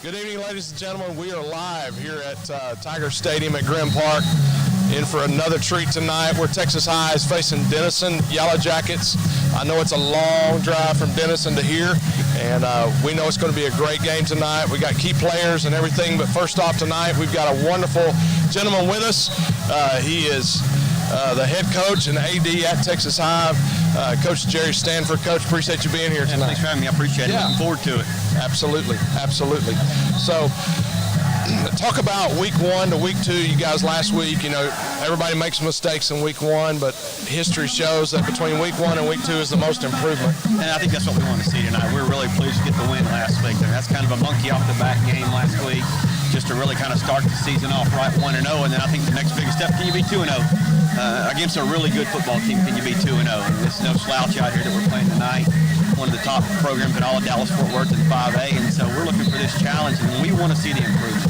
Good evening, ladies and gentlemen. We are live here at Tiger Stadium at Grimm Park, in for another treat tonight. Where Texas High is facing Denison Yellow Jackets. I know it's a long drive from Denison to here, and we know it's going to be a great game tonight. We got key players and everything, but first off tonight, we've got a wonderful gentleman with us. He is the head coach and AD at Texas High, Coach Jerry Stanford. Coach, appreciate you being here tonight. Thanks for having me. I appreciate it. Looking forward to it. Absolutely, absolutely. So, talk about week 1 to week 2. You guys last week, you know, everybody makes mistakes in week 1, but history shows that between week 1 and week 2 is the most improvement. And I think that's what we want to see tonight. We're really pleased to get the win last week. And that's kind of a monkey off the back game last week, just to really kind of start the season off right 1-0. And then I think the next biggest step, can you be 2-0? Against a really good football team, can you be 2-0? And there's no slouch out here that we're playing tonight. One of the top programs in all of Dallas-Fort Worth in 5A, and so we're looking for this challenge, and we want to see the improvement.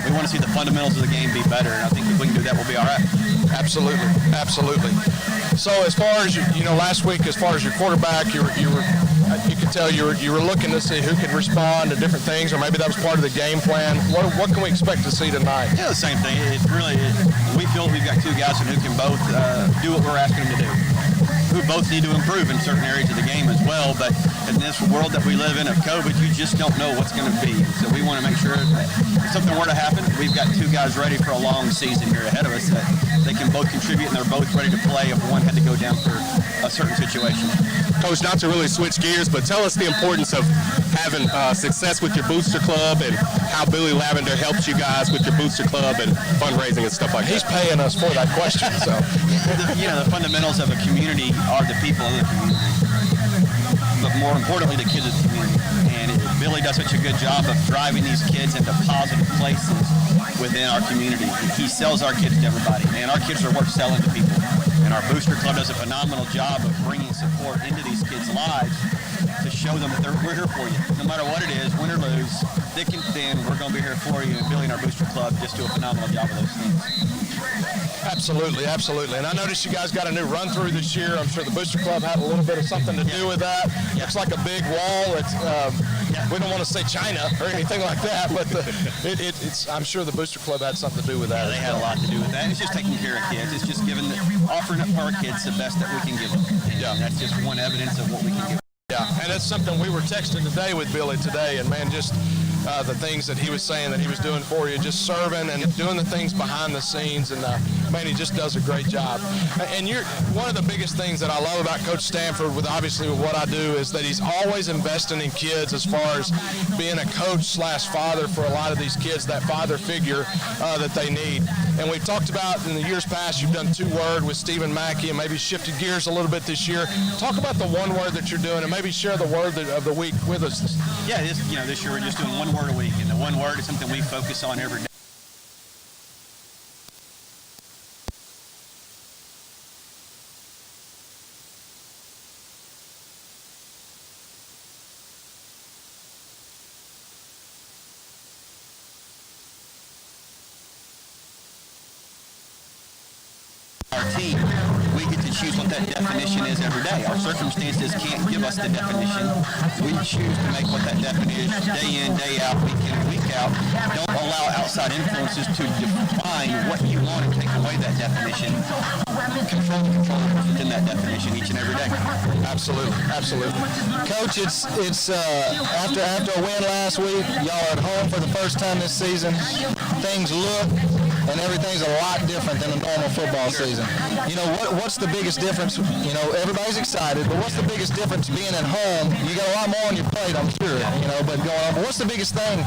We want to see the fundamentals of the game be better, and I think if we can do that, we'll be all right. Absolutely, absolutely. So as far as, you know, last week, as far as your quarterback, you could tell you were looking to see who could respond to different things, or maybe that was part of the game plan. What can we expect to see tonight? Yeah, the same thing. It's really, we feel we've got two guys who can both do what we're asking them to do, who both need to improve in certain areas of the game as well. But in this world that we live in of COVID, you just don't know what's going to be. So we want to make sure that if something were to happen, we've got two guys ready for a long season here ahead of us, that they can both contribute and they're both ready to play if one had to go down for a certain situation. Coach, not to really switch gears, but tell us the importance of having success with your booster club and how Billy Lavender helps you guys with your booster club and fundraising and stuff like that. He's paying us for that question. So, the fundamentals of a community are the people in the community, but more importantly, the kids of the community. And Billy does such a good job of driving these kids into positive places within our community. He sells our kids to everybody, and our kids are worth selling to people. And our booster club does a phenomenal job of bringing support into these kids' lives to show them that we're here for you. No matter what it is, win or lose, thick and thin, we're going to be here for you. And Billy and our booster club just do a phenomenal job of those things. Absolutely, absolutely. And I noticed you guys got a new run-through this year. I'm sure the booster club had a little bit of something to do with that. Looks like a big wall. It's we don't want to say China or anything like that, but it's. I'm sure the booster club had something to do with that. Yeah, they had a lot to do with that. It's just taking care of kids. It's just offering up for our kids the best that we can give them. And that's just one evidence of what we can give. Yeah, and that's something we were texting today with Billy today, and man, just the things that he was saying that he was doing for you, just serving and doing the things behind the scenes, and man, he just does a great job. And you're one of the biggest things that I love about Coach Stanford, with what I do, is that he's always investing in kids as far as being a coach / father for a lot of these kids, that father figure that they need. And we've talked about in the years past, you've done 2 Word with Stephen Mackey and maybe shifted gears a little bit this year. Talk about the 1 Word that you're doing and maybe share the word of the week with us. Yeah, this year we're just doing 1 word a week, and the 1 word is something we focus on every day. Our team, we get to choose what that definition is every day. Our circumstances can't give us the definition. We choose to make what that definition is day in, day out, week in, week out. Don't allow outside influences to define what you want and take away that definition. Control the controllables within that definition each and every day. Absolutely, absolutely. Coach, it's after a win last week, y'all are at home for the first time this season. Things look and everything's a lot different than a normal football season. You know, what's the biggest difference? You know, everybody's excited, but what's the biggest difference being at home? You got a lot more on your plate, I'm sure, you know, but going on. But what's the biggest thing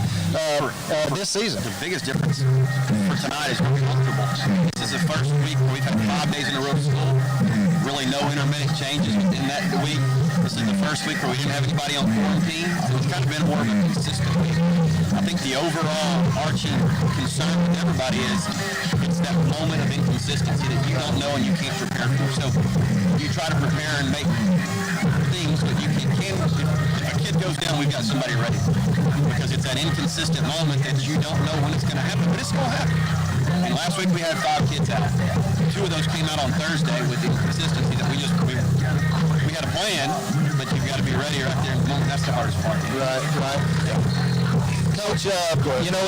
this season? The biggest difference for tonight is we're comfortable. This is the first week where we've had 5 days in a row of school. Really no intermittent changes within that week. This is the first week where we didn't have anybody on quarantine, so it's kind of been more of a consistent week. I think the overall arching concern with everybody is it's that moment of inconsistency that you don't know and you can't prepare for. So you try to prepare and make things, but you can't. If a kid goes down, we've got somebody ready, because it's that inconsistent moment that you don't know when it's going to happen, but it's going to happen. And last week we had 5 kids out. 2 of those came out on Thursday with the inconsistency that we had a plan, but you've got to be ready right there in the moment. That's the hardest part. Right. Yeah. Coach, you know,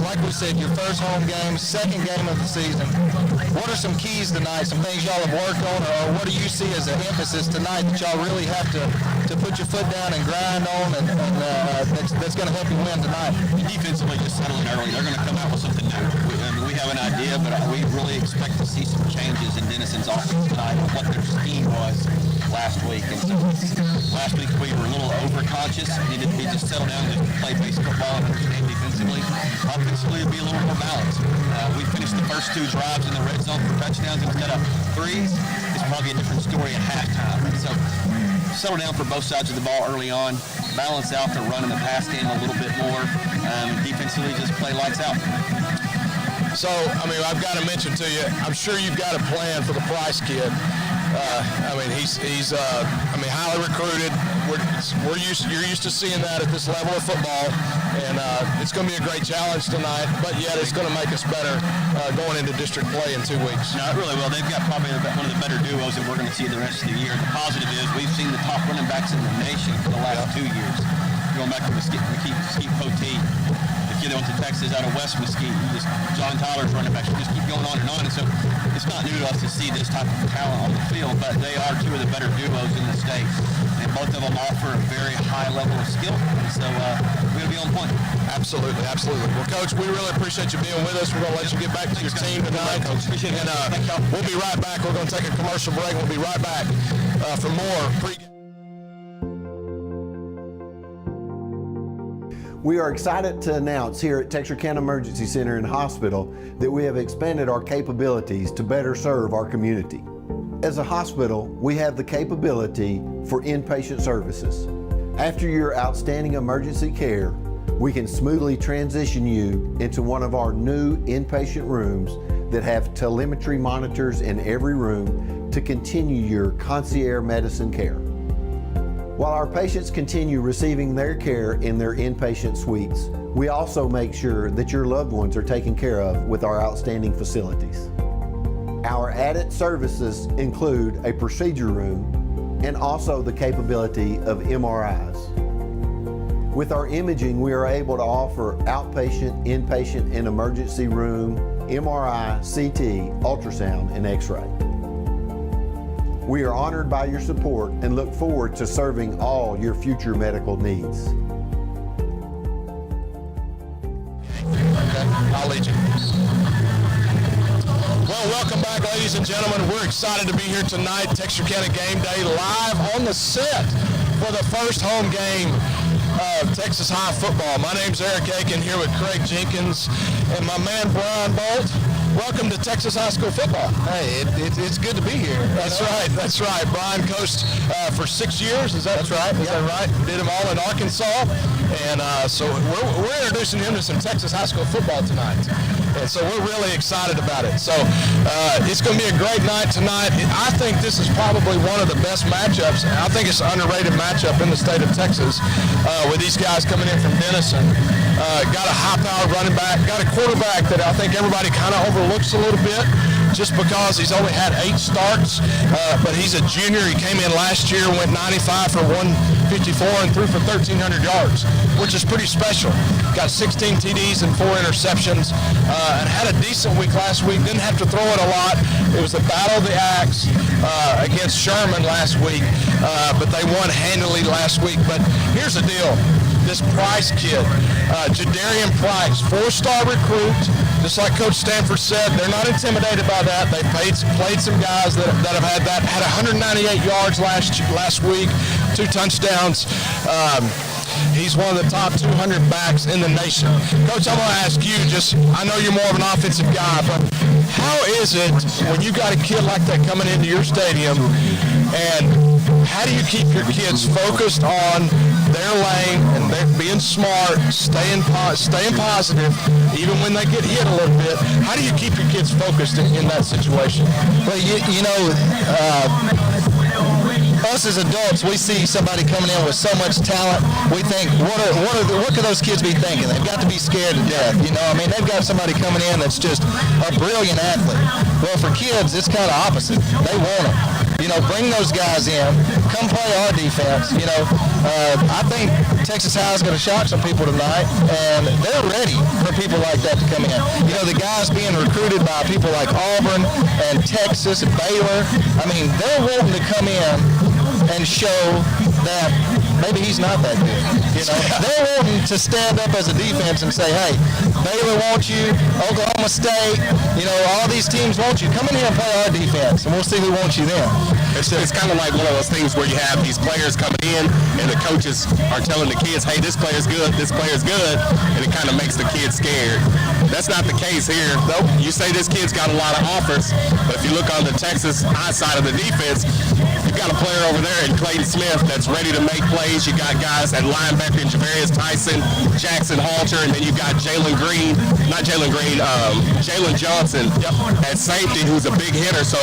like we said, your first home game, second game of the season. What are some keys tonight, some things y'all have worked on, or what do you see as an emphasis tonight that y'all really have to put your foot down and grind on, and that's going to help you win tonight? Defensively, just settling early. They're going to come out with something new. We have an idea, but we really expect to see some changes in Denison's offense tonight on what their scheme was last week. And so last week we were a little overcautious. Needed to just settle down and just play base football and understand defensively. Offensively, it'll be a little more balanced. We finished the first 2 drives in the red zone for touchdowns instead of 3s. It's probably a different story at halftime. And so settle down for both sides of the ball early on, balance out the run and the pass game a little bit more. Defensively, just play lights out. So, I mean, I've got to mention to you, I'm sure you've got a plan for the Price kid. I mean, he's highly recruited. You're used to seeing that at this level of football, and it's going to be a great challenge tonight. But yet, it's going to make us better going into district play in 2 weeks. No, it really will. They've got probably one of the better duos that we're going to see the rest of the year. The positive is we've seen the top running backs in the nation for the last 2 years. Going back to Mesquite Poteet, the kid that went to Texas out of West Mesquite, John Tyler's running backs. You just keep going on and on. And so it's not new to us to see this type of talent on the field, but they are 2 of the better duos in the state. And both of them offer a very high level of skill. And so we're going to be on point. Absolutely, absolutely. Well, Coach, we really appreciate you being with us. We're going to let you get back to your team tonight. Appreciate it. And we'll be right back. We're going to take a commercial break. We'll be right back for more pregame. We are excited to announce here at Texarkana Emergency Center and Hospital that we have expanded our capabilities to better serve our community. As a hospital, we have the capability for inpatient services. After your outstanding emergency care, we can smoothly transition you into one of our new inpatient rooms that have telemetry monitors in every room to continue your concierge medicine care. While our patients continue receiving their care in their inpatient suites, we also make sure that your loved ones are taken care of with our outstanding facilities. Our added services include a procedure room and also the capability of MRIs. With our imaging, we are able to offer outpatient, inpatient, and emergency room, MRI, CT, ultrasound, and X-ray. We are honored by your support and look forward to serving all your future medical needs. I'll lead you. Well, welcome back, ladies and gentlemen. We're excited to be here tonight, Texarkana Game Day, live on the set for the first home game of Texas High football. My name's Eric Aiken, here with Craig Jenkins and my man Brian Bolt. Welcome to Texas High School football. Hey, it's good to be here. That's right. That's right. Brian coached for 6 years. That's right. Is that right? Did them all in Arkansas, and so we're introducing him to some Texas High School football tonight. And so we're really excited about it. So it's going to be a great night tonight. I think this is probably one of the best matchups. I think it's an underrated matchup in the state of Texas with these guys coming in from Denison. Got a high-powered running back, got a quarterback that I think everybody kind of overlooks a little bit just because he's only had 8 starts, but he's a junior. He came in last year, went 95 for 154 and threw for 1,300 yards, which is pretty special. Got 16 TDs and 4 interceptions, and had a decent week last week. Didn't have to throw it a lot. It was the battle of the axe against Sherman last week, but they won handily last week. But here's the deal. This Price kid, Jadarian Price, 4-star recruit, just like Coach Stanford said, they're not intimidated by that. They played some guys that have had that, had 198 yards last week, 2 touchdowns. He's one of the top 200 backs in the nation. Coach, I'm going to ask you, I know you're more of an offensive guy, but how is it when you got a kid like that coming into your stadium, and how do you keep your kids focused on their lane and being smart, staying positive, even when they get hit a little bit? How do you keep your kids focused in that situation? Well, you know, us as adults, we see somebody coming in with so much talent. We think, what could those kids be thinking? They've got to be scared to death. You know, I mean, they've got somebody coming in that's just a brilliant athlete. Well, for kids, it's kind of opposite. They want them. bring those guys in, come play our defense. I think Texas High is going to shock some people tonight, and they're ready for people like that to come in. The guys being recruited by people like Auburn and Texas and Baylor, they're wanting to come in and show that maybe he's not that good. They're wanting to stand up as a defense and say, hey, Baylor wants you, Oklahoma State, all these teams want you. Come in here and play our defense, and we'll see who wants you then. It's kind of like one of those things where you have these players coming in, and the coaches are telling the kids, hey, this player's good, and it kind of makes the kids scared. That's not the case here. Nope. You say this kid's got a lot of offers, but if you look on the Texas High side of the defense, you've got a player over there in Clayton Smith that's ready to make plays. You got guys at linebacker in Javarius Tyson, Jackson Halter, and then you got Jalen Johnson at safety, who's a big hitter. So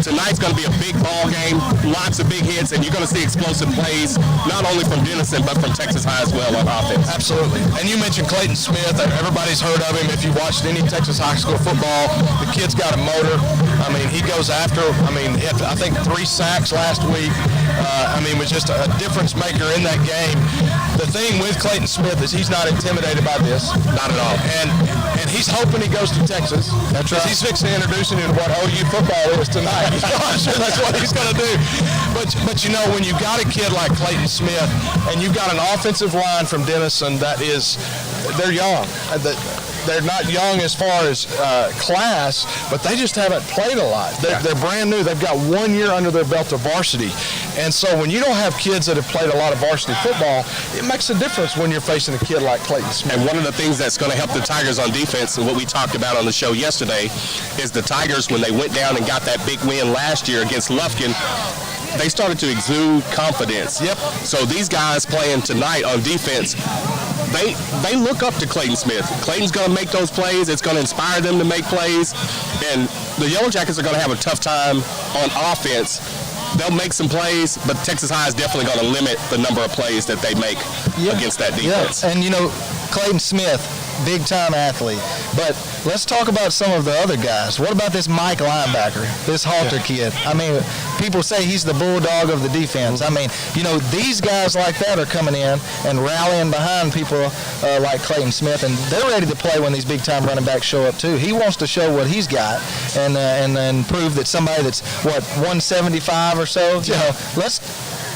tonight's going to be a big ball game, lots of big hits, and you're going to see explosive plays, not only from Denison, but from Texas High as well on offense. Absolutely. And you mentioned Clayton Smith. Everybody's heard of him. If you watched any Texas high school football, the kid's got a motor. He goes after, I think 3 sacks last week. Was just a difference maker in that game. The thing with Clayton Smith is he's not intimidated by this. Not at all. And he's hoping he goes to Texas. That's right. He's fixing to introduce him to what OU football is tonight. I'm sure that's what he's going to do. But when you got a kid like Clayton Smith and you've got an offensive line from Denison they're young. They're not young as far as class, but they just haven't played a lot. They're brand new. They've got 1 year under their belt of varsity. And so when you don't have kids that have played a lot of varsity football, it makes a difference when you're facing a kid like Clayton Smith. And one of the things that's going to help the Tigers on defense, and what we talked about on the show yesterday, is the Tigers, when they went down and got that big win last year against Lufkin, they started to exude confidence. Yep. So these guys playing tonight on defense, they look up to Clayton Smith. Clayton's going to make those plays. It's going to inspire them to make plays. And the Yellow Jackets are going to have a tough time on offense. They'll make some plays, but Texas High is definitely going to limit the number of plays that they make against that defense. Yeah. And, Clayton Smith, big-time athlete. But let's talk about some of the other guys. What about this Mike linebacker, this Halter kid? People say he's the bulldog of the defense. These guys like that are coming in and rallying behind people like Clayton Smith, and they're ready to play when these big-time running backs show up, too. He wants to show what he's got and prove that somebody that's, 175 or so?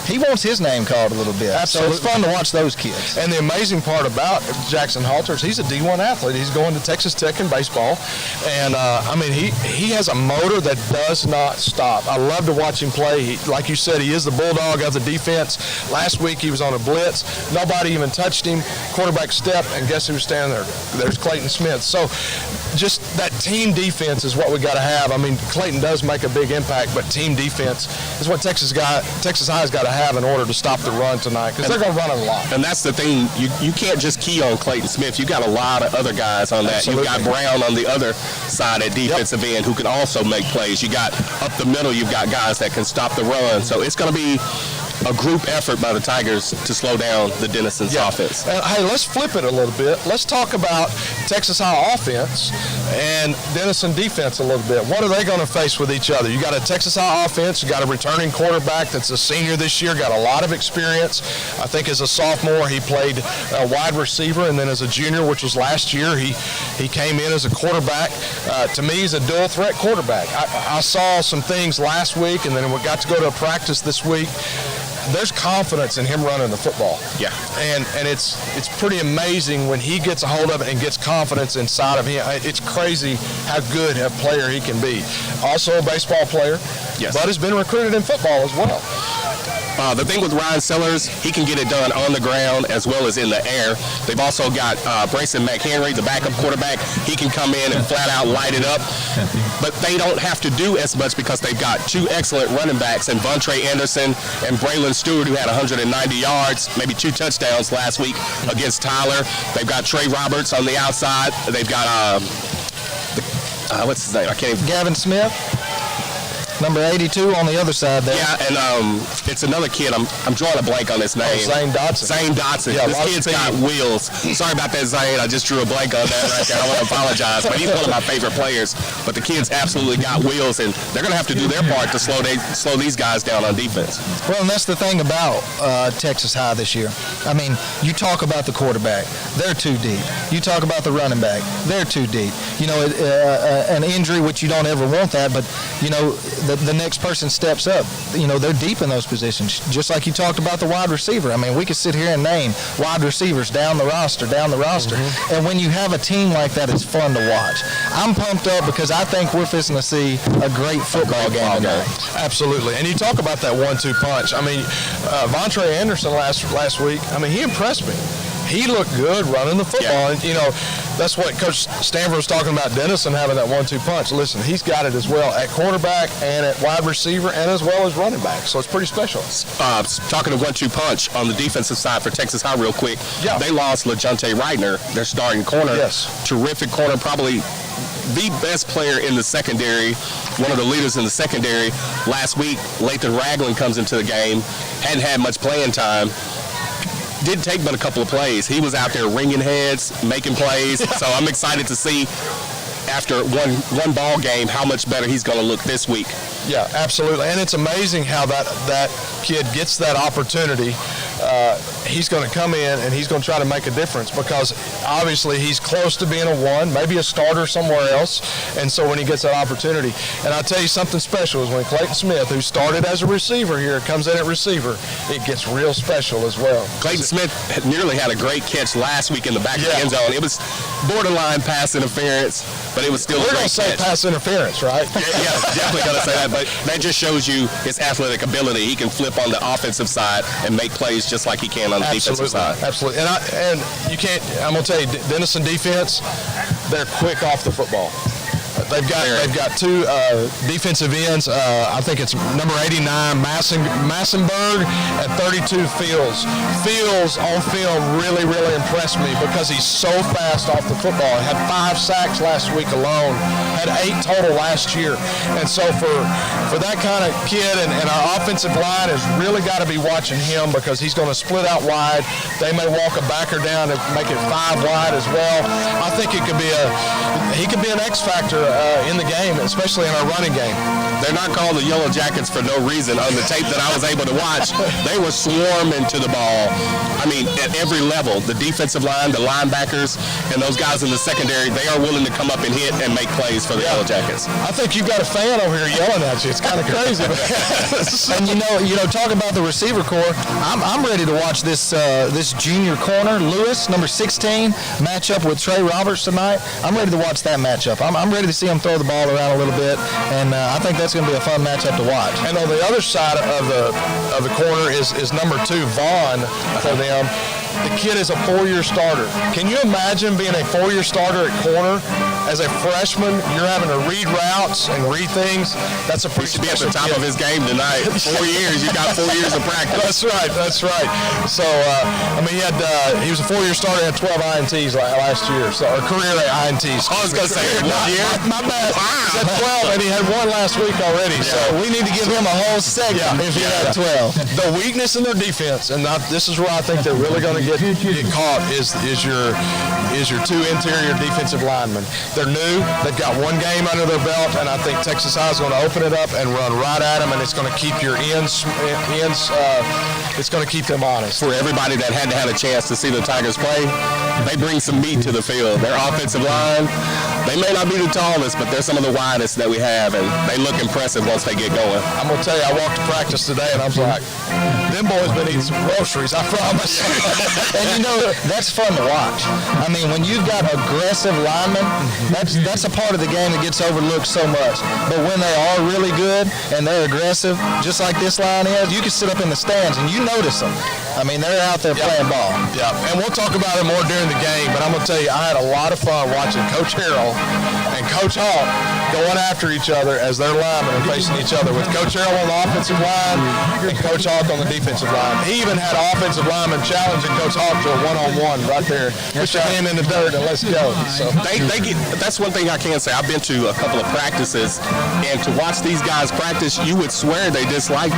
He wants his name called a little bit. Absolutely. So it's fun to watch those kids. And the amazing part about Jackson Halter is he's a D1 athlete. He's going to Texas Tech in baseball. And, he has a motor that does not stop. I love to watch him play. Like you said, he is the bulldog of the defense. Last week he was on a blitz. Nobody even touched him. Quarterback stepped, and guess who was standing there? There's Clayton Smith. So just that team defense is what we got to have. Clayton does make a big impact, but team defense is what Texas High's got to have in order to stop the run tonight, because they're going to run it a lot. And that's the thing. You can't just key on Clayton Smith. You got a lot of other guys on that. Absolutely. You've got Brown on the other side at defensive end who can also make plays. You got up the middle, you've got guys that can stop the run. So it's going to be a group effort by the Tigers to slow down the Denison's offense. Hey, let's flip it a little bit. Let's talk about Texas High offense and Denison defense a little bit. What are they going to face with each other? You got a Texas High offense. You got a returning quarterback that's a senior this year, got a lot of experience. I think as a sophomore he played wide receiver, and then as a junior, which was last year, he came in as a quarterback. To me, he's a dual threat quarterback. I saw some things last week, and then we got to go to a practice this week. There's confidence in him running the football. Yeah. And it's pretty amazing when he gets a hold of it and gets confidence inside of him. It's crazy how good a player he can be. Also a baseball player, yes, but has been recruited in football as well. The thing with Ryan Sellers, he can get it done on the ground as well as in the air. They've also got Brayson McHenry, the backup quarterback. He can come in and flat out light it up. But they don't have to do as much because they've got 2 excellent running backs, and Vontae Anderson and Braylon Stewart, who had 190 yards, maybe 2 touchdowns last week against Tyler. They've got Trey Roberts on the outside. They've got, what's his name? I can't even. Gavin Smith? Number 82 on the other side there. Yeah, and it's another kid. I'm drawing a blank on his name. Zane Dotson. Zane Dotson. Yeah, this kid's got wheels. Sorry about that, Zane. I just drew a blank on that right there. I want to apologize, but he's one of my favorite players. But the kid's absolutely got wheels, and they're going to have to do their part to slow these guys down on defense. Well, and that's the thing about Texas High this year. I mean, you talk about the quarterback, they're too deep. You talk about the running back, they're too deep. You know, an injury, which you don't ever want that, but, you know, the next person steps up. You know, they're deep in those positions. Just like you talked about the wide receiver. I mean, we could sit here and name wide receivers down the roster. Mm-hmm. And when you have a team like that, it's fun to watch. I'm pumped up because I think we're fixing to see a great football game tonight. Absolutely. And you talk about that 1-2 punch. I mean, Vontae Anderson last week, I mean, he impressed me. He looked good running the football. Yeah. And, you know, that's what Coach Stanford was talking about, Denison having that 1-2 punch. Listen, he's got it as well at quarterback and at wide receiver and as well as running back. So it's pretty special. Talking of 1-2 punch, on the defensive side for Texas High real quick, they lost LaJonte Reitner, their starting corner. Yes. Terrific corner, probably the best player in the secondary, one of the leaders in the secondary. Last week, Lathan Ragland comes into the game, hadn't had much playing time. Didn't take but a couple of plays. He was out there wringing heads, making plays. So I'm excited to see after one ball game how much better he's going to look this week. Yeah, absolutely. And it's amazing how that kid gets that opportunity. He's going to come in and he's going to try to make a difference because obviously he's close to being a one, maybe a starter somewhere else. And so when he gets that opportunity, and I'll tell you something special is when Clayton Smith, who started as a receiver here, comes in at receiver, it gets real special as well. Clayton Smith nearly had a great catch last week in the back of the end zone. It was borderline pass interference, but it was still a great catch. We're going to say pass interference, right? Yeah, definitely going to say that, but that just shows you his athletic ability. He can flip on the offensive side and make plays just like he can on the defensive side. Absolutely. And you can't, I'm going to tell you, Denison defense, they're quick off the football. They've got two defensive ends. I think it's number 89, Massenberg, and 32, Fields. Fields on film really, really impressed me because he's so fast off the football. He had 5 sacks last week alone, had 8 total last year. And so for that kind of kid, and our offensive line has really got to be watching him because he's going to split out wide. They may walk a backer down and make it 5 wide as well. I think he could be an X factor in the game, especially in our running game. They're not called the Yellow Jackets for no reason. On the tape that I was able to watch, they were swarming to the ball. I mean, at every level, the defensive line, the linebackers, and those guys in the secondary, they are willing to come up and hit and make plays for the Yellow Jackets. I think you've got a fan over here yelling at you. It's kind of crazy. And you know, talk about the receiver core. I'm ready to watch this junior corner, Lewis, number 16, match up with Trey Roberts tonight. I'm ready to watch that matchup. I'm ready to see him throw the ball around a little bit, and I think that's going to be a fun matchup to watch. And on the other side of the corner is number 2, Vaughn, for them. The kid is a 4-year starter. Can you imagine being a 4-year starter at corner? As a freshman, you're having to read routes and read things. That's a pretty special. He should be at the top of his game tonight. 4 years, you got 4 years of practice. That's right. So, I mean, he was a 4-year starter and had 12 INTs last year, or career INTs. I was going to say, 1 year? My bad. Wow. He had 12, and he had 1 last week already. Yeah. So we need to give him a whole segment if he had 12. The weakness in their defense, and this is where I think they're really going to get caught, is your 2 interior defensive linemen. They're new. They've got 1 game under their belt, and I think Texas High is going to open it up and run right at them, and it's going to keep your ends. It's going to keep them honest. For everybody that hadn't had a chance to see the Tigers play, they bring some meat to the field. Their offensive line, they may not be the tallest, but they're some of the widest that we have, and they look impressive once they get going. I'm going to tell you, I walked to practice today, and I was like, them boys been eating some groceries, I promise. And you know, that's fun to watch. I mean, when you've got aggressive linemen, that's a part of the game that gets overlooked so much. But when they are really good and they're aggressive, just like this line is, you can sit up in the stands and you notice them. I mean, they're out there playing ball. Yeah, and we'll talk about it more during the game, but I'm going to tell you, I had a lot of fun watching Coach Harrell and Coach Hawk going after each other as their linemen are facing each other, with Coach Harrell on the offensive line and Coach Hawk on the defensive line. He even had offensive linemen challenging Coach Hawk to a one-on-one right there. Put your hand in the dirt and let's go. So that's one thing I can say. I've been to a couple of practices, and to watch these guys practice, you would swear they dislike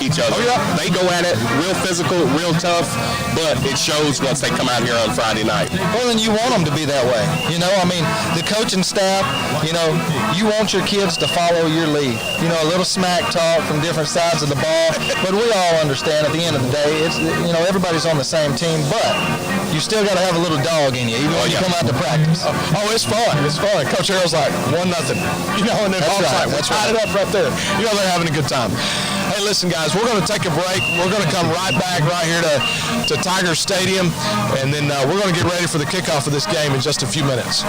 each other. Oh, yeah. They go at it real physical, real tough, but it shows once they come out here on Friday night. Well, then you want them to be that way. You know, I mean, the coaching staff, you know, you want your kids to follow your lead. You know, a little smack talk from different sides of the ball, but we all understand at the end of the day, it's, you know, everybody's on the same team, but you still got to have a little dog in you, even when you come out to practice. Oh, it's fun. It's fun. Coach Harrell's like, 1-0. You know, and then Hawk's like, we're tied it up right there. You know, they're having a good time. Hey, listen, guys, we're going to take a break. We're going to come right back right here to Tiger Stadium, and then we're going to get ready for the kickoff of this game in just a few minutes.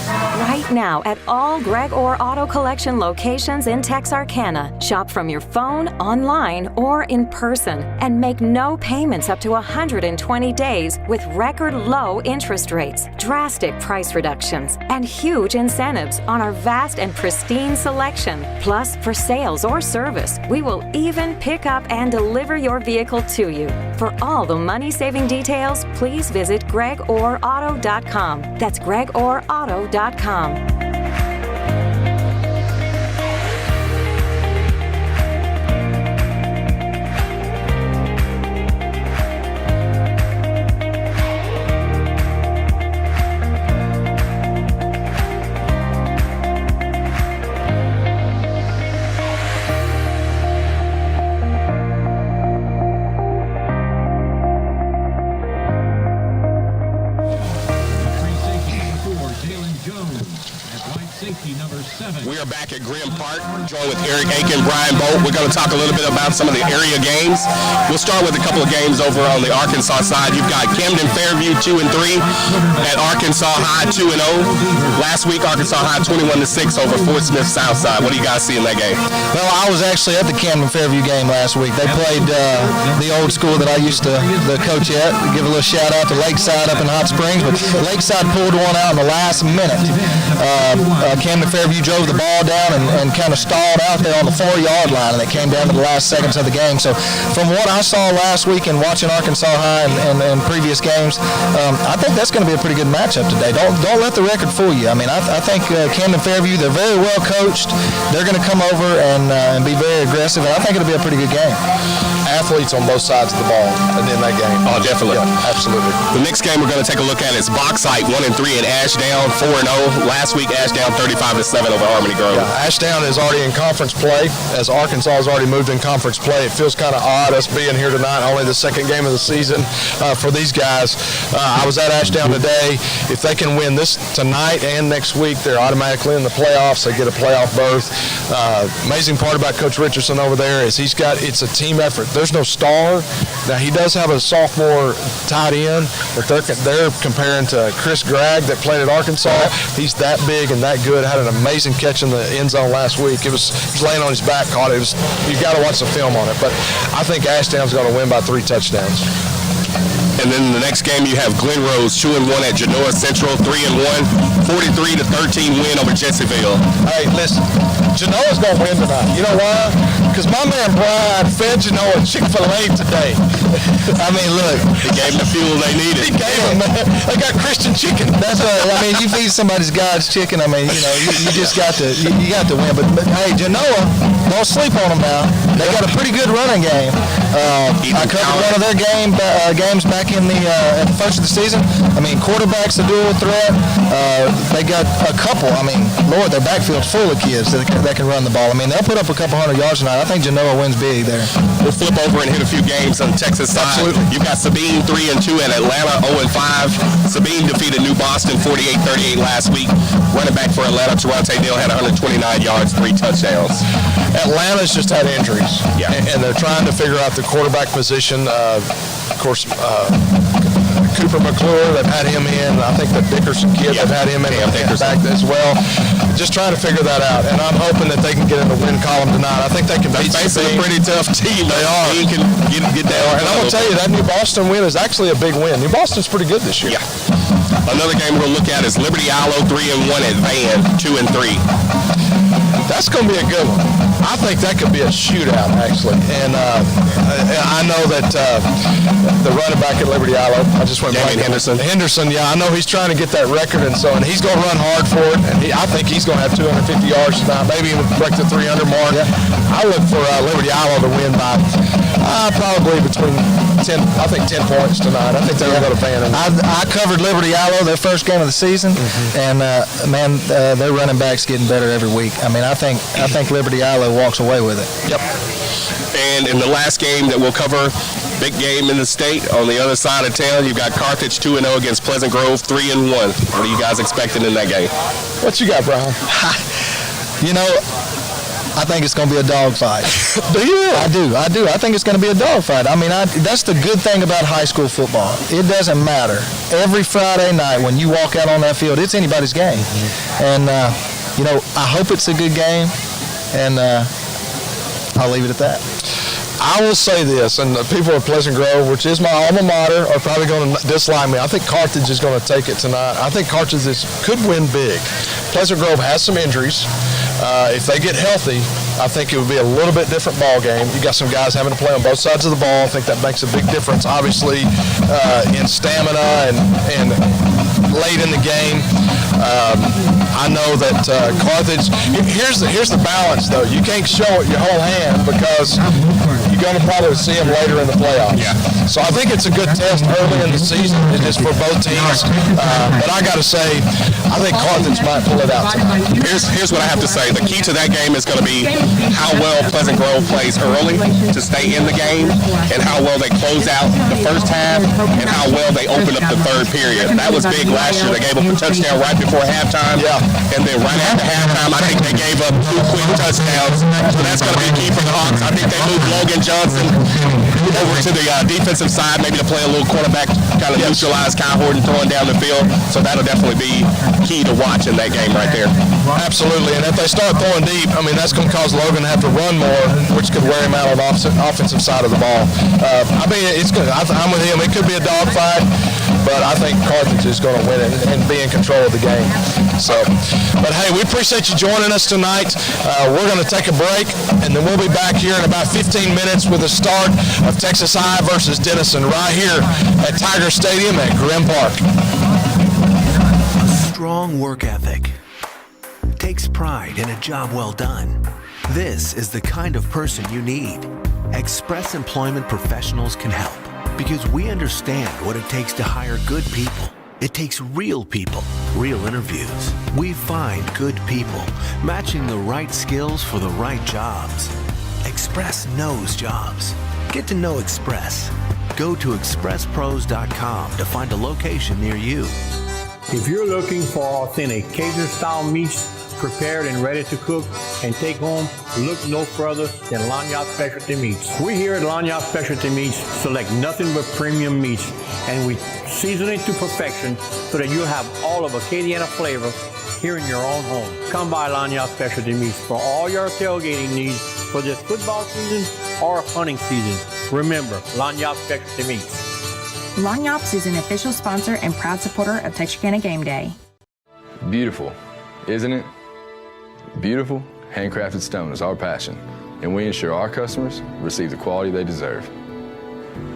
Right now at all Greg Orr Auto Collection locations in Texarkana. Shop from your phone, online, or in person, and make no payments up to 120 days with record low interest rates, drastic price reductions, and huge incentives on our vast and pristine selection. Plus, for sales or service, we will even pick up and deliver your vehicle to you. For all the money-saving details, please visit gregorauto.com. That's gregorauto.com. We are back at Grimm Park, joined with Eric Aiken, Brian Bolt. We're going to talk a little bit about some of the area games. We'll start with a couple of games over on the Arkansas side. You've got Camden Fairview 2-3 at Arkansas High 2-0. Last week, Arkansas High 21-6 over Fort Smith Southside. What do you guys see in that game? Well, I was actually at the Camden Fairview game last week. They played the old school that I used to coach at. Give a little shout out to Lakeside up in Hot Springs, but Lakeside pulled one out in the last minute. Camden Fairview drove the ball down and kind of stalled out there on the 4-yard line, and it came down to the last seconds of the game. So from what I saw last week and watching Arkansas High and previous games, I think that's going to be a pretty good matchup today. Don't let the record fool you. I mean, I think Camden Fairview, they're very well coached. They're going to come over and be very aggressive, and I think it'll be a pretty good game. Athletes on both sides of the ball in that game. Oh, definitely. Yeah, absolutely. The next game we're going to take a look at is Bauxite 1-3 and Ashdown 4-0. Last week, Ashdown 35-7 over Harmony Grove. Yeah, Ashdown is already in conference play, as Arkansas has already moved in conference play. It feels kind of odd us being here tonight, only the second game of the season for these guys. I was at Ashdown today. If they can win this tonight and next week, they're automatically in the playoffs. They get a playoff berth. Amazing part about Coach Richardson over there is it's a team effort. There's no star. Now, he does have a sophomore tight end, but they're comparing to Chris Gregg that played at Arkansas. He's that big and that good. Had an amazing catch in the end zone last week. He was laying on his back, caught it. You got to watch the film on it. But I think Ashdown's going to win by 3 touchdowns. And then the next game you have Glen Rose 2-1 at Genoa Central, 3-1, 43-13 win over Jessieville. Hey, listen, Genoa's going to win tonight. You know why? Because my man Brian fed Genoa Chick-fil-A today. I mean, look. He gave them the fuel they needed. He gave them, man. They got Christian chicken. That's right. I mean, you feed somebody's God's chicken. I mean, you know, you just got to you got to win. But hey, Genoa, don't sleep on them now. They got a pretty good running game. I covered one of their games back in the first of the season. I mean, quarterback's a dual threat. They got a couple. I mean, Lord, their backfield's full of kids that can run the ball. I mean, they'll put up a couple hundred yards tonight. I think Genoa wins big there. We'll flip over and hit a few games on Texas side. Absolutely. You've got Sabine 3-2 and Atlanta 0-5. Sabine defeated New Boston 48-38 last week. Running back for Atlanta, Terrante Neal had 129 yards, 3 touchdowns. Atlanta's just had injuries. Yeah. And they're trying to figure out the quarterback position. Of course, Cooper McClure, they've had him in. I think the Dickerson kid, they've had him in back as well. Just trying to figure that out. And I'm hoping that they can get in the win column tonight. I think they can beat Facing a pretty tough team. They are. He can get get down. And I'm going to tell you, that New Boston win is actually a big win. New Boston's pretty good this year. Yeah. Another game we're going to look at is Liberty Ilo 3-1 at Van 2-3. That's going to be a good one. I think that could be a shootout, actually. And I know that the running back at Liberty Ilo, I just went back. Henderson, yeah, I know he's trying to get that record, and he's going to run hard for it. And I think he's going to have 250 yards tonight, maybe even break the 300 mark. Yeah. I look for Liberty Ilo to win by probably between 10 points tonight. I think they're going to go to Van. I covered Liberty Ilo their first game of the season, and their running back's getting better every week. I mean, I think Liberty Ilo walks away with it. Yep. And in the last game that we'll cover, big game in the state on the other side of town, you've got Carthage 2-0 against Pleasant Grove 3-1. What are you guys expecting in that game? What you got, Brian? I think it's going to be a dogfight. Do you? I do. I think it's going to be a dogfight. I mean, that's the good thing about high school football. It doesn't matter. Every Friday night when you walk out on that field, it's anybody's game. And, I hope it's a good game, and I'll leave it at that. I will say this, and the people of Pleasant Grove, which is my alma mater, are probably going to dislike me. I think Carthage is going to take it tonight. I think Carthage could win big. Pleasant Grove has some injuries. If they get healthy, I think it would be a little bit different ball game. You got some guys having to play on both sides of the ball. I think that makes a big difference, obviously, in stamina and late in the game. I know that Carthage. Here's the balance, though. You can't show it your whole hand because you're going to probably see them later in the playoffs. Yeah. So I think it's a good test early in the season, just for both teams. But I got to say, I think Carthage might pull it out tonight. Here's what I have to say. The key to that game is going to be how well Pleasant Grove plays early to stay in the game, and how well they close out the first half, and how well they open up the third period. That was big last year. They gave up a touchdown right before halftime, and then right after halftime, I think they gave up 2 quick touchdowns. So that's going to be key for the Hawks. I think they moved Logan Johnson over to the defensive side, maybe to play a little quarterback, kind of neutralize Kyle Horton throwing down the field. So that'll definitely be key to watch in that game right there. Absolutely, and if they start throwing deep, I mean, that's going to cause Logan to have to run more, which could wear him out on the offensive side of the ball. I mean, it's good. I'm with him. It could be a dogfight, but I think Carthage is going to win it and be in control of the game. So, but hey, we appreciate you joining us tonight. We're going to take a break, and then we'll be back here in about 15 minutes with the start of Texas High versus Denison right here at Tiger Stadium at Grim Park. A strong work ethic takes pride in a job well done. This is the kind of person you need. Express Employment Professionals can help because we understand what it takes to hire good people. It takes real people, real interviews. We find good people, matching the right skills for the right jobs. Express knows jobs. Get to know Express. Go to expresspros.com to find a location near you. If you're looking for authentic Cajun-style meats prepared and ready to cook and take home, look no further than Lanyard Specialty Meats. We here at Lanyard Specialty Meats select nothing but premium meats, and we season it to perfection so that you'll have all of Acadiana flavor here in your own home. Come by Lanyard Specialty Meats for all your tailgating needs for this football season or hunting season. Remember, Lanyard Specialty Meats. Lanyards is an official sponsor and proud supporter of Texarkana Game Day. Beautiful, isn't it? Beautiful, handcrafted stone is our passion, and we ensure our customers receive the quality they deserve.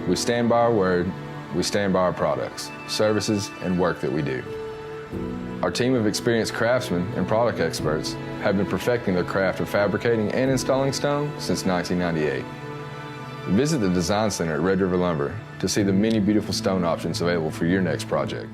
We stand by our word, we stand by our products, services, and work that we do. Our team of experienced craftsmen and product experts have been perfecting their craft of fabricating and installing stone since 1998. Visit the Design Center at Red River Lumber to see the many beautiful stone options available for your next project.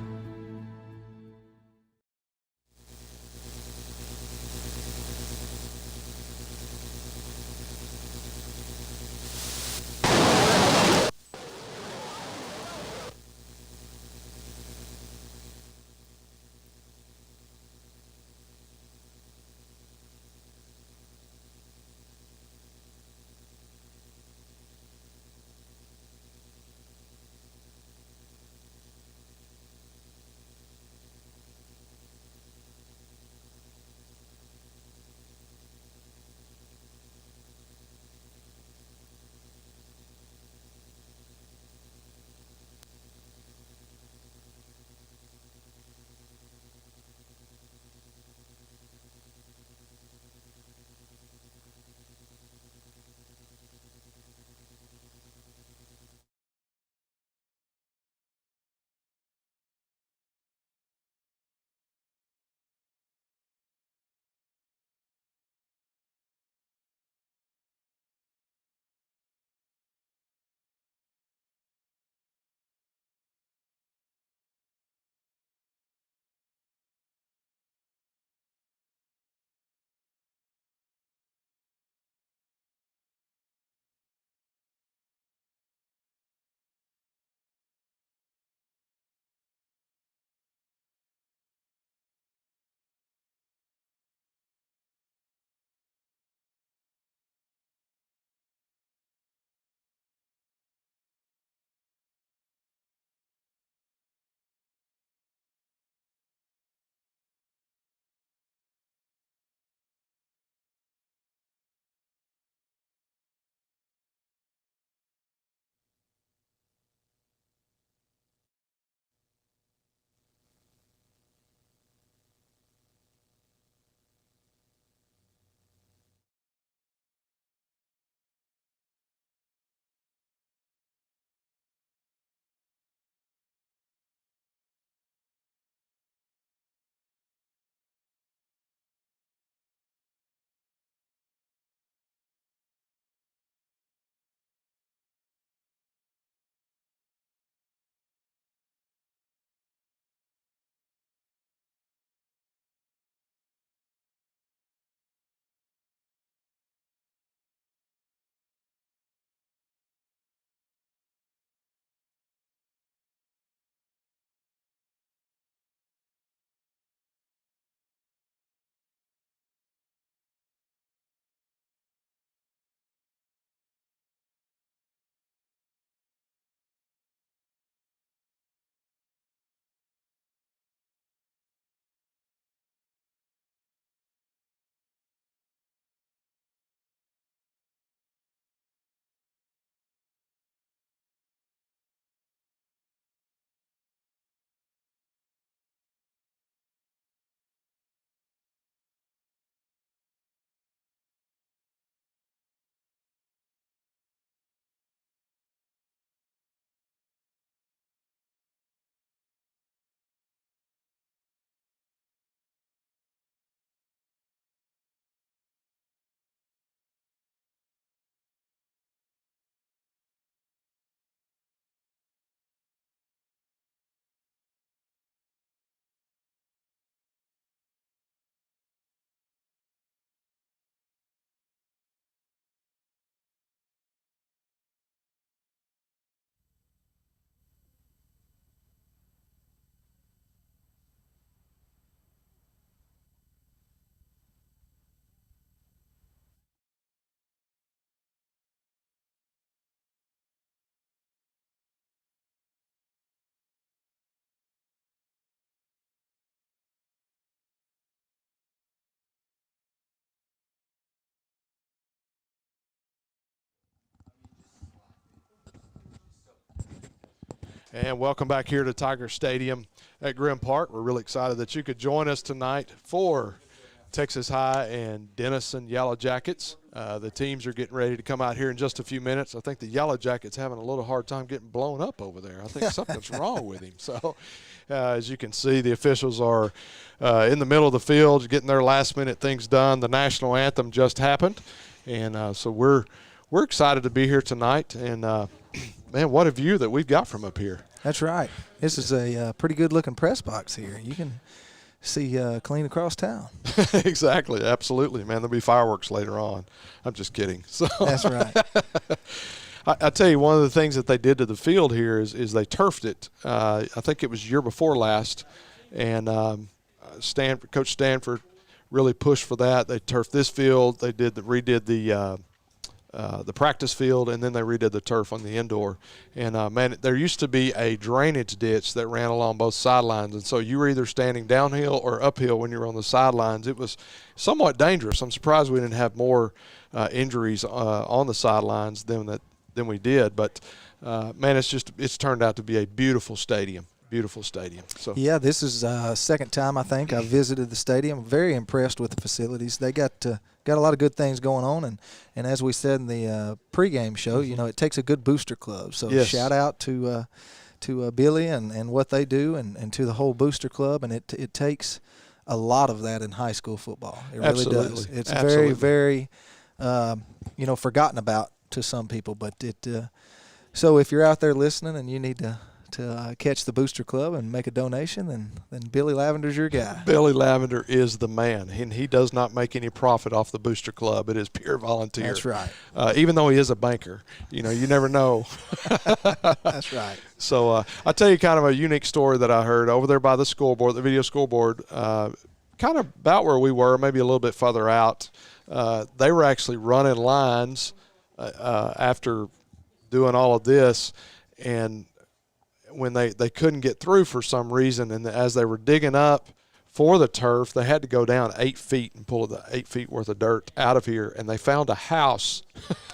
And welcome back here to Tiger Stadium at Grimm Park. We're really excited that you could join us tonight for Texas High and Denison Yellow Jackets. The teams are getting ready to come out here in just a few minutes. I think the Yellow Jackets having a little hard time getting blown up over there. I think something's wrong with him. So, as you can see, the officials are in the middle of the field getting their last-minute things done. The national anthem just happened, and so we're excited to be here tonight. And man, what a view that we've got from up here. That's right. This is a pretty good-looking press box here. You can see clean across town. Exactly. Absolutely, man. There'll be fireworks later on. I'm just kidding. So that's right. I tell you, one of the things that they did to the field here is they turfed it. I think it was year before last, and Coach Stanford really pushed for that. They turfed this field. They redid the practice field, and then they redid the turf on the indoor. And, man, there used to be a drainage ditch that ran along both sidelines, and so you were either standing downhill or uphill when you were on the sidelines. It was somewhat dangerous. I'm surprised we didn't have more injuries on the sidelines than we did. But, man, it's turned out to be a beautiful stadium. Beautiful stadium. So yeah, this is second time I think I visited the stadium. Very impressed with the facilities. They got a lot of good things going on, and as we said in the pregame show, you know, it takes a good booster club. So yes. Shout out to Billy and what they do, and to the whole booster club. And it takes a lot of that in high school football. It really Absolutely. does. It's Absolutely. very forgotten about to some people, but so if you're out there listening and you need to catch the Booster Club and make a donation, then Billy Lavender's your guy. Billy Lavender is the man, and he does not make any profit off the Booster Club. It is pure volunteer. That's right. Even though he is a banker, you know, you never know. That's right. So I'll tell you kind of a unique story that I heard over there by the scoreboard, the video scoreboard, kind of about where we were, maybe a little bit further out. They were actually running lines after doing all of this, and when they couldn't get through for some reason, and as they were digging up for the turf, they had to go down 8 feet and pull the 8 feet worth of dirt out of here, and they found a house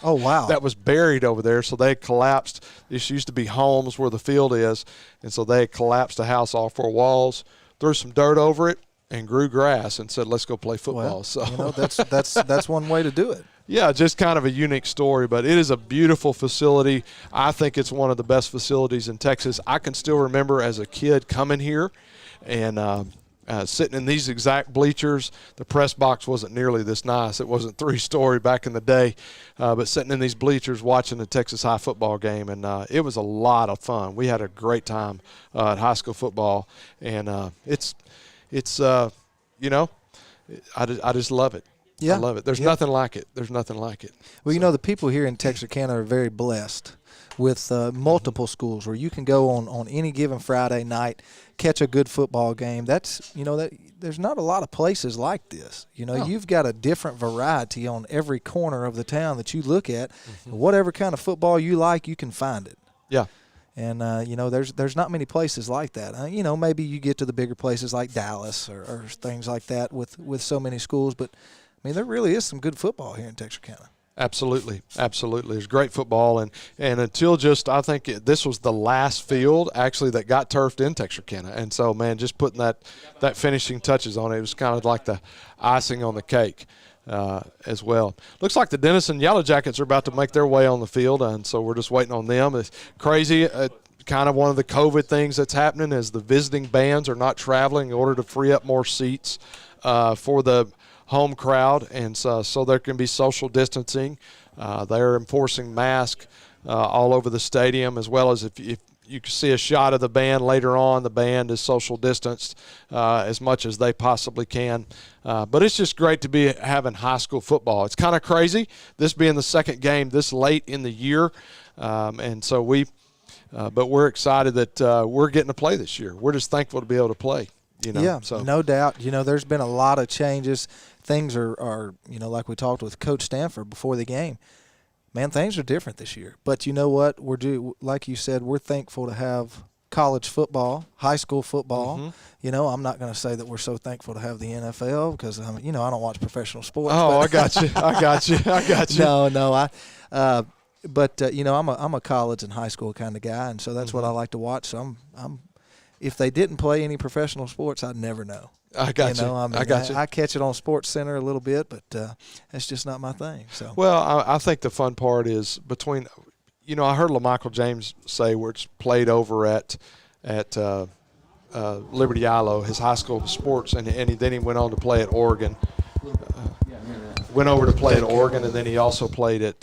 oh wow that was buried over there. So they had collapsed. This used to be homes where the field is, and so they had collapsed the house off 4 walls, threw some dirt over it, and grew grass, and said, let's go play football. Well, so you know, that's one way to do it. Yeah, just kind of a unique story, but it is a beautiful facility. I think it's one of the best facilities in Texas. I can still remember as a kid coming here and sitting in these exact bleachers. The press box wasn't nearly this nice. It wasn't 3-story back in the day, but sitting in these bleachers watching the Texas High football game, and it was a lot of fun. We had a great time at high school football, and it's you know, I just love it. Yeah. I love it. There's nothing like it. There's nothing like it. Well, you know, the people here in Texarkana are very blessed with multiple schools where you can go on any given Friday night, catch a good football game. That's, you know, that there's not a lot of places like this. You know, You've got a different variety on every corner of the town that you look at. Mm-hmm. Whatever kind of football you like, you can find it. Yeah. And, you know, there's not many places like that. You know, maybe you get to the bigger places like Dallas or things like that with so many schools, but I mean, there really is some good football here in Texarkana. Absolutely. Absolutely. There's great football. And until I think this was the last field actually that got turfed in Texarkana. And so, man, just putting that finishing touches on it was kind of like the icing on the cake as well. Looks like the Denison Yellow Jackets are about to make their way on the field, and so we're just waiting on them. It's crazy. Kind of one of the COVID things that's happening is the visiting bands are not traveling in order to free up more seats for the home crowd, and so there can be social distancing. They're enforcing masks all over the stadium, as well as if you can see a shot of the band later on, the band is social distanced as much as they possibly can. But it's just great to be having high school football. It's kind of crazy, this being the second game this late in the year, and so but we're excited that we're getting to play this year. We're just thankful to be able to play. You know, yeah, so. No doubt. You know, there's been a lot of changes. Things are, you know, like we talked with Coach Stanford before the game. Man, things are different this year. But you know what? Like you said, we're thankful to have college football, high school football. Mm-hmm. You know, I'm not going to say that we're so thankful to have the NFL because, you know, I don't watch professional sports. Oh, I got you. I got you. No, but I'm a college and high school kind of guy, and so that's what I like to watch. So I'm if they didn't play any professional sports, I'd never know. I got you. I got you. I catch it on Sports Center a little bit, but that's just not my thing. So well, I think the fun part is between, I heard LaMichael James say where it's played over at Liberty Ilo, his high school sports, and then he went on to play at Oregon. Went over to play at Oregon, and then he also played in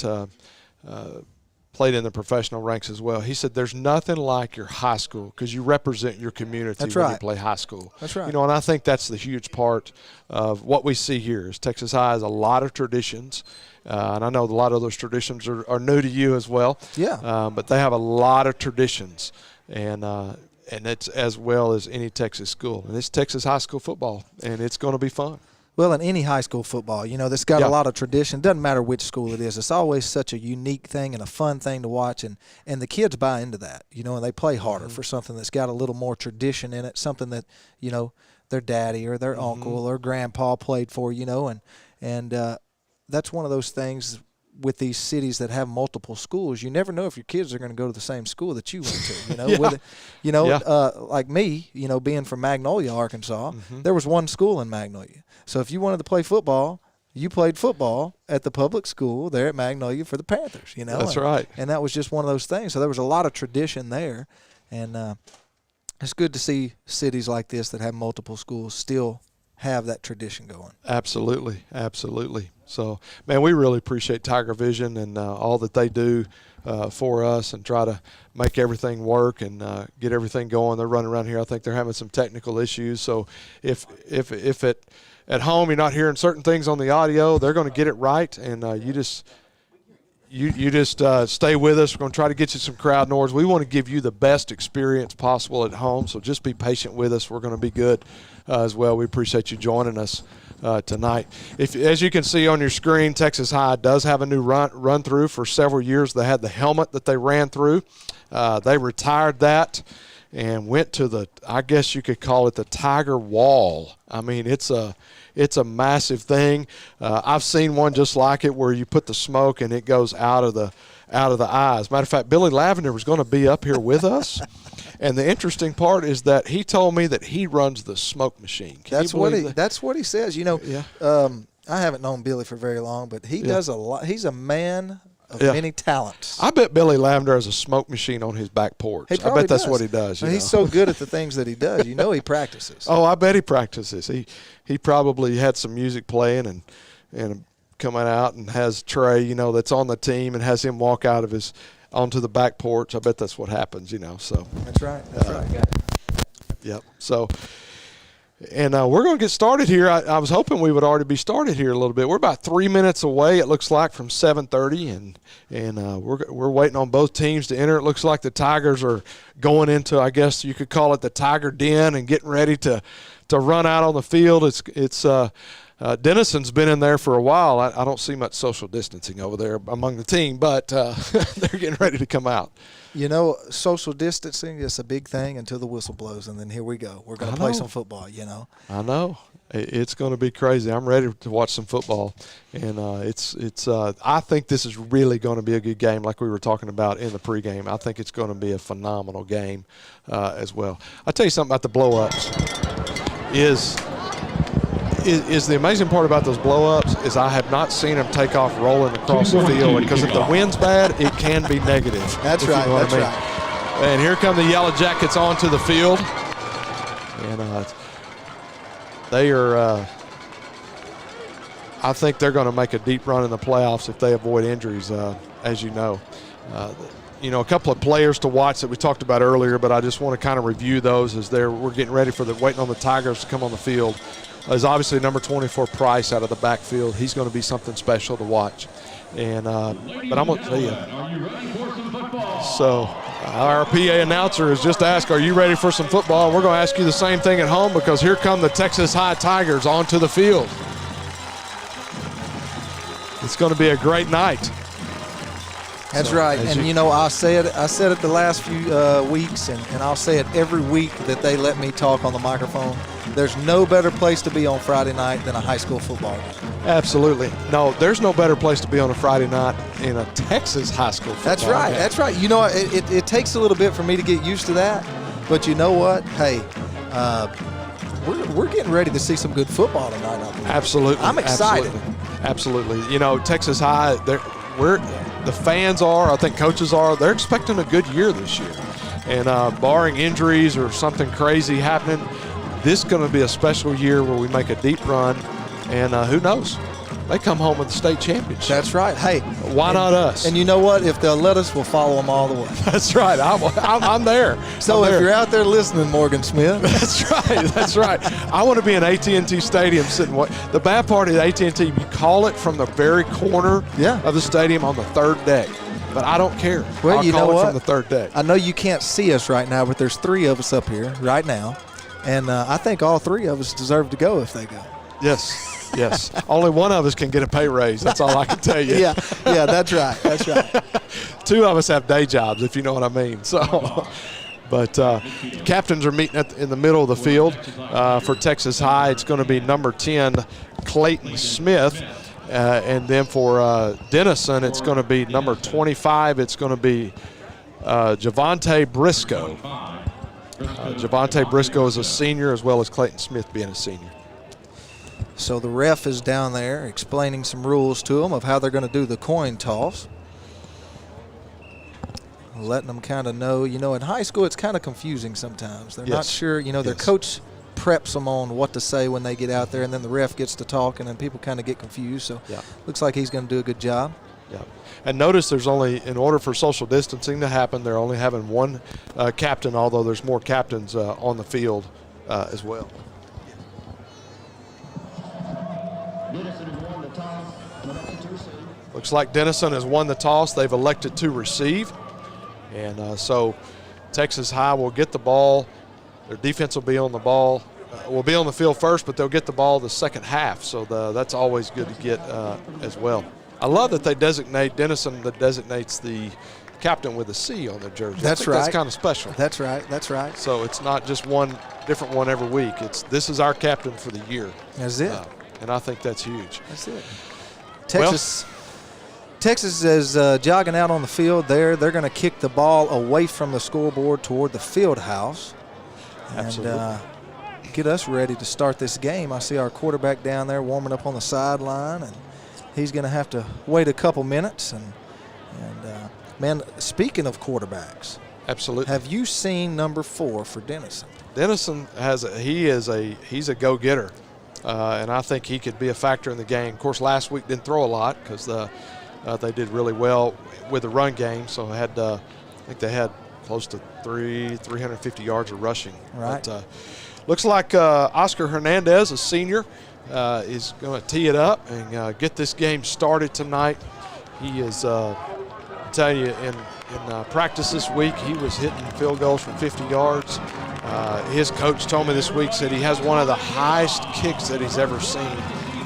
the professional ranks as well. He said there's nothing like your high school because you represent your community when you play high school. That's right. And I think that's the huge part of what we see here is Texas High has a lot of traditions. And I know a lot of those traditions are new to you as well. Yeah. But they have a lot of traditions, and it's as well as any Texas school. And it's Texas high school football, and it's going to be fun. Well, in any high school football, that's got a lot of tradition. Doesn't matter which school it is. It's always such a unique thing and a fun thing to watch, and the kids buy into that, and they play harder for something that's got a little more tradition in it, something that, their daddy or their uncle or grandpa played for, and that's one of those things with these cities that have multiple schools. You never know if your kids are going to go to the same school that you went to, like me, being from Magnolia, Arkansas, there was one school in Magnolia. So if you wanted to play football, you played football at the public school there at Magnolia for the Panthers, That's right. And that was just one of those things. So there was a lot of tradition there. And it's good to see cities like this that have multiple schools still have that tradition going. Absolutely. So, man, we really appreciate Tiger Vision and all that they do for us and try to make everything work and get everything going. They're running around here. I think they're having some technical issues. So if at home you're not hearing certain things on the audio, they're going to get it right, and you just stay with us. We're going to try to get you some crowd noise. We want to give you the best experience possible at home, so just be patient with us. We're going to be good as well. We appreciate you joining us tonight. As you can see on your screen, Texas High does have a new run through. For several years they had the helmet that they ran through. They retired that and went to I guess you could call it the Tiger Wall. I mean, it's a massive thing. I've seen one just like it where you put the smoke and it goes out of the eyes. Matter of fact, Billy Lavender was going to be up here with us. And the interesting part is that he told me that he runs the smoke machine. That's what he says. I haven't known Billy for very long, but he does a lot. He's a man of many talents. I bet Billy Lavender has a smoke machine on his back porch. I bet that's what he does. He's so good at the things that he does. He practices. Oh, I bet he practices. He probably had some music playing and coming out and has Trey, that's on the team and has him walk out of onto the back porch. I bet that's what happens, so. That's right. Yep. So, and we're going to get started here. I was hoping we would already be started here a little bit. We're about 3 minutes away, it looks like, from 7:30, and we're waiting on both teams to enter. It looks like the Tigers are going into, I guess you could call it the Tiger Den, and getting ready to run out on the field. It's Denison's been in there for a while. I don't see much social distancing over there among the team, but they're getting ready to come out. Social distancing is a big thing until the whistle blows, and then here we go. We're going to play some football, I know. It's going to be crazy. I'm ready to watch some football, and I think this is really going to be a good game like we were talking about in the pregame. I think it's going to be a phenomenal game as well. I'll tell you something about the blow-ups is the amazing part about those blow-ups is I have not seen them take off rolling across the field, because if the wind's bad, it can be negative. That's right. Right. And here come the Yellow Jackets onto the field, and they are. I think they're going to make a deep run in the playoffs if they avoid injuries, as you know. A couple of players to watch that we talked about earlier, but I just want to kind of review those as we're getting ready waiting on the Tigers to come on the field. Is obviously number 24 Price out of the backfield. He's going to be something special to watch. And but I'm going to tell you. So our PA announcer has just asked, are you ready for some football? We're going to ask you the same thing at home, because here come the Texas High Tigers onto the field. It's going to be a great night. That's So, right. as And, you know, I said it the last few weeks, and I'll say it every week that they let me talk on the microphone. There's no better place to be on Friday night than a high school football game. Absolutely. No, there's no better place to be on a Friday night in a Texas high school football That's right. game. That's right. You know, it takes a little bit for me to get used to that, but you know what? Hey, we're getting ready to see some good football tonight out there. Absolutely. I'm excited. Absolutely. You know, Texas High, the fans are, I think coaches are, they're expecting a good year this year. And barring injuries or something crazy happening, this is going to be a special year where we make a deep run. And who knows? They come home with the state championship. That's right. Hey, why not us? And you know what? If they'll let us, we'll follow them all the way. That's right. I'm there. So if you're out there listening, Morgan Smith. That's right. That's right. I want to be in AT&T Stadium sitting. The bad part is AT&T, you call it from the very corner of the stadium on the third deck. But I don't care. Well, I'll you call know it what? from the third deck. I know you can't see us right now, but there's 3 of us up here right now. And I think all 3 of us deserve to go if they go. Yes. Yes. Only one of us can get a pay raise. That's all I can tell you. Yeah, that's right. That's right. 2 of us have day jobs, if you know what I mean. So, but captains are meeting in the middle of the field for Texas High. It's going to be number 10, Clayton Smith. And then for Denison, it's going to be number 25. It's going to be Javante Briscoe. Javante Briscoe is a senior, as well as Clayton Smith being a senior. So the ref is down there explaining some rules to them of how they're going to do the coin toss. Letting them kind of know, you know, in high school it's kind of confusing sometimes. They're not sure, you know, their coach preps them on what to say when they get out there, and then the ref gets to talk, and then people kind of get confused. So looks like he's going to do a good job. Yeah. And notice there's only, in order for social distancing to happen, they're only having one captain, although there's more captains on the field as well. Looks like Denison has won the toss. They've elected to receive. And so Texas High will get the ball. Their defense will be on the ball. Will be on the field first, but they'll get the ball the second half. So that's always good to get as well. I love that they designate Denison that designates the captain with a C on their jersey. That's right. That's kind of special. That's right. That's right. So it's not just one different one every week. This is our captain for the year. That's it. And I think that's huge. That's it. Texas is jogging out on the field there. They're going to kick the ball away from the scoreboard toward the field house. Absolutely. And get us ready to start this game. I see our quarterback down there warming up on the sideline, and he's going to have to wait a couple minutes. And man, speaking of quarterbacks, absolutely. Have you seen number 4 for Denison? Denison he's a go-getter, and I think he could be a factor in the game. Of course, last week didn't throw a lot because they did really well with the run game. So I think they had close to 350 yards of rushing. Right. But, looks like Oscar Hernandez, a senior, is going to tee it up and get this game started tonight. He is, I'll tell you, in practice this week, he was hitting field goals from 50 yards. His coach told me this week, said he has one of the highest kicks that he's ever seen.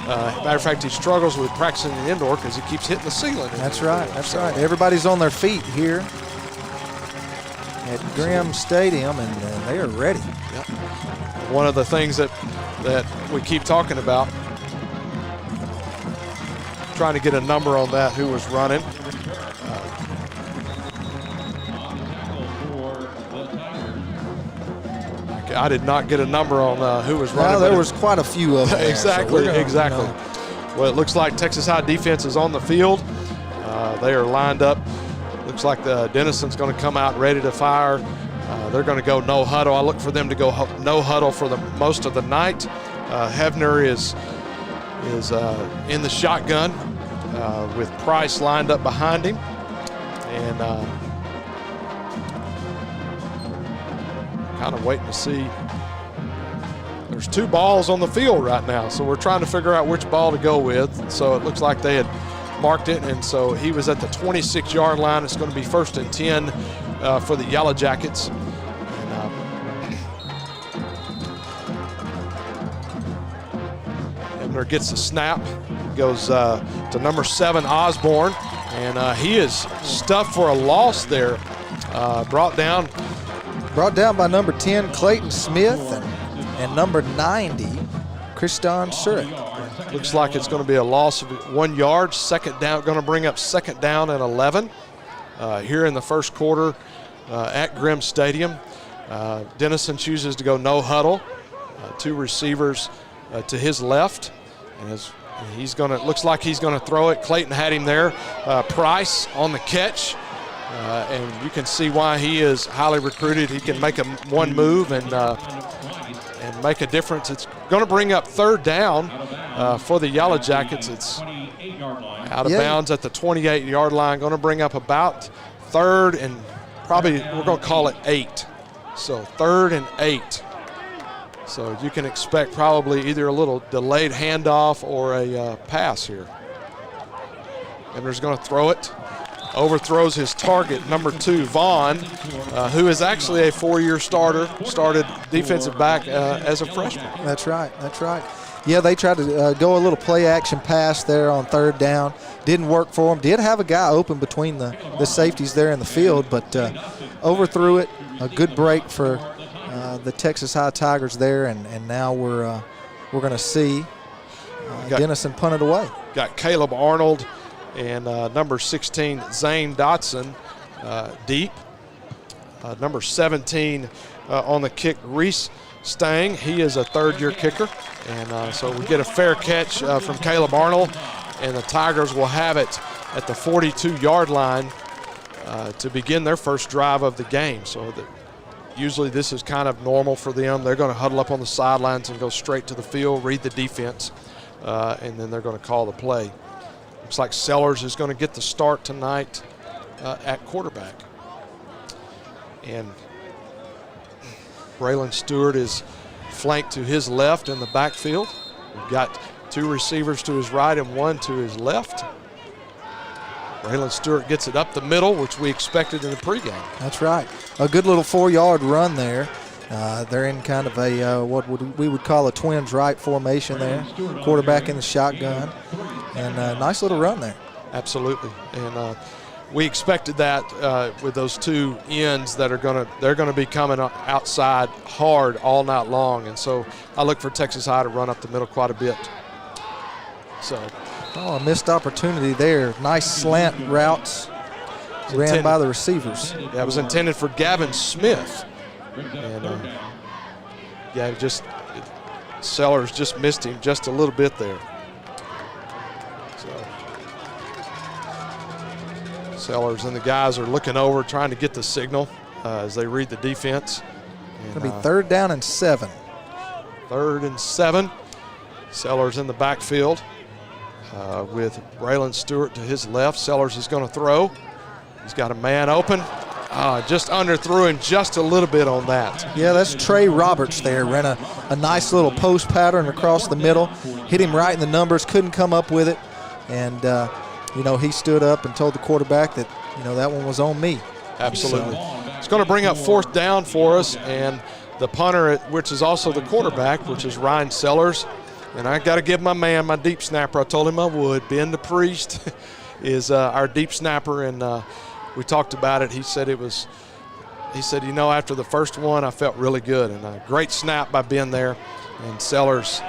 Matter of fact, he struggles with practicing the indoor because he keeps hitting the ceiling. That's right. That's right. Everybody's on their feet here at Grimm Stadium, and they are ready. Yep. One of the things that we keep talking about, trying to get a number on that, who was running. I did not get a number on who was running. Well, there was quite a few of them. Exactly, exactly. You know. Well, it looks like Texas High defense is on the field. They are lined up. Looks like the Denison's going to come out ready to fire. They're going to go no huddle. I look for them to go no huddle for the most of the night. Hefner is in the shotgun with Price lined up behind him. And kind of waiting to see. There's 2 balls on the field right now, so we're trying to figure out which ball to go with. So it looks like they had marked it, and so he was at the 26-yard line. It's going to be 1st and 10 for the Yellow Jackets. Hebner gets the snap, goes to number 7, Osborne, And he is stuffed for a loss there. Brought down by number 10, Clayton Smith, and number 90, Kriston Surik. Looks like it's going to be a loss of 1 yard. Second down, going to bring up second down and 11 here in the first quarter at Grimm Stadium. Denison chooses to go no huddle. Two receivers to his left, and he's going to, looks like he's going to throw it. Clayton had him there. Price on the catch, and you can see why he is highly recruited. He can make one move and make a difference. It's going to bring up third down for the Yellow Jackets. It's out of bounds at the 28-yard line. Going to bring up about third and probably, we're going to call it 8. So 3rd and 8. So you can expect probably either a little delayed handoff or a pass here. Ebner's going to throw it. Overthrows his target, number 2, Vaughn, who is actually a 4-year starter, started defensive back as a freshman. That's right. Yeah, they tried to go a little play action pass there on third down. Didn't work for them. Did have a guy open between the safeties there in the field, but overthrew it. A good break for the Texas High Tigers there, and now we're going to see Denison punt it away. Got Caleb Arnold and number 16, Zane Dotson, deep. Number 17 on the kick, Reese Stang. He is a 3rd-year kicker. And so we get a fair catch from Caleb Arnold, and the Tigers will have it at the 42-yard line to begin their first drive of the game. So usually this is kind of normal for them. They're going to huddle up on the sidelines and go straight to the field, read the defense, and then they're going to call the play. Looks like Sellers is going to get the start tonight at quarterback. And Braylon Stewart is flanked to his left in the backfield. We've got 2 receivers to his right and 1 to his left. Braylon Stewart gets it up the middle, which we expected in the pregame. That's right. A good little 4-yard run there. They're in kind of a what we would call a twins right formation there. Quarterback in the shotgun, and a nice little run there. Absolutely, and we expected that with those 2 ends that they're gonna be coming outside hard all night long, and so I look for Texas High to run up the middle quite a bit. So. Oh, a missed opportunity there. Nice slant routes ran by the receivers. That was intended for Gavin Smith. And Sellers just missed him just a little bit there. So Sellers and the guys are looking over, trying to get the signal as they read the defense. It's going to be 3rd down and 7. 3rd and 7. Sellers in the backfield. With Braylon Stewart to his left. Sellers is going to throw. He's got a man open. Just underthrew him just a little bit on that. Yeah, that's Trey Roberts there. Ran a nice little post pattern across the middle. Hit him right in the numbers, couldn't come up with it. And, he stood up and told the quarterback that, that one was on me. Absolutely. It's going to bring up 4th down for us. And the punter, which is also the quarterback, which is Ryan Sellers. And I got to give my man, my deep snapper, I told him I would. Ben the Priest is our deep snapper, and we talked about it. He said after the first one, I felt really good. And a great snap by Ben there. And Sellers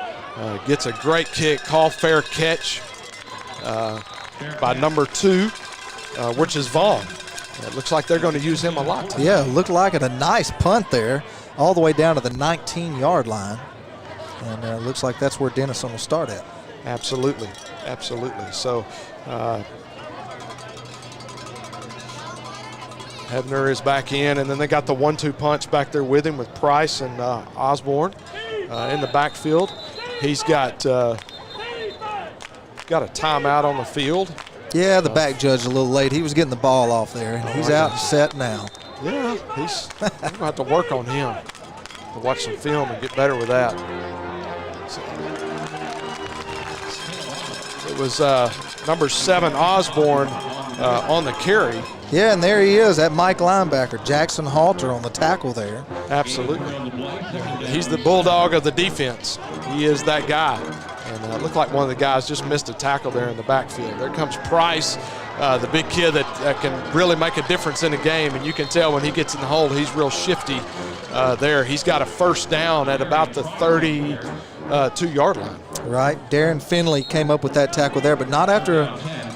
gets a great kick, call fair catch by number 2, which is Vaughn. It looks like they're going to use him a lot tonight. Yeah, looked like it. A nice punt there, all the way down to the 19-yard line. And it looks like that's where Denison will start at. Absolutely. So Hebner is back in, and then they got the 1-2 punch back there with him with Price and Osborne in the backfield. He's got a timeout on the field. Yeah, the back judge a little late. He was getting the ball off there, and he's out and set now. Yeah, he's going to have to work on him to watch some film and get better with that. So, it was number 7, Osborne, on the carry. Yeah, and there he is, that Mike linebacker, Jackson Halter on the tackle there. Absolutely. He's the bulldog of the defense. He is that guy. And it looked like one of the guys just missed a tackle there in the backfield. There comes Price the big kid that can really make a difference in a game, and you can tell when he gets in the hole, he's real shifty there. He's got a first down at about the 32-yard line. Right. Darren Finley came up with that tackle there, but not after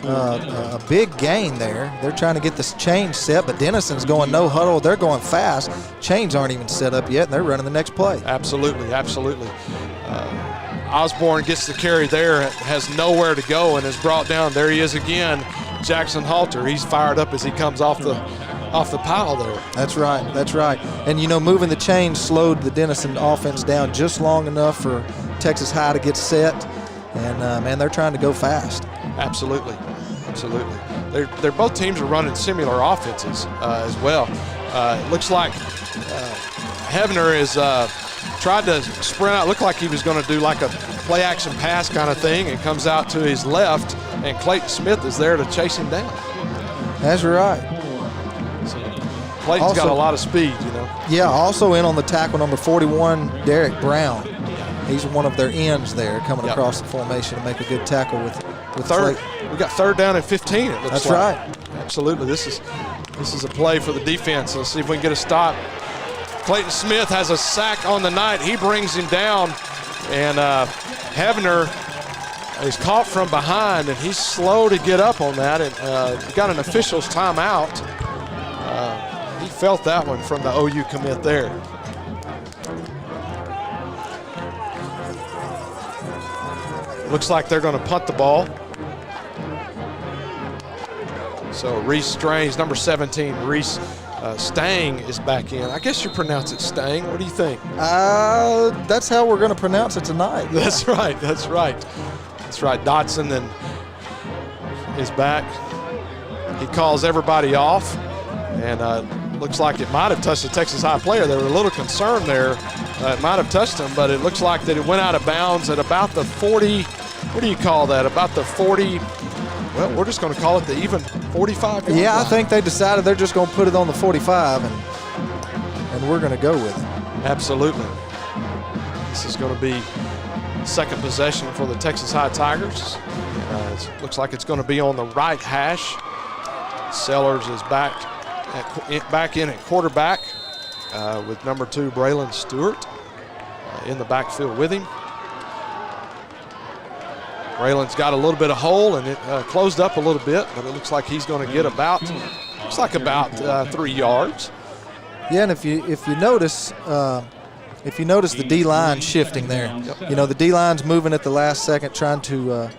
a big gain there. They're trying to get this chain set, but Denison's going no huddle. They're going fast. Chains aren't even set up yet, and they're running the next play. Absolutely, absolutely. Osborne gets the carry there, has nowhere to go, and is brought down. There he is again, Jackson Halter. He's fired up as he comes off the pile there. That's right, that's right. And, you know, moving the chain slowed the Denison offense down just long enough for Texas High to get set. And, man, they're trying to go fast. Absolutely, absolutely. They're both teams are running similar offenses as well. It looks like Hevner is tried to sprint out. Looked like he was going to do like a play-action pass kind of thing, and comes out to his left, and Clayton Smith is there to chase him down. That's right. Clayton's got a lot of speed, you know. Yeah, also in on the tackle, number 41, Derek Brown. He's one of their ends there, coming across the formation to make a good tackle with third. We got third down and 15. It looks That's like. right. Absolutely. This is a play for the defense. Let's see if we can get a stop. Clayton Smith has a sack on the night. He brings him down, and Hevner is caught from behind, and he's slow to get up on that, and got an official's timeout. He felt that one from the OU commit there. Looks like they're going to punt the ball. So Reese Strange, number 17, Reese Stang is back in. I guess you pronounce it Stang. What do you think? That's how we're going to pronounce it tonight. That's right. That's right. That's right. Dotson then is back. He calls everybody off, and looks like it might have touched the Texas High player. They were a little concerned there. It might have touched him, but it looks like that it went out of bounds at about the 40. What do you call that? About the 40. Well, we're just going to call it the even 45. Yeah, I think they decided they're just going to put it on the 45, and we're going to go with it. Absolutely. This is going to be second possession for the Texas High Tigers. It looks like it's going to be on the right hash. Sellers is back in at quarterback with number 2, Braylon Stewart, in the backfield with him. Braylon's got a little bit of hole, and it closed up a little bit, but it looks like he's going to get about 3 yards. Yeah, and if you notice the D-line shifting there, you know, the D-line's moving at the last second, trying to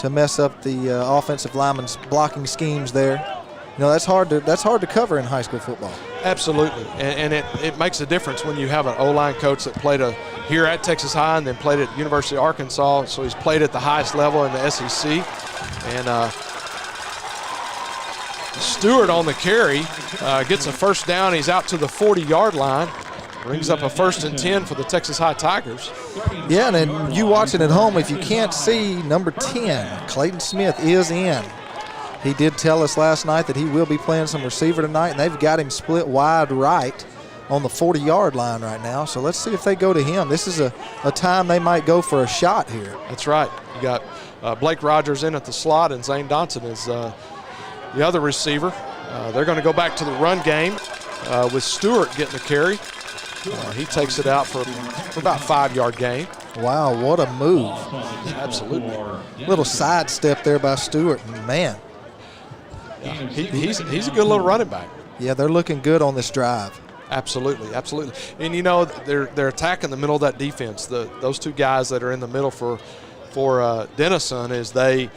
mess up the offensive lineman's blocking schemes there. You know, that's hard to cover in high school football. Absolutely, and it makes a difference when you have an O-line coach that played here at Texas High and then played at University of Arkansas, so he's played at the highest level in the SEC. And Stewart on the carry gets a first down. He's out to the 40-yard line. Brings up a 1st and 10 for the Texas High Tigers. Yeah, and then you watching at home, if you can't see, number 10, Clayton Smith, is in. He did tell us last night that he will be playing some receiver tonight, and they've got him split wide right on the 40-yard line right now. So let's see if they go to him. This is a time they might go for a shot here. That's right. You got Blake Rogers in at the slot, and Zane Donson is the other receiver. They're going to go back to the run game with Stewart getting the carry. He takes it out for about 5-yard gain. Wow, what a move. Absolutely. Little sidestep there by Stewart, man. Yeah, he's a good little running back. Yeah, they're looking good on this drive. Absolutely, absolutely. And you know, they're attacking the middle of that defense. Those two guys that are in the middle for Denison is this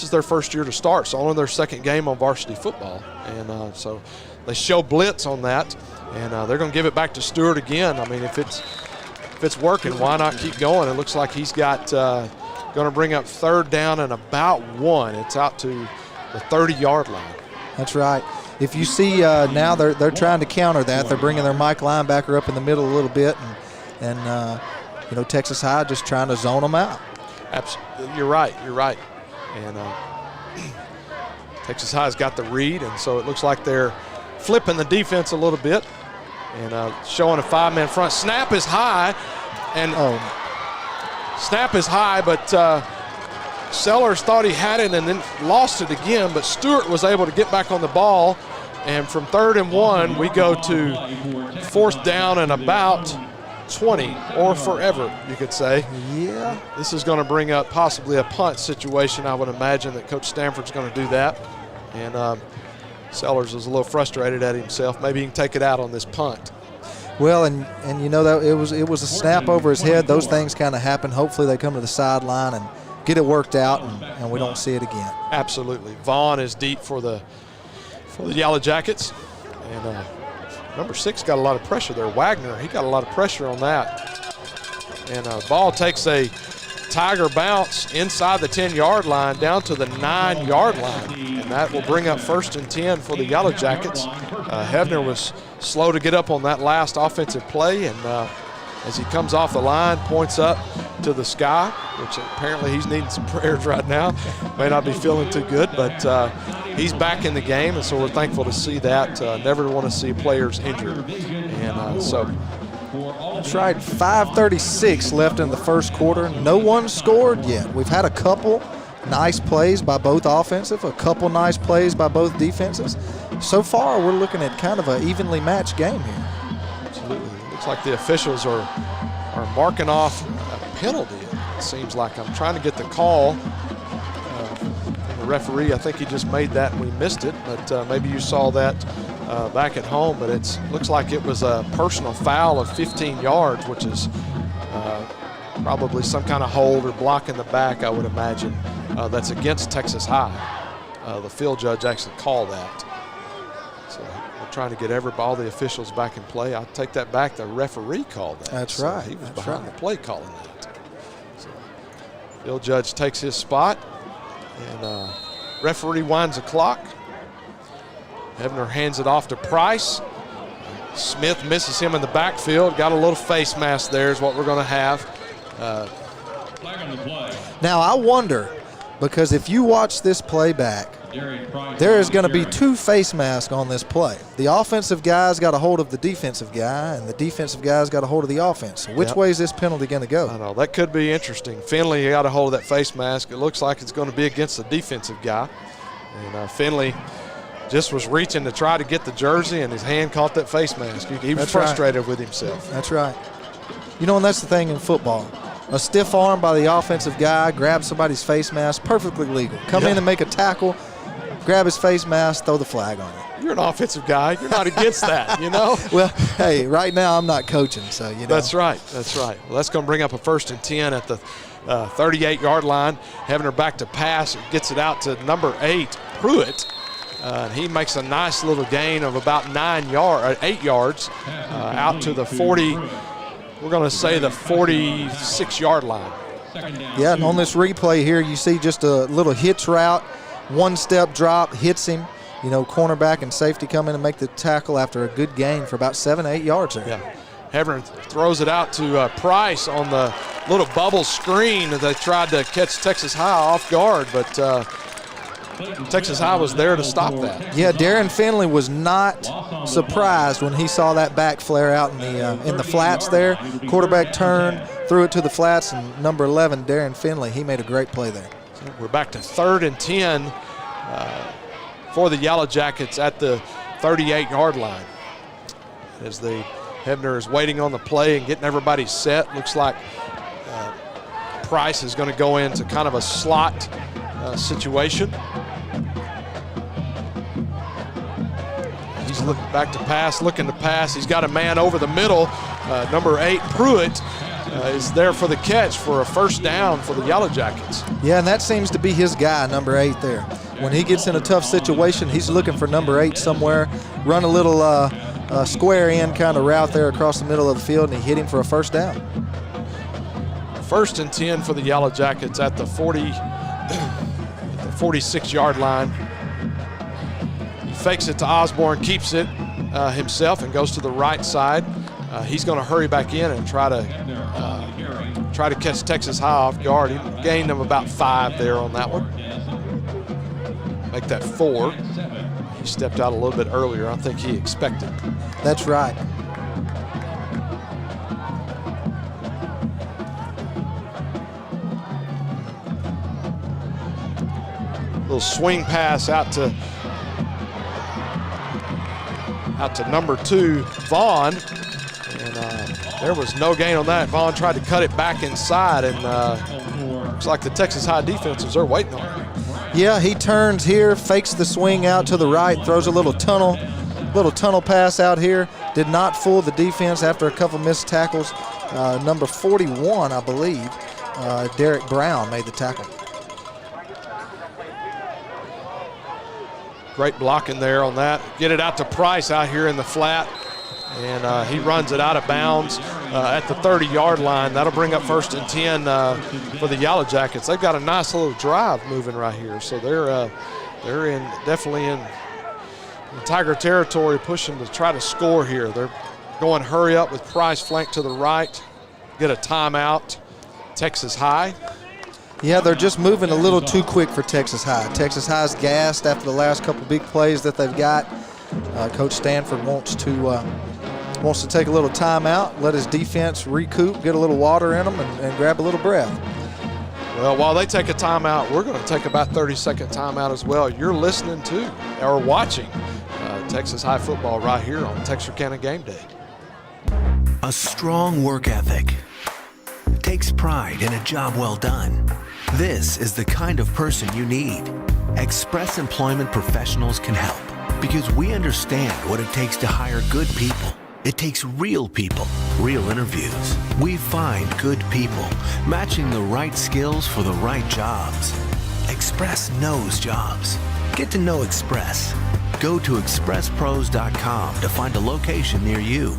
is their first year to start, so only their second game on varsity football, and so they show blitz on that, and they're going to give it back to Stewart again. I mean, if it's working, why not keep going? It looks like he's got going to bring up 3rd down and about 1. It's out to the 30-yard line. That's right. If you see now they're trying to counter that. They're bringing their Mike linebacker up in the middle a little bit, and you know, Texas High just trying to zone them out. Absolutely, you're right. And Texas High's got the read, and so it looks like they're flipping the defense a little bit and showing a 5-man front. Snap is high, and snap is high, but Sellers thought he had it and then lost it again, but Stewart was able to get back on the ball. And from 3rd and 1, we go to 4th down and about 20, or forever, you could say. Yeah. This is going to bring up possibly a punt situation. I would imagine that Coach Stanford's going to do that. And Sellers is a little frustrated at himself. Maybe he can take it out on this punt. Well, and you know that it was a snap over his head. Those things kind of happen. Hopefully they come to the sideline and get it worked out, and we don't see it again. Absolutely. Vaughn is deep for the Yellow Jackets. And number 6 got a lot of pressure there. Wagner, he got a lot of pressure on that. And ball takes a Tiger bounce inside the 10-yard line down to the 9-yard line. And that will bring up 1st and 10 for the Yellow Jackets. Hebner was slow to get up on that last offensive play. And as he comes off the line, points up to the sky, which apparently he's needing some prayers right now. May not be feeling too good, but he's back in the game, and so we're thankful to see that. Never want to see players injured. And so that's right, 5:36 left in the first quarter. No one scored yet. We've had a couple nice plays by both offensive, a couple nice plays by both defenses. So far, we're looking at kind of an evenly matched game here. Absolutely. Looks like the officials are marking off a penalty. It seems like I'm trying to get the call. The referee, I think he just made that and we missed it, but maybe you saw that back at home. But it looks like it was a personal foul of 15 yards, which is probably some kind of hold or block in the back, I would imagine. That's against Texas High. The field judge actually called that. So we're trying to get all the officials back in play. I'll take that back. The referee called that. That's so right. He was That's behind right. the play calling that. So field judge takes his spot, and referee winds the clock. Hebner hands it off to Price. Smith misses him in the backfield. Got a little face mask there is what we're going to have. Now, I wonder, because if you watch this play back, there is going to be 2 face masks on this play. The offensive guy's got a hold of the defensive guy, and the defensive guy's got a hold of the offense. So which way is this penalty going to go? I know. That could be interesting. Finley got a hold of that face mask. It looks like it's going to be against the defensive guy. And Finley just was reaching to try to get the jersey, and his hand caught that face mask. He was frustrated with himself. That's right. You know, and that's the thing in football. A stiff arm by the offensive guy, grab somebody's face mask, perfectly legal. Come in and make a tackle, grab his face mask, throw the flag on it. You're an offensive guy. You're not against that, you know? Well, hey, right now I'm not coaching, so you know. That's right. That's right. Well, that's going to bring up a 1st and 10 at the 38-yard line. Hebner back to pass. Gets it out to number 8, Pruitt. He makes a nice little gain of about 8 yards out to the 40. We're going to say the 46-yard line. Yeah, and on this replay here, you see just a little hitch route, 1-step drop, hits him. You know, cornerback and safety come in and make the tackle after a good gain for about 7-8 yards there. Yeah. Hebner throws it out to Price on the little bubble screen that they tried to catch Texas High off guard, but Texas High was there to stop that. Yeah, Darren Finley was not surprised when he saw that back flare out in the flats there. Quarterback turned, threw it to the flats, and number 11, Darren Finley, he made a great play there. So we're back to 3rd and 10 for the Yellow Jackets at the 38-yard line. As the Hebner is waiting on the play and getting everybody set. Looks like Price is going to go into kind of a slot situation. He's looking back to pass, looking to pass. He's got a man over the middle. Number 8, Pruitt, is there for the catch for a 1st down for the Yellow Jackets. Yeah, and that seems to be his guy, number 8 there. When he gets in a tough situation, he's looking for number 8 somewhere, run a little square in kind of route there across the middle of the field, and he hit him for a 1st down. 1st and 10 for the Yellow Jackets at the 46-yard line. He fakes it to Osborne, keeps it himself, and goes to the right side. He's going to hurry back in and try to catch Texas High off guard. He gained them about 5 there on that one. Make that 4. He stepped out a little bit earlier. I think he expected. That's right. Little swing pass out to number 2, Vaughn. And there was no gain on that. Vaughn tried to cut it back inside, and looks like the Texas High defenses are waiting on it. Yeah, he turns here, fakes the swing out to the right, throws a little tunnel pass out here. Did not fool the defense after a couple missed tackles. Number 41, I believe, Derek Brown made the tackle. Great blocking there on that. Get it out to Price out here in the flat. And he runs it out of bounds at the 30-yard line. That'll bring up 1st and 10 for the Yellow Jackets. They've got a nice little drive moving right here. So they're definitely in Tiger territory, pushing to try to score here. They're going hurry up with Price flanked to the right. Get a timeout. Texas High. Yeah, they're just moving a little too quick for Texas High. Texas High's gassed after the last couple big plays that they've got. Coach Stanford wants to take a little timeout, let his defense recoup, get a little water in them, and grab a little breath. Well, while they take a timeout, we're going to take about 30-second timeout as well. You're listening to or watching Texas High football right here on Texarkana Game Day. A strong work ethic takes pride in a job well done. This is the kind of person you need. Express Employment Professionals can help because we understand what it takes to hire good people. It takes real people, real interviews. We find good people, matching the right skills for the right jobs. Express knows jobs. Get to know Express. Go to expresspros.com to find a location near you.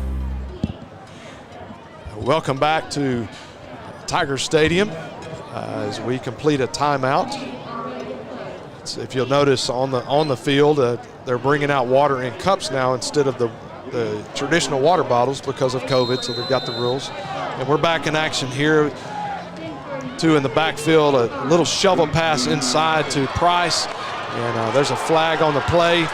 Welcome back to Tiger Stadium as we complete a timeout. If you'll notice on the field, they're bringing out water in cups now instead of the traditional water bottles because of COVID, so they've got the rules. And we're back in action here. 2 in the backfield, a little shovel pass inside to Price, and there's a flag on the play.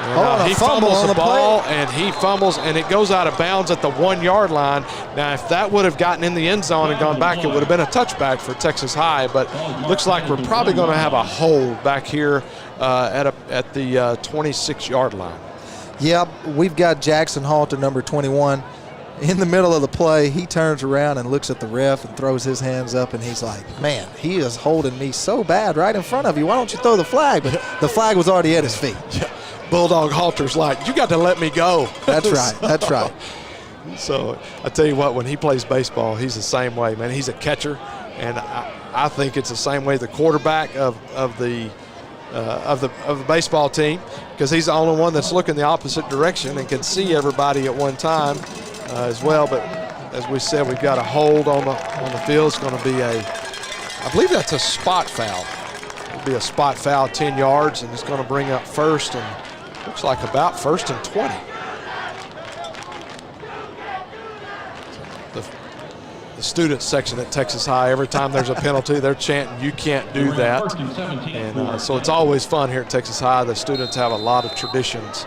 And, he fumbles the ball, and he fumbles, and it goes out of bounds at the 1-yard line. Now, if that would have gotten in the end zone and gone back, it would have been a touchback for Texas High, but looks like we're probably going to have a hold back here at the 26-yard line. Yeah, we've got Jackson Halter, number 21. In the middle of the play, he turns around and looks at the ref and throws his hands up, and he's like, man, he is holding me so bad right in front of you. Why don't you throw the flag? But the flag was already at his feet. Yeah. Bulldog Halter's like, you got to let me go. That's right. That's right. So I tell you what, when he plays baseball, he's the same way, man. He's a catcher, and I think it's the same way the quarterback of the baseball team, because he's the only one that's looking the opposite direction and can see everybody at one time as well. But as we said, we've got a hold on the field. It's going to be I believe that's a spot foul. It'll be a spot foul, 10 yards, and it's going to bring up 1st and looks like about 1st and 20. The student section at Texas High, every time there's a penalty, they're chanting, you can't do that. And so it's always fun here at Texas High. The students have a lot of traditions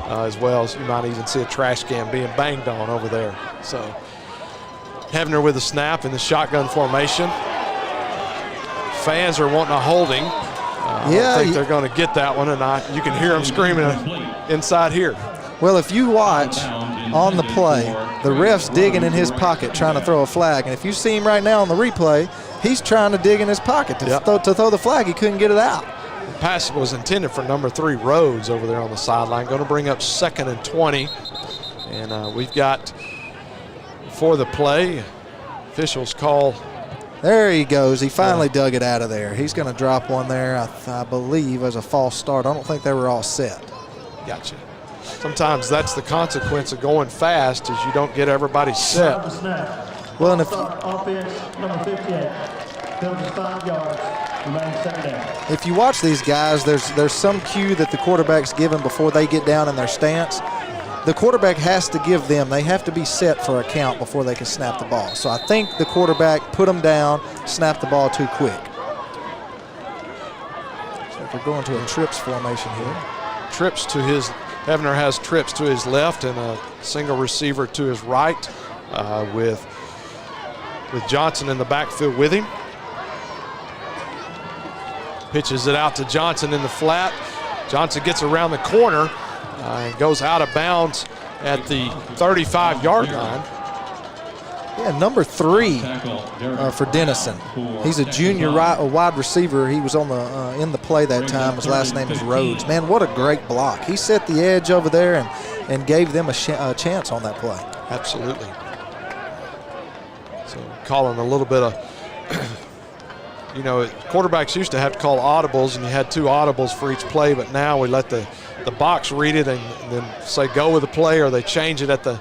as well. So you might even see a trash can being banged on over there. So Hefner with a snap in the shotgun formation. Fans are wanting a holding. I think they're going to get that one, and you can hear them screaming inside here. Well, if you watch on the play, the ref's digging in his pocket trying to throw a flag, and if you see him right now on the replay, he's trying to dig in his pocket to throw the flag. He couldn't get it out. The pass was intended for number 3, Rhodes, over there on the sideline. Going to bring up 2nd and 20, and we've got, for the play, officials call. There he goes. He finally dug it out of there. He's going to drop one there, I believe, as a false start. I don't think they were all set. Gotcha. Sometimes that's the consequence of going fast, is you don't get everybody set. Well, and offense, number 58, penalty 5 yards, remaining 2nd down. If you watch these guys, there's some cue that the quarterback's given before they get down in their stance. The quarterback has to give them. They have to be set for a count before they can snap the ball. So I think the quarterback put them down, snapped the ball too quick. So we're going to a trips formation here. Hefner has trips to his left and a single receiver to his right with Johnson in the backfield with him. Pitches it out to Johnson in the flat. Johnson gets around the corner and goes out of bounds at the 35-yard line. Yeah, number 3 for Denison. He's a junior wide receiver. He was on the in the play that time. His last name is Rhodes. Man, what a great block. He set the edge over there and gave them a chance on that play. Absolutely. So calling a little bit of, you know, quarterbacks used to have to call audibles, and you had 2 audibles for each play, but now we let the box read it and then say go with the play, or they change it at the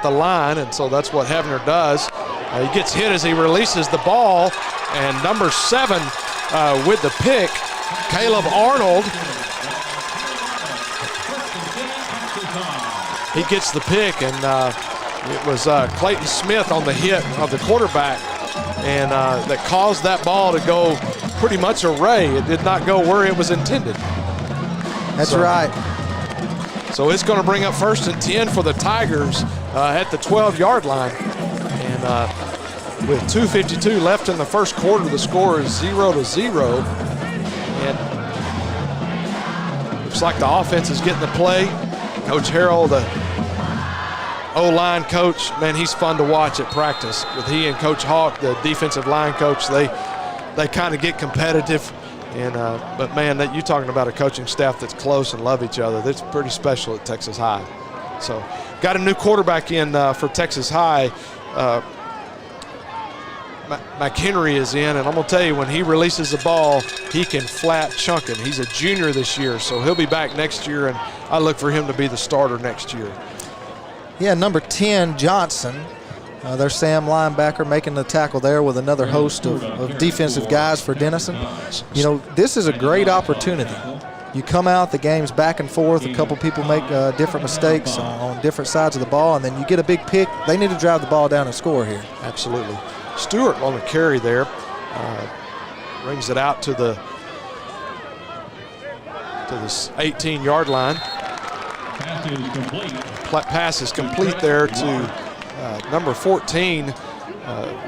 line, and so that's what Hefner does. He gets hit as he releases the ball, and number 7 with the pick, Caleb Arnold. He gets the pick, and it was Clayton Smith on the hit of the quarterback, and that caused that ball to go pretty much array. It did not go where it was intended. That's right. So it's going to bring up 1st and 10 for the Tigers at the 12-yard line. And with 2:52 left in the first quarter, the score is 0-0. And looks like the offense is getting the play. Coach Harrell, the O-line coach, man, he's fun to watch at practice. With he and Coach Hawk, the defensive line coach, they kind of get competitive. And but man, that you talking about a coaching staff that's close and love each other. That's pretty special at Texas High. So got a new quarterback in for Texas High. McHenry is in, and I'm gonna tell you, when he releases the ball, he can flat chunk it. He's a junior this year, so he'll be back next year, and I look for him to be the starter next year. Yeah, number 10, Johnson. Their Sam linebacker making the tackle there with another host of defensive guys for Denison. You know, this is a great opportunity. You come out, the game's back and forth. A couple people make different mistakes on different sides of the ball, and then you get a big pick. They need to drive the ball down and score here. Absolutely. Stewart on the carry there. Brings it out to the 18-yard line. Pass is complete there to number 14,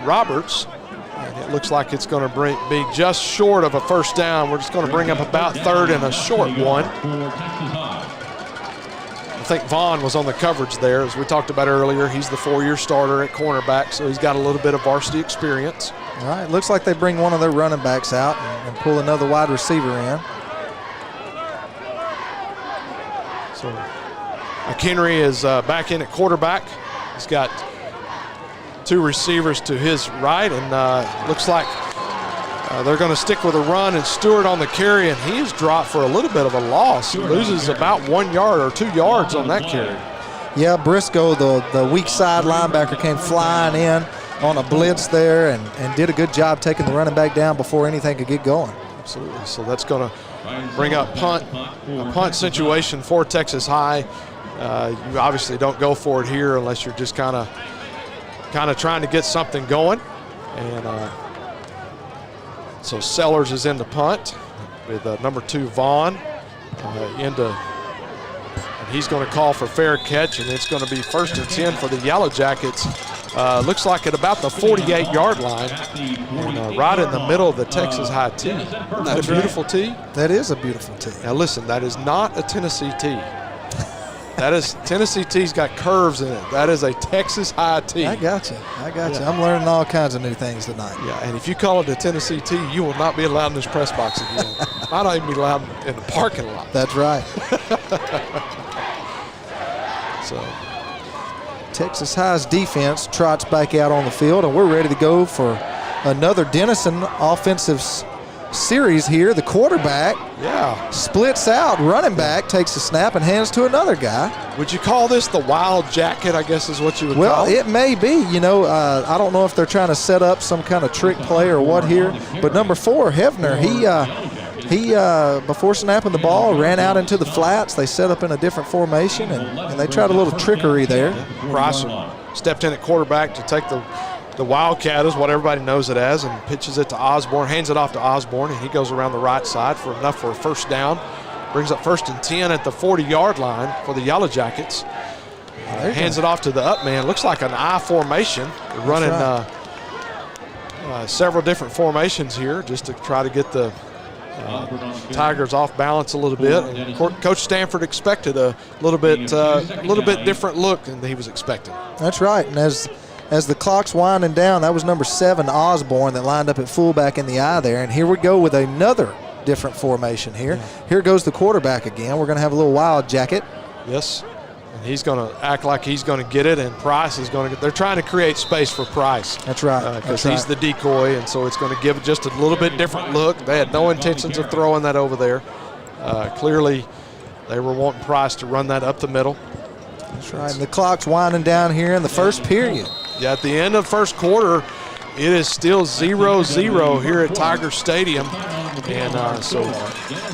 Roberts. And it looks like it's going to be just short of a first down. We're just going to bring up about 3rd and a short one. I think Vaughn was on the coverage there. As we talked about earlier, he's the 4-year starter at cornerback, so he's got a little bit of varsity experience. All right, looks like they bring one of their running backs out and pull another wide receiver in. So McHenry is back in at quarterback. He's got 2 receivers to his right, and looks like they're going to stick with a run, and Stewart on the carry, and he's dropped for a little bit of a loss. He loses about 1 yard or 2 yards on that carry. Yeah, Briscoe, the weak side linebacker, came flying in on a blitz there and did a good job taking the running back down before anything could get going. Absolutely. So that's going to bring up a punt situation for Texas High. You obviously don't go for it here unless you're just kind of trying to get something going. And so Sellers is in the punt with number 2 Vaughn and he's going to call for fair catch, and it's going to be 1st and 10 for the Yellow Jackets. Looks like at about the 48-yard line, and right in the middle of the Texas High tee. Isn't that a beautiful tee? That is a beautiful tee. Now listen, that is not a Tennessee tee. That is, Tennessee tee's got curves in it. That is a Texas High tee. I got you. Yeah. I'm learning all kinds of new things tonight. Yeah, and if you call it a Tennessee tee, you will not be allowed in this press box again. Might not even be allowed in the parking lot. That's right. So Texas High's defense trots back out on the field, and we're ready to go for another Denison offensive series here. The quarterback splits out, running back takes a snap and hands to another guy. Would you call this the wild jacket, I guess is what you would call it? Well, it may be. You know, I don't know if they're trying to set up some kind of trick play or what here, but number 4, Hefner, he before snapping the ball, ran out into the flats. They set up in a different formation, and they tried a little trickery there. Prosser stepped in at quarterback to take the Wildcat is what everybody knows it as, and pitches it to Osborne, hands it off to Osborne, and he goes around the right side for enough for a first down. Brings up 1st and 10 at the 40-yard line for the Yellow Jackets. Hands it off to the up man. Looks like an I formation. They're running several different formations here just to try to get the Tigers off balance a little bit, and Coach Stanford expected a little bit different look than he was expecting. That's right, and as the clock's winding down, that was number 7, Osborne, that lined up at fullback in the eye there, and here we go with another different formation here. Yeah. Here goes the quarterback again. We're going to have a little wild jacket. Yes, and he's going to act like he's going to get it, and Price is going to. They're trying to create space for Price. That's right. Because he's the decoy, and so it's going to give just a little bit different look. They had no intentions of throwing that over there. Clearly, they were wanting Price to run that up the middle. That's right. And the clock's winding down here in the first period. Yeah, at the end of first quarter, it is still 0-0 here at Tiger Stadium. And so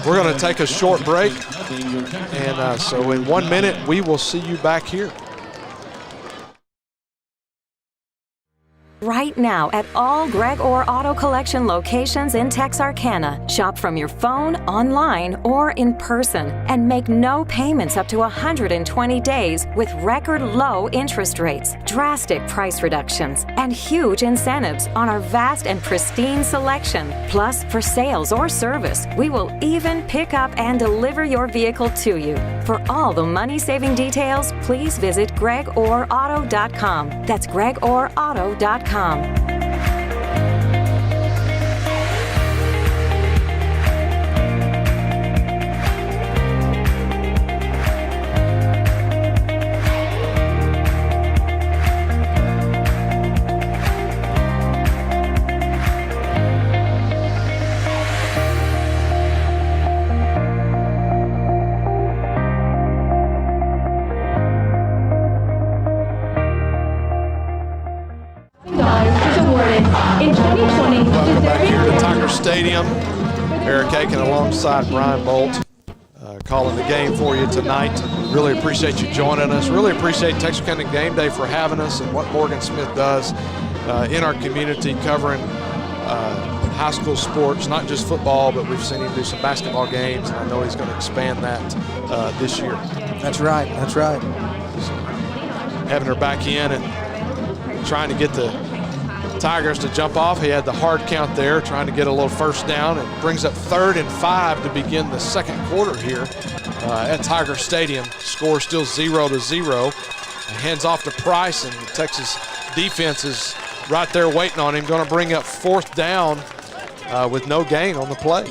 we're going to take a short break. And so in 1 minute, we will see you back here. Right now at all Greg Orr Auto Collection locations in Texarkana. Shop from your phone, online, or in person, and make no payments up to 120 days with record low interest rates, drastic price reductions, and huge incentives on our vast and pristine selection. Plus, for sales or service, we will even pick up and deliver your vehicle to you. For all the money-saving details, please visit GregOrAuto.com. That's GregOrAuto.com. Welcome back here to Tiger Stadium. Eric Aiken alongside Brian Bolt calling the game for you tonight. Really appreciate you joining us. Really appreciate Texarkana Game Day for having us and what Morgan Smith does in our community, covering high school sports, not just football, but we've seen him do some basketball games, and I know he's going to expand that this year. That's right. That's right. So, having her back in and trying to get the Tigers to jump off. He had the hard count there, trying to get a little first down, and brings up 3rd and 5 to begin the second quarter here at Tiger Stadium. Score still 0-0. Hands off to Price, and the Texas defense is right there waiting on him. Going to bring up 4th down with no gain on the play.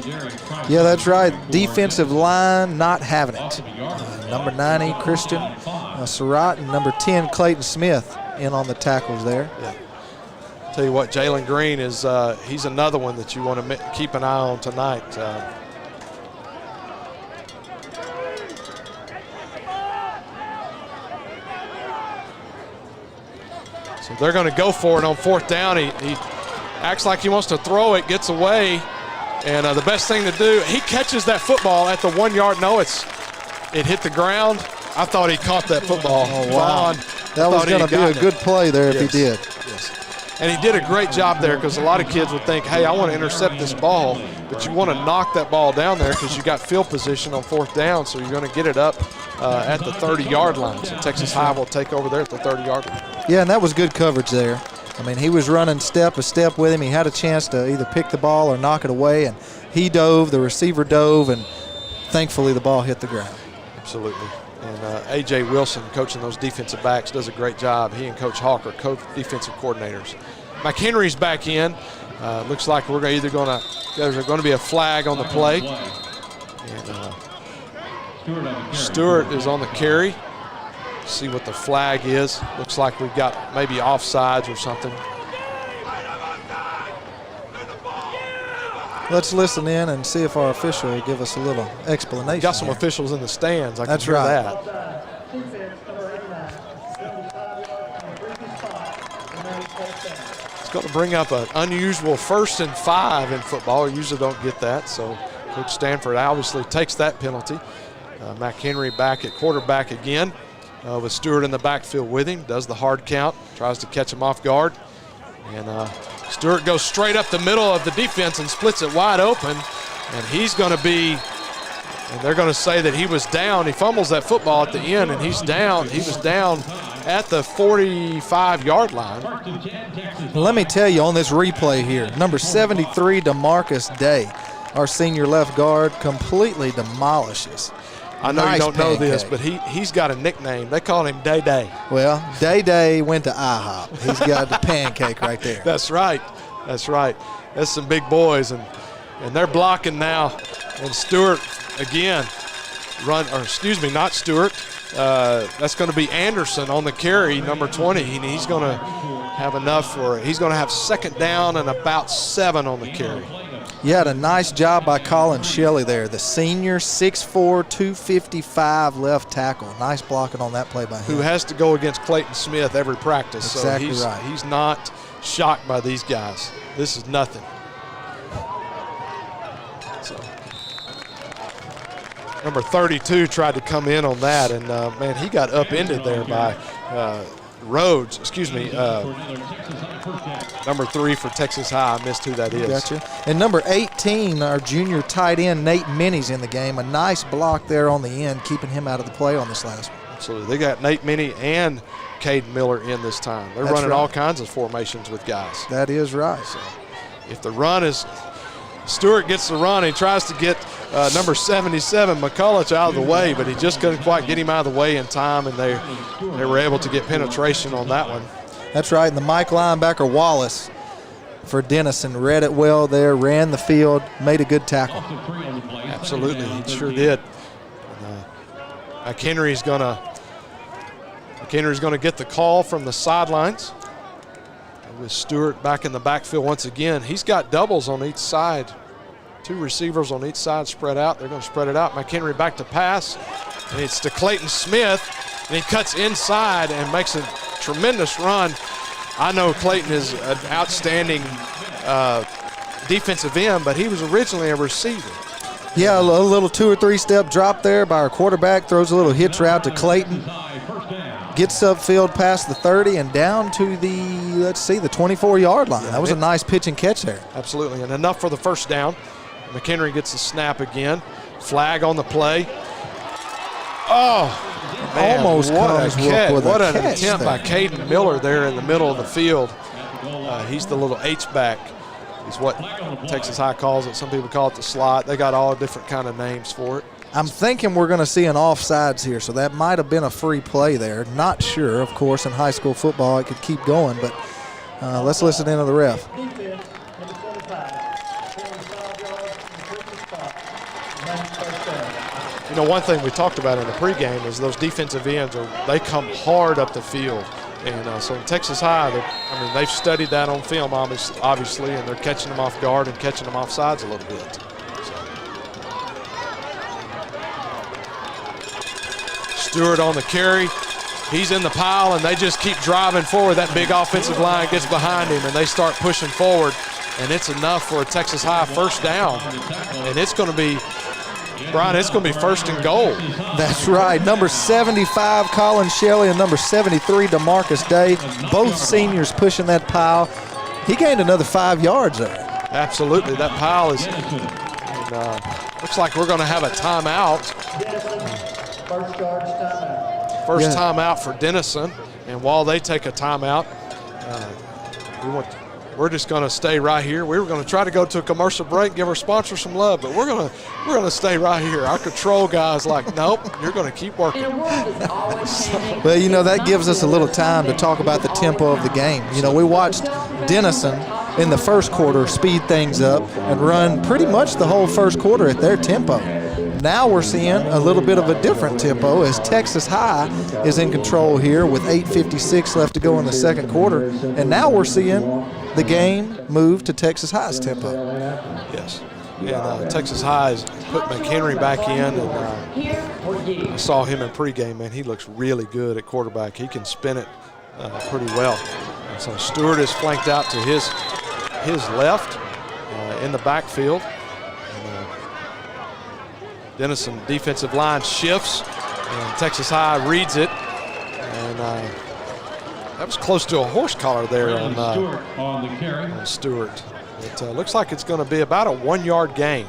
Yeah, that's right. Defensive line not having it. Number 90, Christian Surratt, and number 10, Clayton Smith, in on the tackles there. Yeah. Tell you what, Jalen Green is he's another one that you want to keep an eye on tonight. So they're going to go for it on 4th down. He acts like he wants to throw it, gets away, and the best thing to do, he catches that football at the 1 yard. No, it hit the ground. I thought he caught that football. Oh, wow. That was going to be a good play there if he did. Yes. And he did a great job there, because a lot of kids would think, hey, I want to intercept this ball, but you want to knock that ball down there because you got field position on 4th down, so you're going to get it up at the 30-yard line. So Texas High will take over there at the 30-yard line. Yeah, and that was good coverage there. I mean, he was running step a step with him. He had a chance to either pick the ball or knock it away, and he dove, the receiver dove, and thankfully the ball hit the ground. Absolutely. And A.J. Wilson, coaching those defensive backs, does a great job. He and Coach Hawk are defensive coordinators. McHenry's back in. Looks like there's going to be a flag on the play. And Stewart is on the carry. See what the flag is. Looks like we've got maybe offsides or something. Let's listen in and see if our official will give us a little explanation. Got some officials in the stands. I can hear that. It's going to bring up an unusual 1st and 5 in football. We usually don't get that, so Coach Stanford obviously takes that penalty. McHenry back at quarterback again with Stewart in the backfield with him. Does the hard count, tries to catch him off guard. And Stewart goes straight up the middle of the defense and splits it wide open. And he's going to be, and they're going to say that he was down. He fumbles that football at the end, and he's down. He was down at the 45-yard line. Let me tell you on this replay here, number 73, DeMarcus Day. our senior left guard, completely demolishes. I know Nice you don't know this, pancake. but he's got a nickname. They call him Day Day. Well, Day Day went to IHOP. He's got the pancake right there. That's right. That's right. That's some big boys, and they're blocking now. And Stewart again not Stewart. That's going to be Anderson on the carry, number 20. He's going to have enough he's going to have second down and about 7 on the carry. You had a nice job by Colin Shelley there, the senior 6'4", 255 left tackle. Nice blocking on that play by him. Who has to go against Clayton Smith every practice. Exactly so right. He's not shocked by these guys. This is nothing. So, number 32 tried to come in on that, and man, he got upended there by Rhodes. Number 3 for Texas High. I missed who that is. Gotcha. And number 18, our junior tight end, Nate Minnie's in the game. A nice block there on the end, keeping him out of the play on this last one. Absolutely. They got Nate Minnie and Caden Miller in this time. They're running all kinds of formations with guys. That is right. So if the run is Stewart gets the run, he tries to get number 77, McCulloch, out of the way, but he just couldn't quite get him out of the way in time, and they were able to get penetration on that one. That's right, and the Mike linebacker Wallace for Denison read it well there, ran the field, made a good tackle. Absolutely, he sure did. McHenry's gonna get the call from the sidelines. With Stewart back in the backfield once again. He's got doubles on each side. 2 receivers on each side spread out. They're going to spread it out. McHenry back to pass, and it's to Clayton Smith, and he cuts inside and makes a tremendous run. I know Clayton is an outstanding defensive end, but he was originally a receiver. Yeah, a little 2 or 3 step drop there by our quarterback, throws a little hitch route to Clayton. Gets upfield past the 30 and down to the 24-yard line. That was a nice pitch and catch there. Absolutely, and enough for the first down. McHenry gets the snap again. Flag on the play. Oh, man, almost comes with a what an catch attempt there by Caden Miller there in the middle of the field. He's the little H-back. Is what Texas High calls it. Some people call it the slot. They got all different kind of names for it. I'm thinking we're going to see an offsides here, so that might have been a free play there. Not sure, of course, in high school football it could keep going, but let's listen in to the ref. You know, one thing we talked about in the pregame is those defensive ends, they come hard up the field. And so in Texas High, they've studied that on film, obviously, and they're catching them off guard and catching them off sides a little bit. Stewart on the carry. He's in the pile, and they just keep driving forward. That big offensive line gets behind him, and they start pushing forward, and it's enough for a Texas High first down. And it's going to be, Brian, it's going to be 1st and goal. That's right. Number 75, Colin Shelley, and number 73, DeMarcus Day. Both seniors pushing that pile. He gained another 5 yards there. Absolutely. That pile is, looks like we're going to have a timeout. First timeout for Denison, and while they take a timeout, we're just going to stay right here. We were going to try to go to a commercial break, give our sponsor some love, but we're going to stay right here. Our control guy's like, nope, you're going to keep working. Well, you know, that gives us a little time to talk about the tempo of the game. You know, we watched Denison in the first quarter speed things up and run pretty much the whole first quarter at their tempo. Now we're seeing a little bit of a different tempo as Texas High is in control here with 8:56 left to go in the second quarter. And now we're seeing the game move to Texas High's tempo. Yes. And Texas High has put McHenry back in. And I saw him in pregame, man. He looks really good at quarterback. He can spin it pretty well. And so Stewart is flanked out to his left in the backfield. Denison defensive line shifts, and Texas High reads it, and that was close to a horse collar there on Stewart. It looks like it's going to be about a 1-yard gain.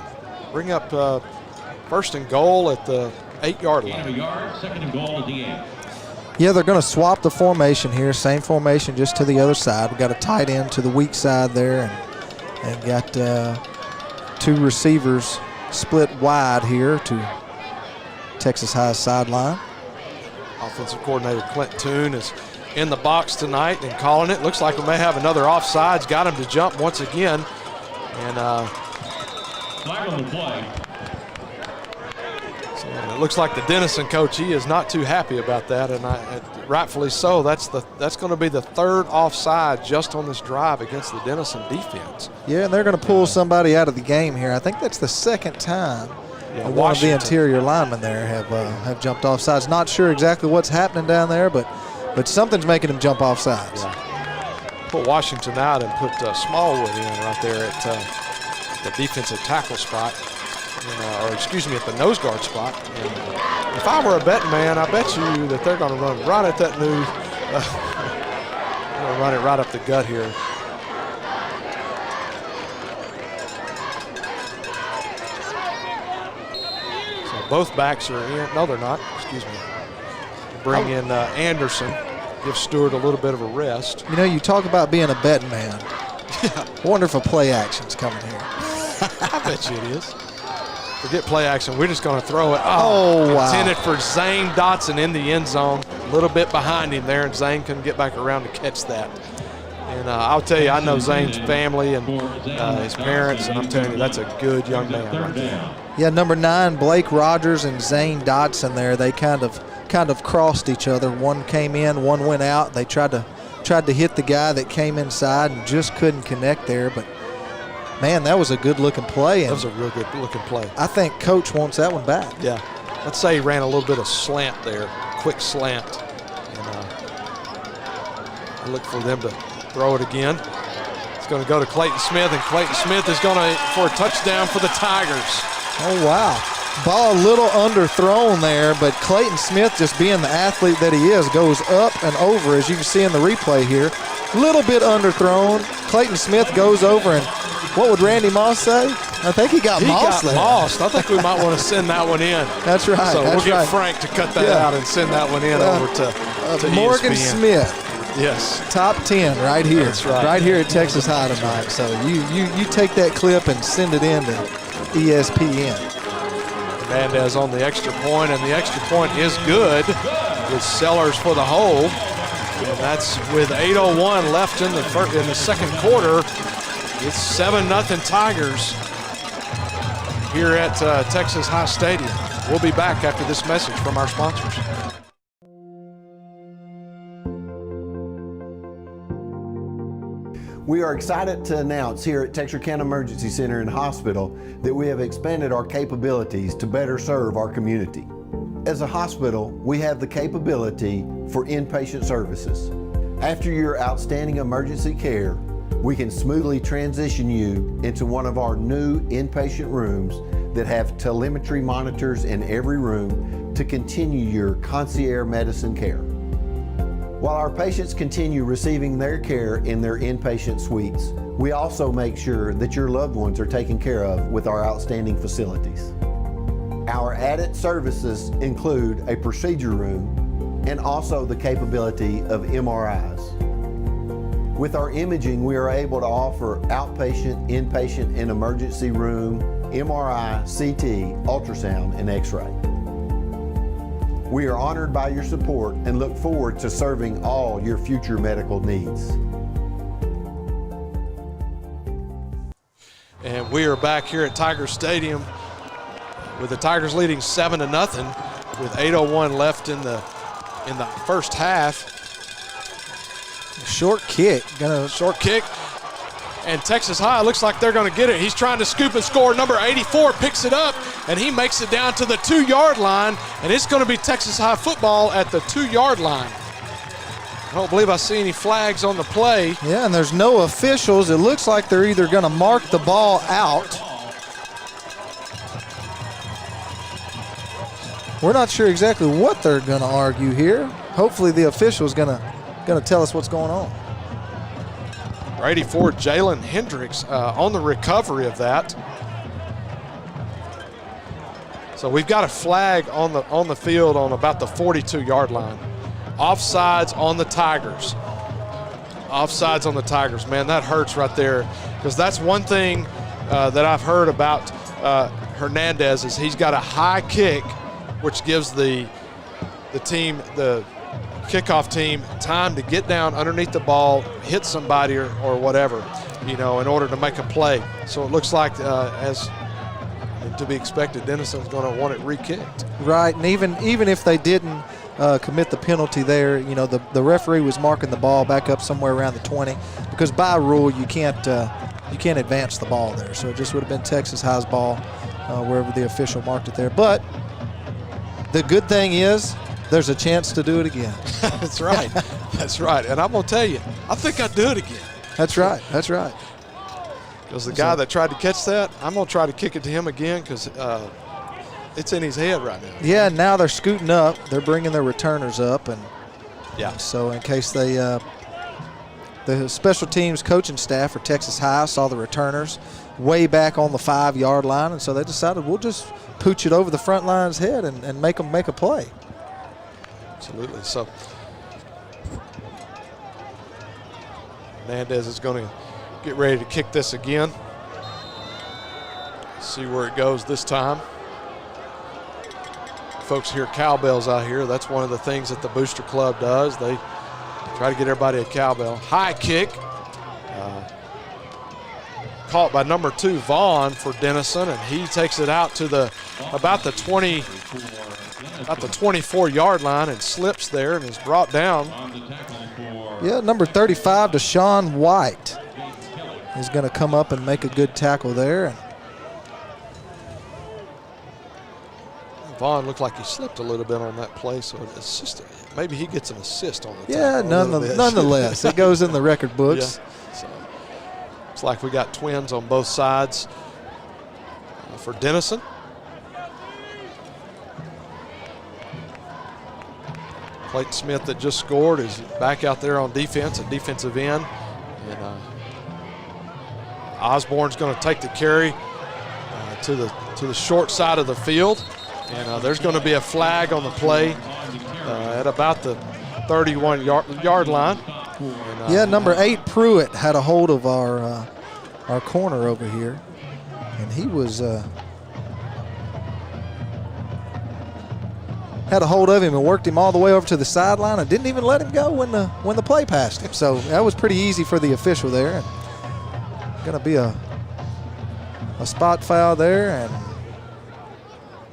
Bring up 1st and goal at the 8-yard line. 2nd and goal at the 8. Yeah, they're going to swap the formation here. Same formation, just to the other side. We've got a tight end to the weak side there, and got 2 receivers split wide here to Texas High's sideline. Offensive coordinator Clint Toon is in the box tonight and calling it. Looks like we may have another offsides. Got him to jump once again. And flag on the play. so it looks like the Denison coach, he is not too happy about that, and rightfully so. That's going to be the 3rd offside just on this drive against the Denison defense. Yeah, and they're going to pull somebody out of the game here. I think that's the 2nd time one of the interior linemen there have jumped off sides. Not sure exactly what's happening down there, but something's making him jump off sides. Yeah. Put Washington out and put Smallwood in right there at the defensive tackle spot, or excuse me, at the nose guard spot. And if I were a betting man, I bet you that they're going to run right at that new, run it right up the gut here. Both backs are in. No, they're not. Excuse me. Bring in Anderson. Give Stewart a little bit of a rest. You know, you talk about being a betting man. Wonderful play action's coming here. I bet you it is. Forget play action. We're just going to throw it. Oh, wow. Intended for Zane Dotson in the end zone. A little bit behind him there, and Zane couldn't get back around to catch that. And I'll tell you, I know Zane's family and his parents, and I'm telling you, that's a good young man right there. Yeah, number 9, Blake Rogers and Zane Dotson there. They kind of crossed each other. One came in, one went out. They tried to hit the guy that came inside and just couldn't connect there. But man, that was a good-looking play. That was a real good-looking play. I think Coach wants that one back. Yeah, let's say he ran a little bit of slant there, quick slant, and I look for them to throw it again. It's going to go to Clayton Smith, and Clayton Smith is going to for a touchdown for the Tigers. Oh, wow. Ball a little underthrown there, but Clayton Smith, just being the athlete that he is, goes up and over, as you can see in the replay here. A little bit underthrown. Clayton Smith goes over, and what would Randy Moss say? I think he got Moss there. Mossed. I think we might want to send that one in. That's right. So we'll get Frank to cut that out and send that one in over to Morgan ESPN. Smith. Yes. Top 10 right here. That's right. Right here at Texas High tonight. So you take that clip and send it in to ESPN. Hernandez on the extra point, and the extra point is good with Sellers for the hold. And that's with 8:01 left in the second quarter. It's 7-0 Tigers here at Texas High Stadium. We'll be back after this message from our sponsors. We are excited to announce here at Texarkana Emergency Center and Hospital that we have expanded our capabilities to better serve our community. As a hospital, we have the capability for inpatient services. After your outstanding emergency care, we can smoothly transition you into one of our new inpatient rooms that have telemetry monitors in every room to continue your concierge medicine care. While our patients continue receiving their care in their inpatient suites, we also make sure that your loved ones are taken care of with our outstanding facilities. Our added services include a procedure room and also the capability of MRIs. With our imaging, we are able to offer outpatient, inpatient, and emergency room, MRI, CT, ultrasound, and X-ray. We are honored by your support and look forward to serving all your future medical needs. And we are back here at Tiger Stadium with the Tigers leading 7-0 with 8:01 left in the first half. Short kick. Short kick. And Texas High looks like they're going to get it. He's trying to scoop and score. Number 84 picks it up, and he makes it down to the 2-yard line, and it's going to be Texas High football at the 2-yard line. I don't believe I see any flags on the play. Yeah, and there's no officials. It looks like they're either going to mark the ball out. We're not sure exactly what they're going to argue here. Hopefully the official's going to tell us what's going on. 84, Jalen Hendricks on the recovery of that. So we've got a flag on the field on about the 42-yard line. Offsides on the Tigers. Offsides on the Tigers. Man, that hurts right there, because that's one thing that I've heard about Hernandez is he's got a high kick, which gives the team, the kickoff team, time to get down underneath the ball, hit somebody or whatever, in order to make a play. So it looks like, as to be expected, Denison's going to want it re-kicked. Right, and even if they didn't commit the penalty there, the referee was marking the ball back up somewhere around the 20, because by rule you can't advance the ball there. So it just would have been Texas High's ball wherever the official marked it there. But the good thing is there's a chance to do it again. That's right. That's right. And I'm going to tell you, I think I'd do it again. That's right. That's right. Because the guy that tried to catch that, I'm going to try to kick it to him again because it's in his head right now. Yeah, now they're scooting up. They're bringing their returners up. And yeah. So in case the special teams coaching staff for Texas High saw the returners way back on the 5-yard line, and so they decided we'll just pooch it over the front line's head and make them make a play. Absolutely. So Hernandez is going to get ready to kick this again. See where it goes this time. Folks hear cowbells out here. That's one of the things that the Booster Club does. They try to get everybody a cowbell. High kick. Caught by number 2, Vaughn, for Denison, and he takes it out to about the 24-yard line and slips there and is brought down. Yeah, number 35, Deshaun White, is going to come up and make a good tackle there. Vaughn looked like he slipped a little bit on that play, so it's just maybe he gets an assist on the tackle. Yeah, nonetheless, it goes in the record books. Yeah. So it's like we got twins on both sides for Denison. Clayton Smith that just scored is back out there on defense, a defensive end. And Osborne's going to take the carry to the short side of the field. And there's going to be a flag on the play at about the 31-yard line. And, yeah, number 8, Pruitt, had a hold of our corner over here. And he was had a hold of him and worked him all the way over to the sideline and didn't even let him go when the play passed him. So that was pretty easy for the official there. And going to be a spot foul there, and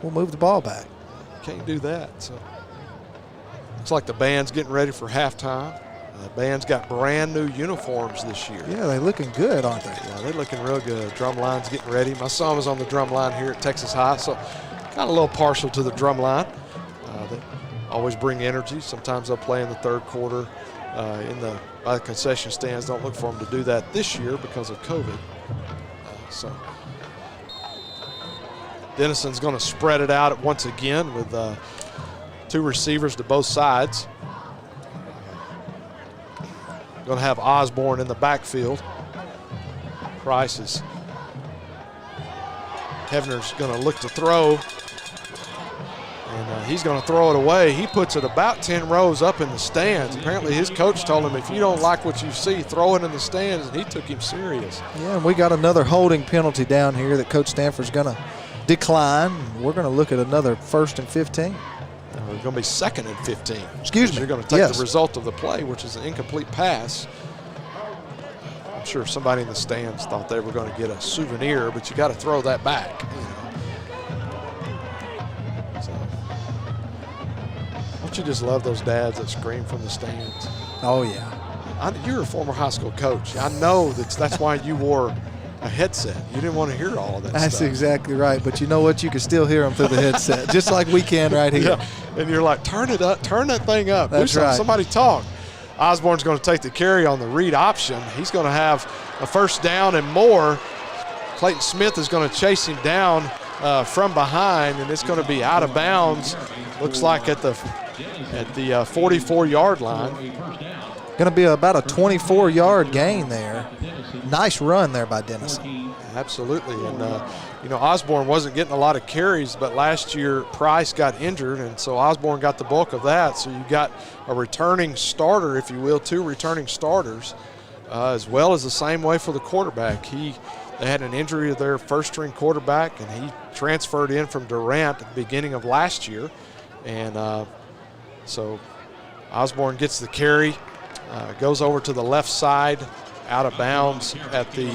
we'll move the ball back. Can't do that. So looks like the band's getting ready for halftime. The band's got brand new uniforms this year. Yeah, they're looking good, aren't they? Yeah, they're looking real good. Drum line's getting ready. My son was on the drum line here at Texas High, so got a little partial to the drum line. They always bring energy. Sometimes they'll play in the third quarter by the concession stands. Don't look for them to do that this year because of COVID. So Denison's going to spread it out once again with 2 receivers to both sides. Going to have Osborne in the backfield. Price is. Hefner's going to look to throw. And he's going to throw it away. He puts it about 10 rows up in the stands. Apparently his coach told him, if you don't like what you see, throw it in the stands, and he took him serious. Yeah, and we got another holding penalty down here that Coach Stanford's going to decline. We're going to look at another 1st and 15. We're going to be 2nd and 15. Excuse me. You're going to take the result of the play, which is an incomplete pass. I'm sure somebody in the stands thought they were going to get a souvenir, but you got to throw that back. Don't you just love those dads that scream from the stands? Oh, yeah. You're a former high school coach. I know that's why you wore a headset. You didn't want to hear all of that That's stuff. exactly right. But you know what? You can still hear them through the headset, just like we can right here. Yeah. And you're like, turn it up, turn that thing up. That's right. Somebody talk. Osborne's going to take the carry on the read option. He's going to have a 1st down and more. Clayton Smith is going to chase him down from behind, and it's going to be out of bounds. Looks like at the 44-yard line. Going to be about a 24-yard gain there. Nice run there by Denison. Absolutely. And, Osborne wasn't getting a lot of carries, but last year Price got injured, and so Osborne got the bulk of that. So you got a returning starter, if you will, 2 returning starters, as well as the same way for the quarterback. He They had an injury to their first-string quarterback, and he transferred in from Durant at the beginning of last year. And so Osborne gets the carry, goes over to the left side, out of bounds at the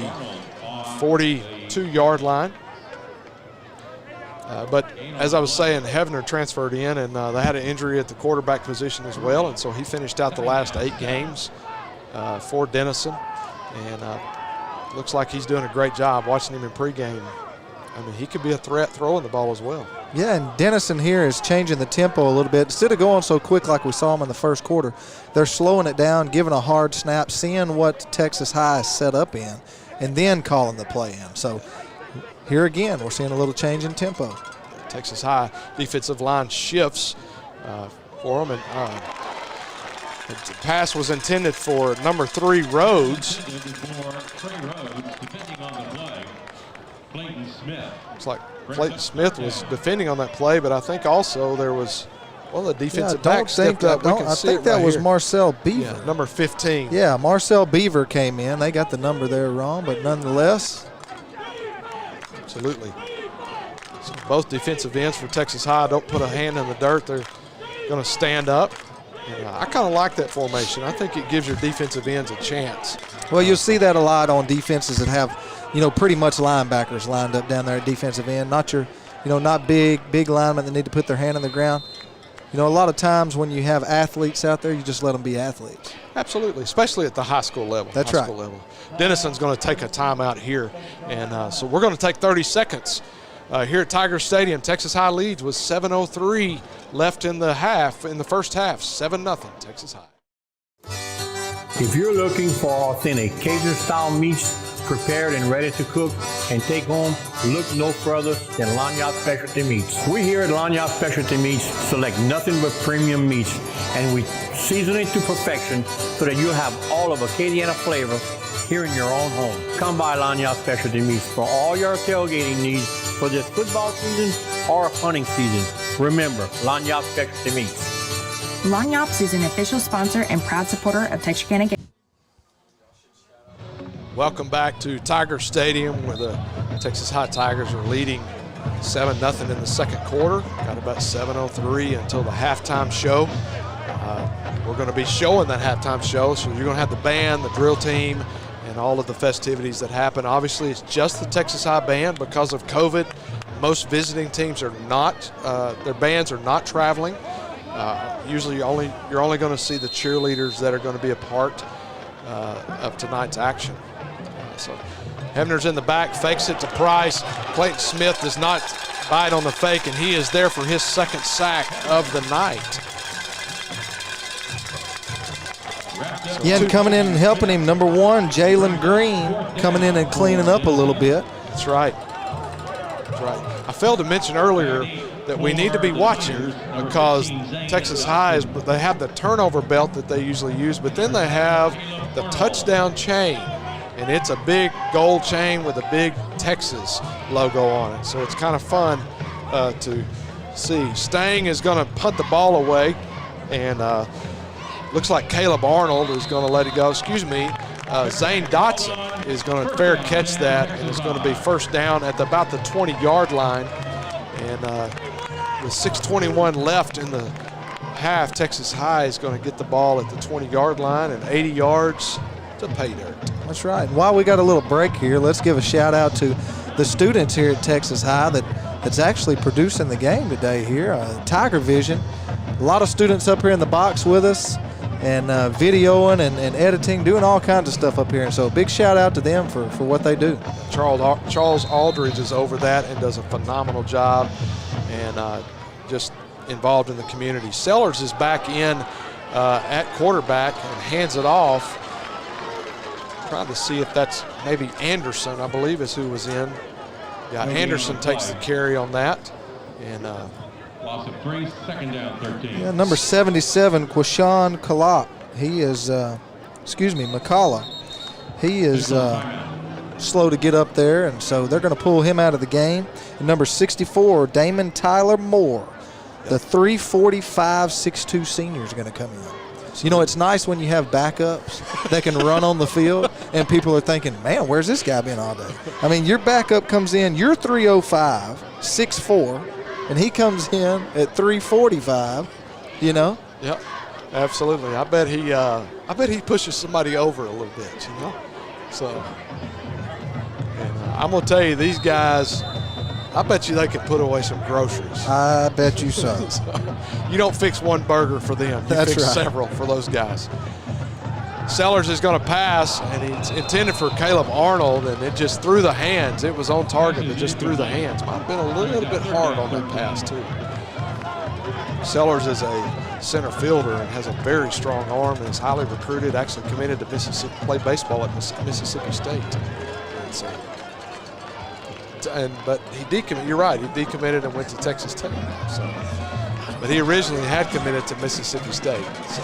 42-yard line. But as I was saying, Hefner transferred in, and they had an injury at the quarterback position as well, and so he finished out the last 8 games for Denison. And looks like he's doing a great job. Watching him in pregame, I mean, he could be a threat throwing the ball as well. Yeah, and Denison here is changing the tempo a little bit. Instead of going so quick like we saw him in the first quarter, they're slowing it down, giving a hard snap, seeing what Texas High is set up in, and then calling the play in. So here again, we're seeing a little change in tempo. Texas High defensive line shifts for them, and the pass was intended for number 3, Rhodes. Looks like Clayton Smith was defending on that play, but I think also there was, well, the defensive back stepped up. I think that was Marcel Beaver. Yeah, number 15. Yeah, Marcel Beaver came in. They got the number there wrong, but nonetheless. Absolutely. So both defensive ends for Texas High don't put a hand in the dirt. They're going to stand up. And I kind of like that formation. I think it gives your defensive ends a chance. Well, you'll see that a lot on defenses that have, pretty much linebackers lined up down there at defensive end. Not your, not big linemen that need to put their hand on the ground. A lot of times when you have athletes out there, you just let them be athletes. Absolutely, especially at the high school level. That's right. Denison's going to take a timeout here. And so we're going to take 30 seconds. Here at Tiger Stadium, Texas High leads with 7:03 left in the first half, 7-0 Texas High. If you're looking for authentic Cajun-style meats prepared and ready to cook and take home, look no further than Lanyard Specialty Meats. We here at Lanyard Specialty Meats select nothing but premium meats, and we season it to perfection so that you'll have all of Acadiana flavor here in your own home. Come by Lanyard Specialty Meats for all your tailgating needs for this football season or hunting season. Remember, Lanyard Specialty Meats. Lanyards is an official sponsor and proud supporter of Texarkana Game. Welcome back to Tiger Stadium, where the Texas High Tigers are leading 7-0 in the second quarter. Got about 7:03 until the halftime show. We're going to be showing that halftime show, so you're going to have the band, the drill team, and all of the festivities that happen. Obviously, it's just the Texas High band because of COVID. Most visiting teams are not, their bands are not traveling. Usually you're only going to see the cheerleaders that are going to be a part of tonight's action. So Hefner's in the back, fakes it to Price. Clayton Smith does not bite on the fake, and he is there for his second sack of the night. Yeah, and coming in and helping him, number 1, Jalen Green, coming in and cleaning up a little bit. That's right. That's right. I failed to mention earlier that we need to be watching because Texas High, they have the turnover belt that they usually use, but then they have the touchdown chain, and it's a big gold chain with a big Texas logo on it. So it's kind of fun to see. Stang is going to punt the ball away, and looks like Caleb Arnold is going to let it go. Zane Dotson is going to fair catch that, and it's going to be first down at about the 20-yard line. And with 6:21 left in the half, Texas High is going to get the ball at the 20-yard line and 80 yards to pay dirt. That's right. And while we got a little break here, let's give a shout out to the students here at Texas High that's actually producing the game today here. Tiger Vision, a lot of students up here in the box with us, and videoing and editing, doing all kinds of stuff up here. And so big shout out to them for what they do. Charles Aldridge is over that and does a phenomenal job, and just involved in the community. Sellers is back in at quarterback and hands it off. Trying to see if that's maybe Anderson, I believe is who was in. Yeah, Anderson takes the carry on that. And loss of 3, second down, 13. Yeah, number 77, Quashawn Kalop. He is, McCullough. He is slow to get up there, and so they're going to pull him out of the game. And number 64, Damon Tyler Moore, the 345, 6'2 senior is going to come in. So, it's nice when you have backups that can run on the field. and people are thinking, man, where's this guy been all day? I mean, your backup comes in, you're 305, 6'4", and he comes in at 345, you know? Yep, absolutely. I bet he pushes somebody over a little bit, you know? So, and I'm going to tell you, these guys, I bet you they could put away some groceries. I bet you so. So you don't fix one burger for them. You That's fix right. several for those guys. Sellers is going to pass, and it's intended for Caleb Arnold, and it just threw the hands. It was on target, but just threw the hands. Might have been a little bit hard on that pass, too. Sellers is a center fielder and has a very strong arm and is highly recruited, actually committed to Mississippi, play baseball at Mississippi State. But he decommitted. You're right. He decommitted and went to Texas Tech. So, but he originally had committed to Mississippi State. So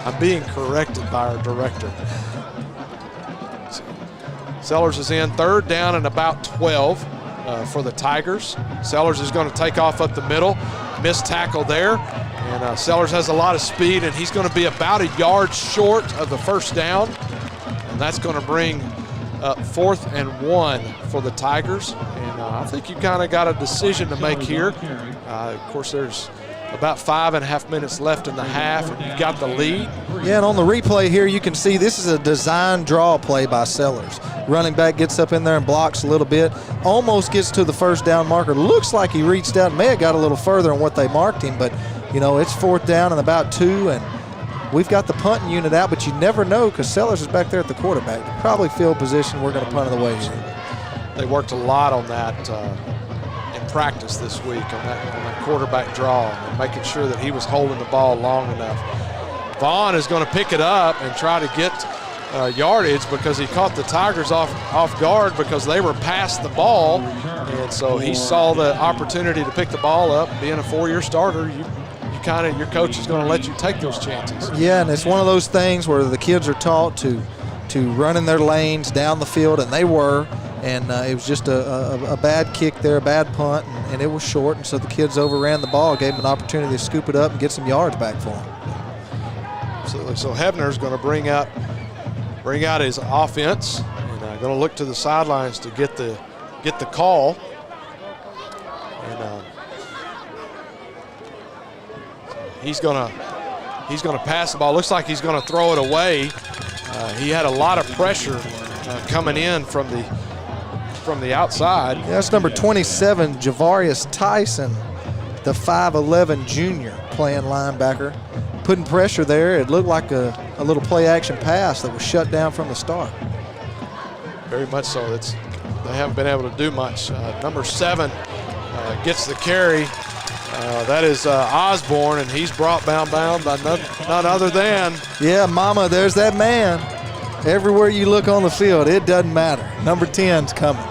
I'm being corrected by our director. So, Sellers is in, third down and about 12 for the Tigers. Sellers is going to take off up the middle, missed tackle there, and Sellers has a lot of speed, and he's going to be about a yard short of the first down, and that's going to bring 4th and 1 for the Tigers. And I think you kind of got a decision to make here. Of course, there's about 5.5 minutes left in the half, and you've got the lead. Yeah, and on the replay here, you can see this is a design draw play by Sellers. Running back gets up in there and blocks a little bit, almost gets to the first down marker. Looks like he reached out and may have got a little further than what they marked him, but, you know, it's 4th down and about 2, and we've got the punting unit out, but you never know because Sellers is back there at the quarterback. Probably field position. We're going to punt it away here. They worked a lot on that in practice this week on that quarterback draw, and making sure that he was holding the ball long enough. Vaughn is going to pick it up and try to get yardage because he caught the Tigers off guard because they were past the ball, and so he saw the opportunity to pick the ball up. Being a 4-year starter, your coach is going to let you take those chances. Yeah, and it's one of those things where the kids are taught to run in their lanes down the field, and they were. And it was just a bad kick there, a bad punt, and it was short. And so the kids overran the ball, gave them an opportunity to scoop it up and get some yards back for them. Absolutely. So Hebner's going to bring out his offense, and going to look to the sidelines to get the call. And he's going to pass the ball. Looks like he's going to throw it away. He had a lot of pressure coming in from the outside. Yeah, that's number 27, Javarius Tyson, the 5'11 junior playing linebacker. Putting pressure there. It looked like a little play action pass that was shut down from the start. Very much so. They haven't been able to do much. Number 7 gets the carry. That is Osborne, and he's brought bound by none other than. Yeah, mama, there's that man. Everywhere you look on the field, it doesn't matter. Number 10's coming.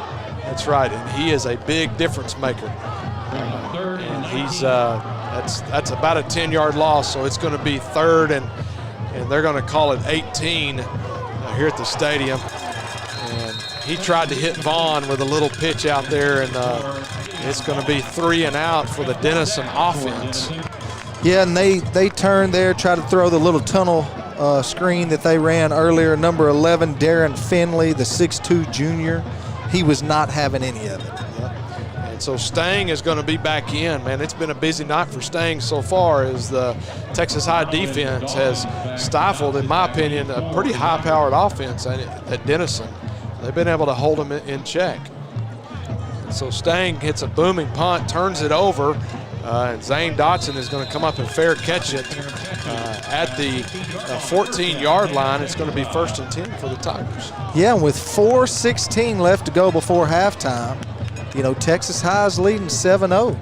That's right, and he is a big difference maker. And he's that's about a 10-yard loss, so it's going to be 3rd, and they're going to call it 18 here at the stadium. And he tried to hit Vaughn with a little pitch out there, and it's going to be 3 and out for the Denison offense. Yeah, and they turned there, tried to throw the little tunnel screen that they ran earlier. Number 11, Darren Finley, the 6'2 junior. He was not having any of it. And so Stang is going to be back in. Man, it's been a busy night for Stang so far as the Texas High defense has stifled, in my opinion, a pretty high-powered offense at Denison. They've been able to hold them in check. So Stang hits a booming punt, turns it over, and Zane Dotson is going to come up and fair catch it at the 14-yard line. It's going to be 1st and 10 for the Tigers. Yeah, and with 4:16 left to go before halftime, you know, Texas High is leading 7-0.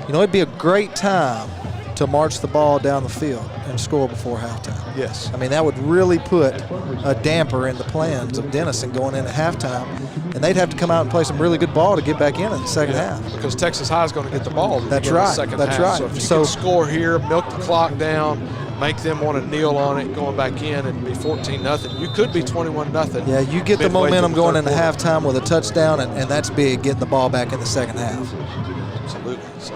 You know, it'd be a great time to march the ball down the field and score before halftime. Yes. I mean, that would really put a damper in the plans of Denison going into halftime, and they'd have to come out and play some really good ball to get back in the second half. Because Texas High is going to get the ball. That's right. The second That's half. right. So if you can score here, milk the clock down, make them want to kneel on it going back in and be 14-0. You could be 21-0. Yeah, you get the momentum going into halftime with a touchdown, and that's big, getting the ball back in the second half. Absolutely. So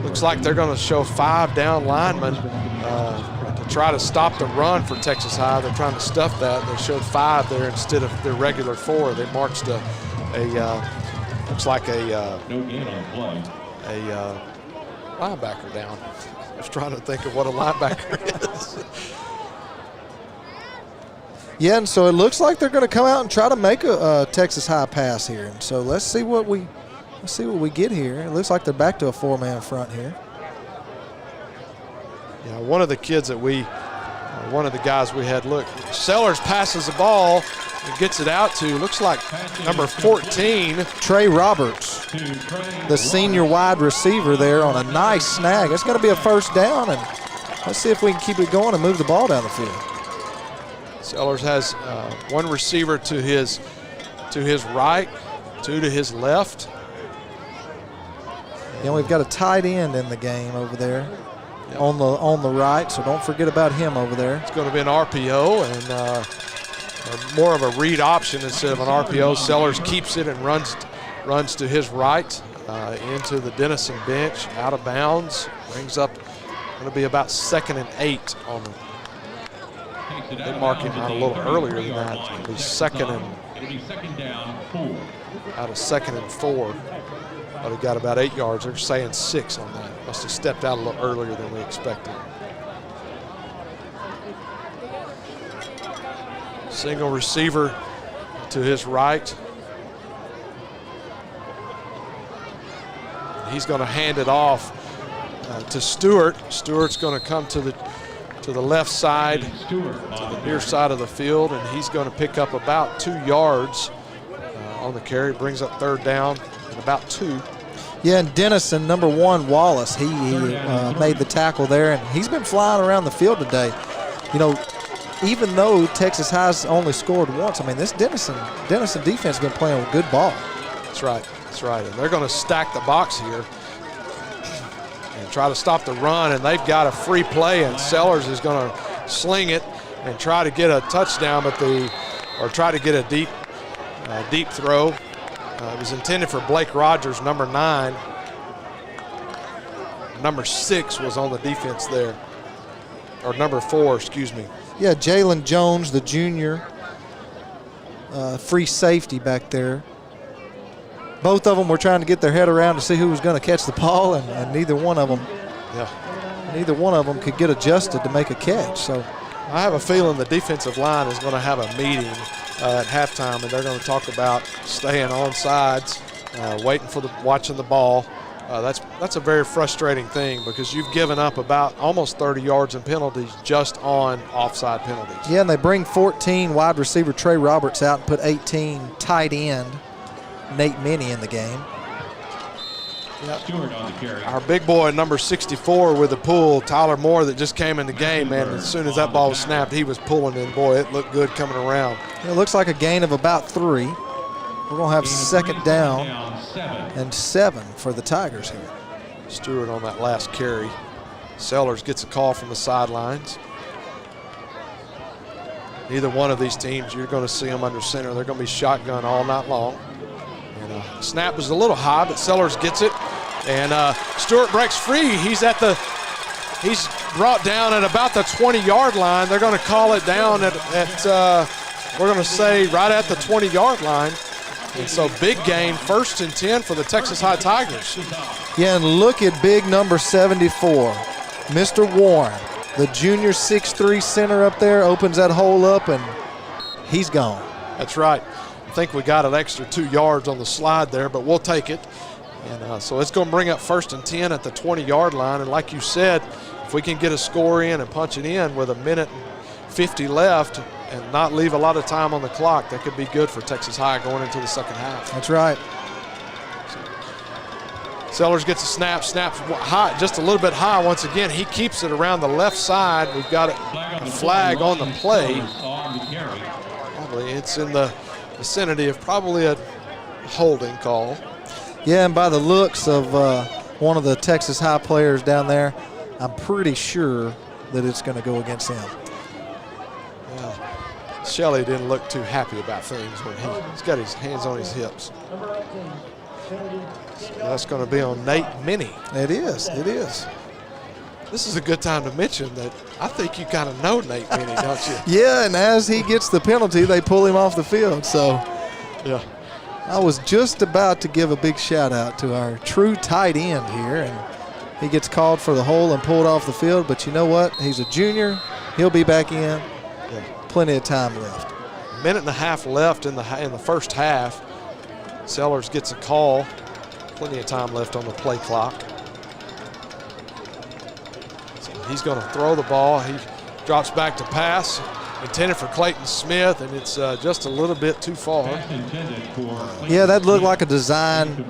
looks like they're going to show 5 down linemen to try to stop the run for Texas High. They're trying to stuff that. They showed 5 there instead of their regular 4. They marched a looks like a linebacker down. I was trying to think of what a linebacker is. Yeah, and so it looks like they're going to come out and try to make a Texas High pass here. And so let's see what we get here. It looks like they're back to a 4-man front here. Yeah, one of the kids that one of the guys we had, look, Sellers passes the ball and gets it out to, looks like number 14. Trey Roberts, the senior wide receiver there on a nice snag. It's going to be a first down, and let's see if we can keep it going and move the ball down the field. Sellers has one receiver to his right, 2 to his left. Yeah, we've got a tight end in the game over there. Yep. on the right, so don't forget about him over there. It's going to be an RPO and more of a read option instead of an RPO. Sellers keeps it and runs to his right into the Denison bench, out of bounds, brings up, going to be about 2nd and 8 on the. They mark him out a little earlier than that. It's going to be second down 4. Out of 2nd and 4. But he got about 8 yards. They're saying 6 on that. Must have stepped out a little earlier than we expected. Single receiver to his right. He's going to hand it off to Stewart. Stewart's going to come to the left side, to the near side of the field, and he's going to pick up about 2 yards on the carry. Brings up 3rd down and about 2. Yeah, and Denison, number 1, Wallace, he made the tackle there, and he's been flying around the field today. You know, even though Texas High's only scored once, I mean, this Denison defense has been playing with good ball. That's right. And they're going to stack the box here and try to stop the run, and they've got a free play, and Sellers is going to sling it and try to get a touchdown, or try to get a deep throw. It was intended for Blake Rogers, number 9. Number 6 was on the defense there, or number 4, excuse me. Yeah, Jalen Jones, the junior, free safety back there. Both of them were trying to get their head around to see who was going to catch the ball, and neither one of them could get adjusted to make a catch. So I have a feeling the defensive line is going to have a meeting at halftime, and they're going to talk about staying on sides, waiting for watching the ball. That's a very frustrating thing because you've given up about almost 30 yards in penalties just on offside penalties. Yeah, and they bring 14 wide receiver Trey Roberts out and put 18 tight end Nate Minnie in the game. Yep. Our big boy, number 64 with the pull, Tyler Moore, that just came in the game, man. As soon as that ball was snapped, he was pulling, and boy, it looked good coming around. It looks like a gain of about 3. We're going to have 2nd down and 7 for the Tigers here. Stewart on that last carry. Sellers gets a call from the sidelines. Neither one of these teams, you're going to see them under center. They're going to be shotgun all night long. And snap was a little high, but Sellers gets it. And Stewart breaks free. He's brought down at about the 20-yard line. They're going to call it down at we're going to say right at the 20-yard line. And so big gain, 1st and 10 for the Texas High Tigers. Yeah, and look at big number 74, Mr. Warren, the junior 6'3" center up there, opens that hole up, and he's gone. That's right. I think we got an extra 2 yards on the slide there, but we'll take it. And so it's going to bring up 1st and 10 at the 20-yard line. And like you said, if we can get a score in and punch it in with 1:50 left and not leave a lot of time on the clock, that could be good for Texas High going into the second half. That's right. Sellers gets a snaps high, just a little bit high once again. He keeps it around the left side. We've got a flag on the play. Probably it's in the vicinity of probably a holding call. Yeah, and by the looks of one of the Texas High players down there, I'm pretty sure that it's going to go against him. Yeah. Shelley didn't look too happy about things when he's got his hands on his hips. So that's going to be on Nate Minnie. It is. this is a good time to mention that I think you kind of know Nate Minnie, don't you? Yeah, and as he gets the penalty, they pull him off the field. So yeah, I was just about to give a big shout out to our true tight end here, and he gets called for the hole and pulled off the field. But you know what? He's a junior. He'll be back in. Yeah. Plenty of time left. Minute and a half left in the first half. Sellers gets a call. Plenty of time left on the play clock. So he's going to throw the ball. He drops back to pass. Intended for Clayton Smith, and it's just a little bit too far. Yeah, that looked like a design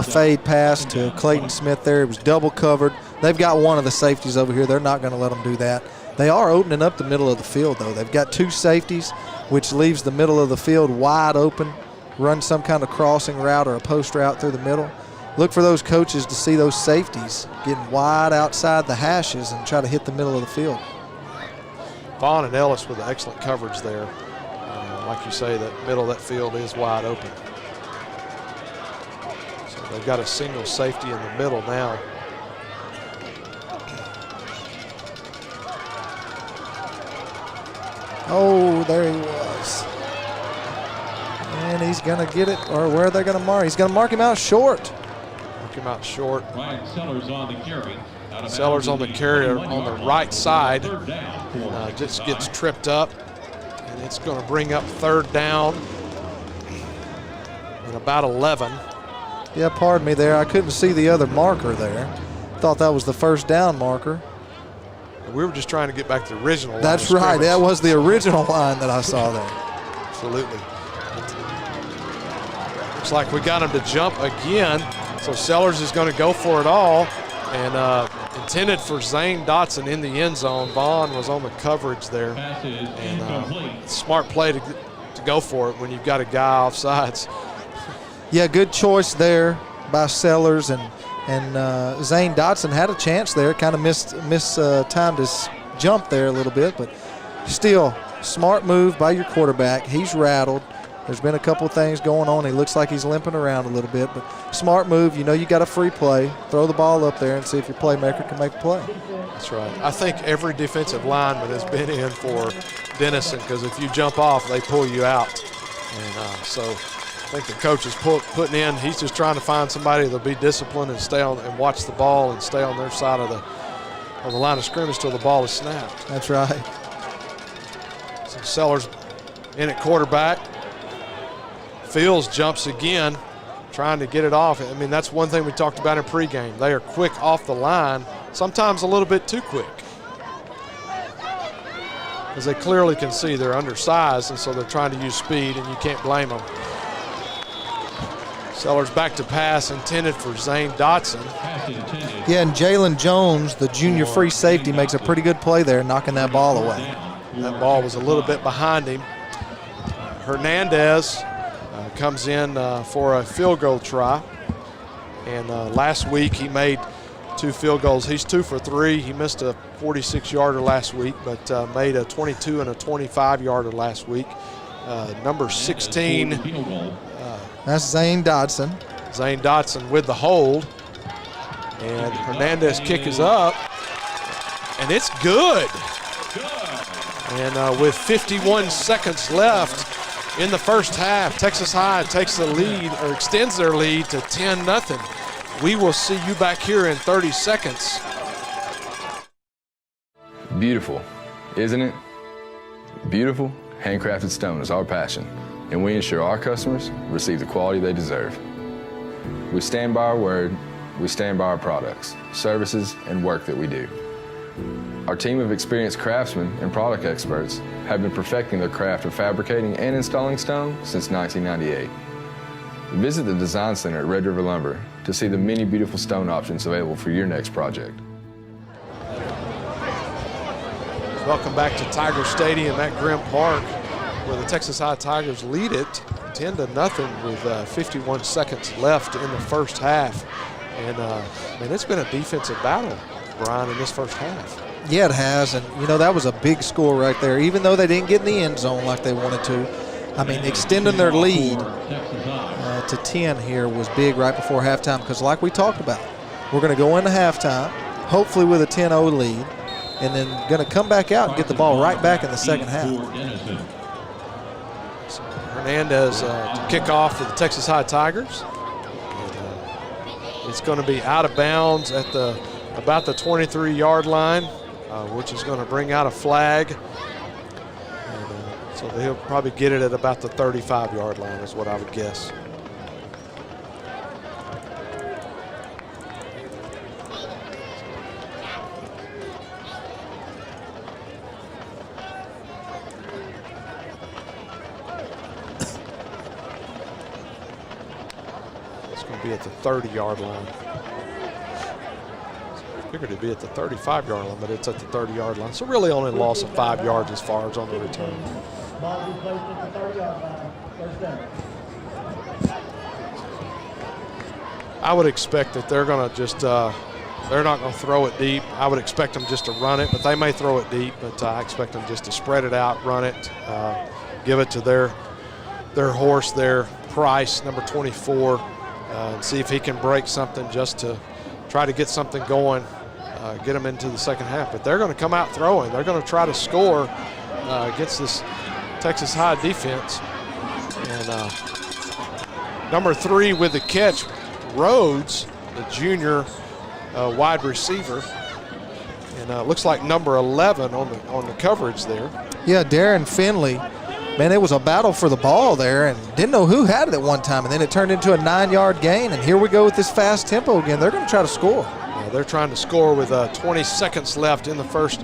fade pass to Clayton Smith there. It was double covered. They've got one of the safeties over here. They're not going to let them do that. They are opening up the middle of the field, though. They've got two safeties, which leaves the middle of the field wide open. Run some kind of crossing route or a post route through the middle. Look for those coaches to see those safeties getting wide outside the hashes and try to hit the middle of the field. Vaughn and Ellis with excellent coverage there. Like you say, that middle of that field is wide open. So they've got a single safety in the middle now. Oh, there he was. And he's going to get it, or where are they going to mark? He's going to mark him out short. Mark him out short. Ryan Sellers on the carry. Sellers on the carry on the right side. And, just gets tripped up. And it's going to bring up third down and about 11. Yeah, pardon me there. I couldn't see the other marker there. Thought that was the first down marker. We were just trying to get back to the original line. That's right. That was the original line that I saw there. Absolutely. Looks like we got him to jump again. So Sellers is going to go for it all. And intended for Zane Dotson in the end zone. Vaughn was on the coverage there. And smart play to go for it when you've got a guy off sides. Yeah, good choice there by Sellers. And Zane Dotson had a chance there. Kind of mistimed his jump there a little bit. But still, smart move by your quarterback. He's rattled. There's been a couple things going on. He looks like he's limping around a little bit, but smart move. You know you got a free play. Throw the ball up there and see if your playmaker can make a play. That's right. I think every defensive lineman has been in for Denison, because if you jump off, they pull you out. And so I think the coach is putting in. He's just trying to find somebody that'll be disciplined and stay on and watch the ball and stay on their side of the line of scrimmage till the ball is snapped. That's right. So Sellers in at quarterback. Fields jumps again, trying to get it off. I mean, that's one thing we talked about in pregame. They are quick off the line, sometimes a little bit too quick. As they clearly can see, they're undersized, and so they're trying to use speed, and you can't blame them. Sellers back to pass, intended for Zane Dotson. Yeah, and Jalen Jones, the junior free safety, makes a pretty good play there, knocking that ball away. That ball was a little bit behind him. Hernandez comes in for a field goal try. And last week he made 2 field goals. He's 2 for 3. He missed a 46-yarder last week, but made a 22 and a 25-yarder last week. Number 16. That's Zane Dotson. Zane Dotson with the hold. And Hernandez kick is up. And it's good. And with 51 seconds left in the first half, Texas High takes the lead, or extends their lead to 10-0. We will see you back here in 30 seconds. Beautiful, isn't it? Beautiful, handcrafted stone is our passion, and we ensure our customers receive the quality they deserve. We stand by our word, we stand by our products, services, and work that we do. Our team of experienced craftsmen and product experts have been perfecting their craft of fabricating and installing stone since 1998. Visit the Design Center at Red River Lumber to see the many beautiful stone options available for your next project. Welcome back to Tiger Stadium at Grimm Park, where the Texas High Tigers lead it 10-0 with 51 seconds left in the first half. And man, it's been a defensive battle, Brian, in this first half. Yeah, it has, and you know that was a big score right there. Even though they didn't get in the end zone like they wanted to, I mean, extending their lead to 10 here was big right before halftime, because like we talked about, we're going to go into halftime. hopefully with a 10-0 lead, and then going to come back out and get the ball right back in the second half. So Hernandez to kick off for the Texas High Tigers. It's going to be out of bounds at about the 23-yard line, which is going to bring out a flag. So he'll probably get it at about the 35-yard line is what I would guess. It's going to be at the 30-yard line. I figured it'd be at the 35-yard line, but it's at the 30-yard line. So really only loss of 5 yards as far as on the return. Ball be placed at the 30-yard line. First down. I would expect that they're going to just they're not going to throw it deep. I would expect them just to run it, but they may throw it deep. But I expect them just to spread it out, run it, give it to their horse, their Price, number 24, and see if he can break something just to try to get something going, get them into the second half. But they're going to come out throwing. They're going to try to score against this Texas High defense. And number 3 with the catch, Rhodes, the junior wide receiver. And looks like number 11 on the coverage there. Yeah, Darren Finley. Man, it was a battle for the ball there and didn't know who had it at one time. And then it turned into a 9-yard gain. And here we go with this fast tempo again. They're going to try to score. Yeah, they're trying to score with 20 seconds left in the first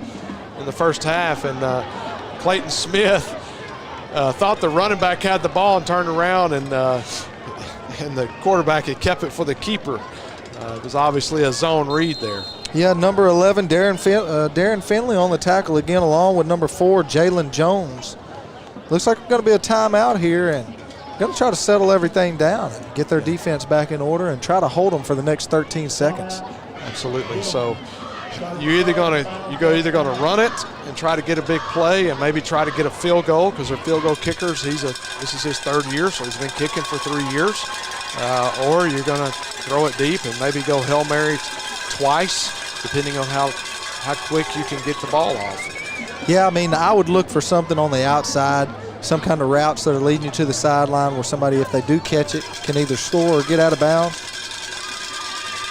half. And Clayton Smith thought the running back had the ball and turned around, and the quarterback had kept it for the keeper. It was obviously a zone read there. Yeah, number 11, Darren Finley on the tackle again, along with number 4, Jalen Jones. Looks like it's going to be a timeout here, and going to try to settle everything down and get their defense back in order and try to hold them for the next 13 seconds. Absolutely. So you're either going to run it and try to get a big play and maybe try to get a field goal, because they're field goal kickers. This is his 3rd year, so he's been kicking for 3 years. Or you're going to throw it deep and maybe go Hail Mary twice, depending on how quick you can get the ball off. Yeah, I mean, I would look for something on the outside, some kind of routes that are leading you to the sideline where somebody, if they do catch it, can either score or get out of bounds.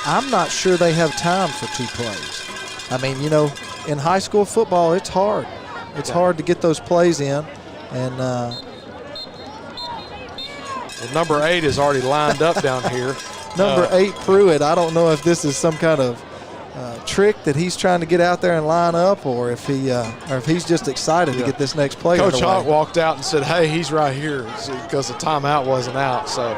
I'm not sure they have time for 2 plays. I mean, you know, in high school football, it's hard. It's hard to get those plays in. And number 8 is already lined up down here. Number 8, Pruitt. I don't know if this is some kind of trick that he's trying to get out there and line up, or if he's just excited to get this next play. Coach Hawk walked out and said, "Hey, he's right here," because the timeout wasn't out. So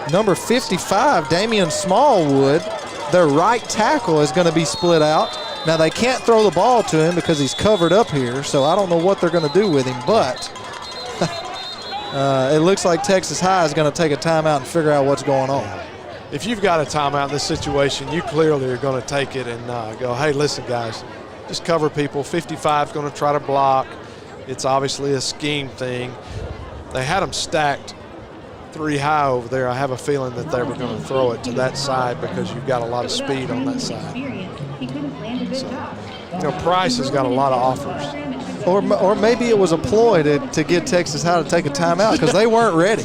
number 55, Damian Smallwood, their right tackle, is going to be split out. Now they can't throw the ball to him because he's covered up here, so I don't know what they're going to do with him, but it looks like Texas High is going to take a timeout and figure out what's going on. If you've got a timeout in this situation, you clearly are going to take it and go, hey, listen, guys, just cover people. 55 is going to try to block. It's obviously a scheme thing. They had them stacked 3 high over there. I have a feeling that they were going to throw it to that side because you've got a lot of speed on that side. So, you know, Price has got a lot of offers. Or maybe it was a ploy to get Texas High to take a timeout because they weren't ready.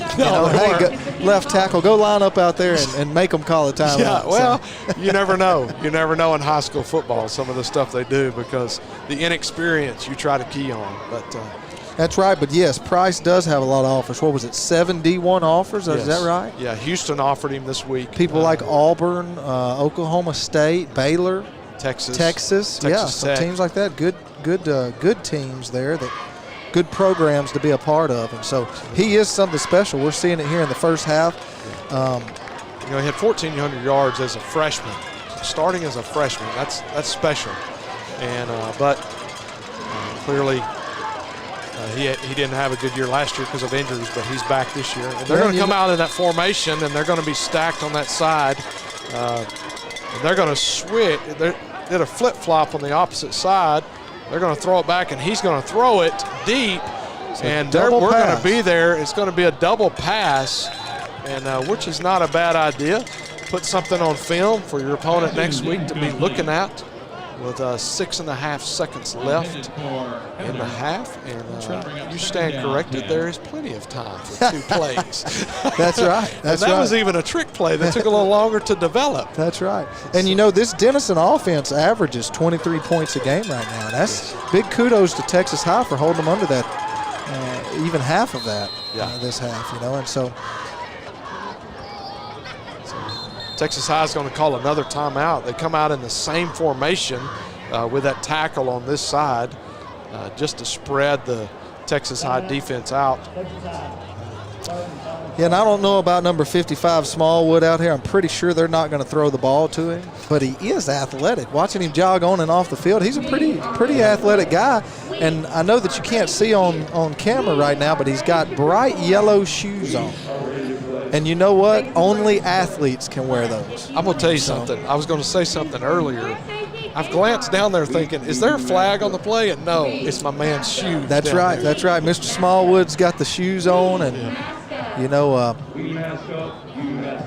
Left tackle, go line up out there and make them call a timeout. Yeah, well, you never know. You never know in high school football some of the stuff they do because the inexperience you try to key on. But that's right. But yes, Price does have a lot of offers. What was it, 7 D1 offers? Yes. Is that right? Yeah, Houston offered him this week. People like Auburn, Oklahoma State, Baylor, Texas. Yeah, some teams like that. Good teams there, good programs to be a part of, and so he is something special. We're seeing it here in the first half. You know, he had 1,400 yards as a freshman, starting as a freshman. That's special, and but clearly he didn't have a good year last year because of injuries, but he's back this year. And they're going to come out in that formation, and they're going to be stacked on that side, and they're going to switch. They did a flip-flop on the opposite side. They're going to throw it back, and he's going to throw it deep, and we're going to be there. It's going to be a double pass, and which is not a bad idea. put something on film for your opponent next week to be looking at with 6.5 seconds left in the half. And you stand corrected. There is plenty of time for 2 plays. That's right. That's that right. was even a trick play that took a little longer to develop. That's right. And you know, this Denison offense averages 23 points a game right now. That's big kudos to Texas High for holding them under that, even half of that this half, you know. And so Texas High is going to call another timeout. They come out in the same formation with that tackle on this side just to spread the Texas High defense out. Yeah, and I don't know about number 55 Smallwood out here. I'm pretty sure they're not going to throw the ball to him, but he is athletic. Watching him jog on and off the field, he's a pretty athletic guy. And I know that you can't see on camera right now, but he's got bright yellow shoes on. And you know what? Only athletes can wear those. I'm going to tell you something. I was going to say something earlier. I've glanced down there thinking, is there a flag on the play? And no, it's my man's shoes. That's right. There. That's right. Mr. Smallwood's got the shoes on. And, you know,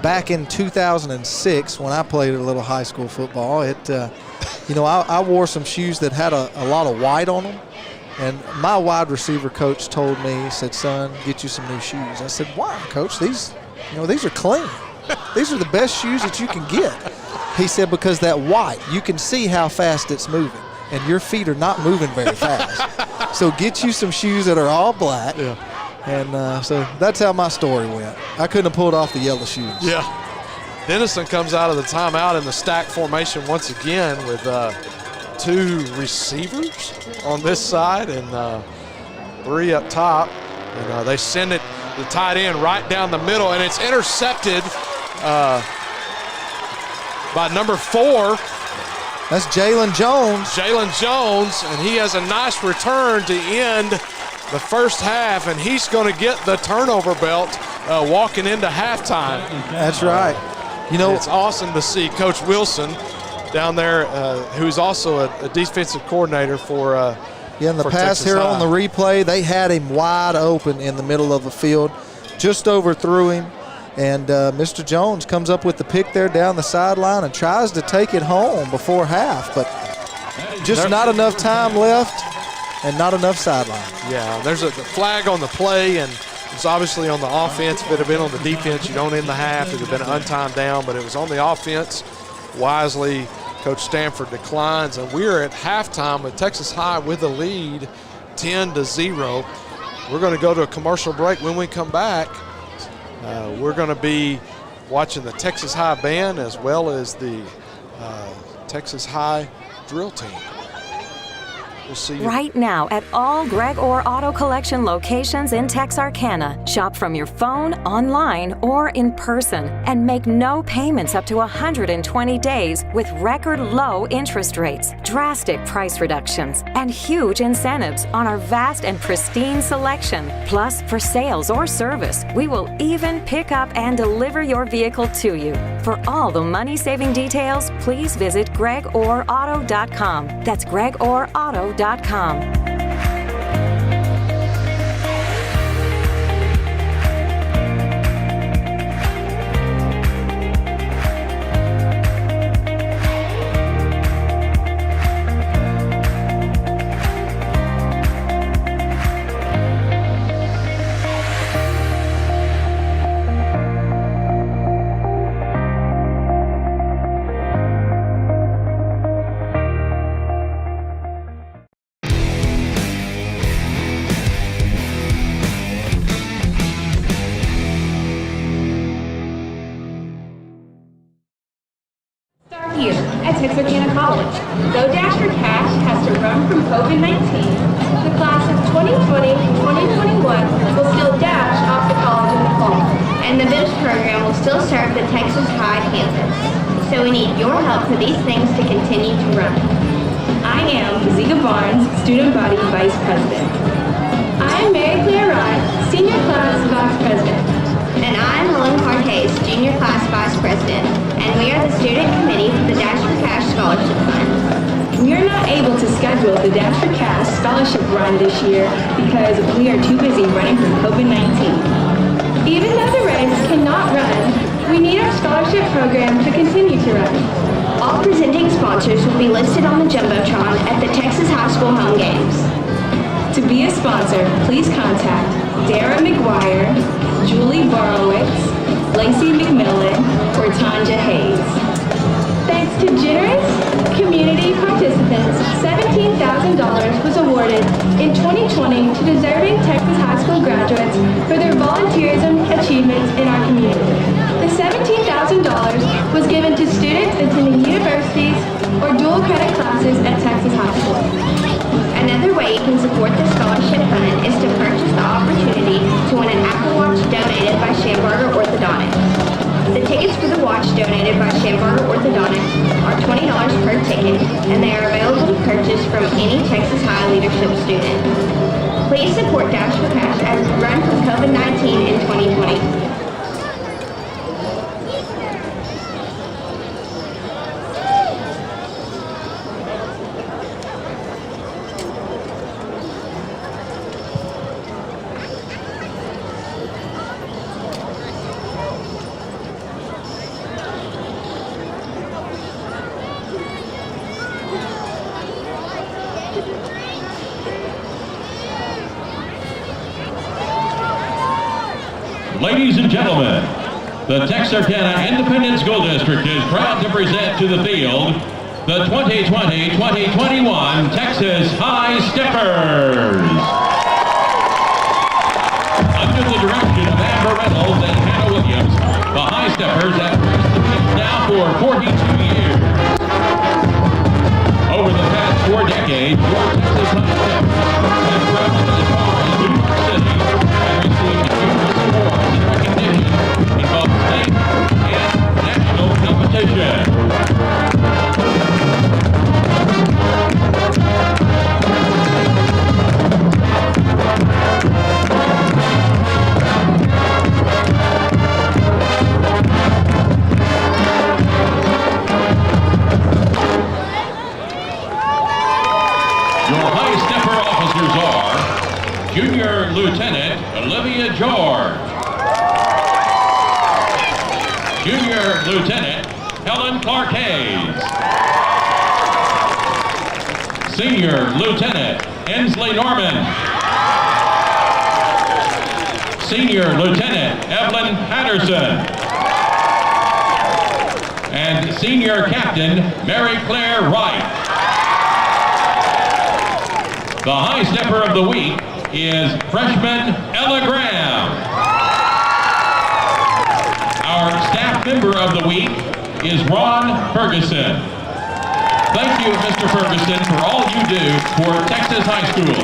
back in 2006 when I played a little high school football, you know, I wore some shoes that had a lot of white on them. And my wide receiver coach told me, he said, son, get you some new shoes. I said, why, coach? These are clean. These are the best shoes that you can get. He said, because that white, you can see how fast it's moving, and your feet are not moving very fast. So get you some shoes that are all black. Yeah. And so that's how my story went. I couldn't have pulled off the yellow shoes. Yeah. Denison comes out of the timeout in the stack formation once again with 2 receivers on this side and 3 up top. And they send it, the tight end, right down the middle, and it's intercepted by number 4. That's Jalen Jones. Jalen Jones, and he has a nice return to end the first half, and he's going to get the turnover belt walking into halftime. That's right. You know, it's awesome to see Coach Wilson down there, who's also a defensive coordinator for in the pass Texas here High. on the replay, they had him wide open in the middle of the field, just overthrew him, and Mr. Jones comes up with the pick there down the sideline and tries to take it home before half, but just not enough time left and not enough sideline. Yeah, there's a flag on the play, and it's obviously on the offense. If it had been on the defense, you don't end the half. It would have been an untimed down, but it was on the offense. Wisely, Coach Stanford declines, and we're at halftime with Texas High with the lead, 10-0. We're going to go to a commercial break. When we come back, we're going to be watching the Texas High band as well as the Texas High drill team. We'll see you. Right now at all Greg Orr Auto Collection locations in Texarkana. Shop from your phone, online, or in person and make no payments up to 120 days with record low interest rates, drastic price reductions, and huge incentives on our vast and pristine selection. Plus, for sales or service, we will even pick up and deliver your vehicle to you. For all the money-saving details, please visit GregOrAuto.com. That's GregOrAuto.com. Here at Texarkana College, though Dash for Cash has to run from COVID-19, the class of 2020-2021 will still dash off to college in the fall, and the BIPS program will still serve the Texas High campus. So we need your help for these things to continue to run. I am Zika Barnes, Student Body Vice President. I am Mary Claire Wright, Senior Class Vice President. And I'm Helen Cartes, Junior Class Vice President, and we are the student committee for the Dash for Cash Scholarship Fund. We are not able to schedule the Dash for Cash scholarship run this year because we are too busy running from COVID-19. Even though the race cannot run We need our scholarship program to continue to run. All presenting sponsors will be listed on the Jumbotron at the Texas High School home games. To be a sponsor, please contact Dara McGuire, Julie Borowitz, Lacey McMillan, or Tanja Hayes. Thanks to generous community participants, $17,000 was awarded in 2020 to deserving Texas high school graduates for their volunteerism achievements in our community. The $17,000 was given to students attending universities or dual credit classes at Texas High School. Another way you can support the scholarship fund is to purchase the opportunity to win an Apple Watch donated by Schamberger Orthodontics. The tickets for the watch donated by Schamberger Orthodontics are $20 per ticket, and they are available to purchase from any Texas High leadership student. Please support Dash for Cash as we run from COVID-19 in 2020. Ladies and gentlemen, the Texarkana Independent School District is proud to present to the field the 2020-2021 Texas High Steppers. Under the direction of Amber Reynolds and Hannah Williams, the High Steppers have graced the field now for 42 years. Over the past 4 decades, your Texas High Steppers have traveled as far as New York City and received numerous awards and recognition in both state and national competition. Junior Lieutenant Olivia George. Junior Lieutenant Helen Clark Hayes. Senior Lieutenant Ensley Norman. Senior Lieutenant Evelyn Patterson. And Senior Captain Mary Claire Wright. The High Stepper of the Week is freshman Ella Graham. Our staff member of the week is Ron Ferguson. Thank you, Mr. Ferguson, for all you do for Texas High School.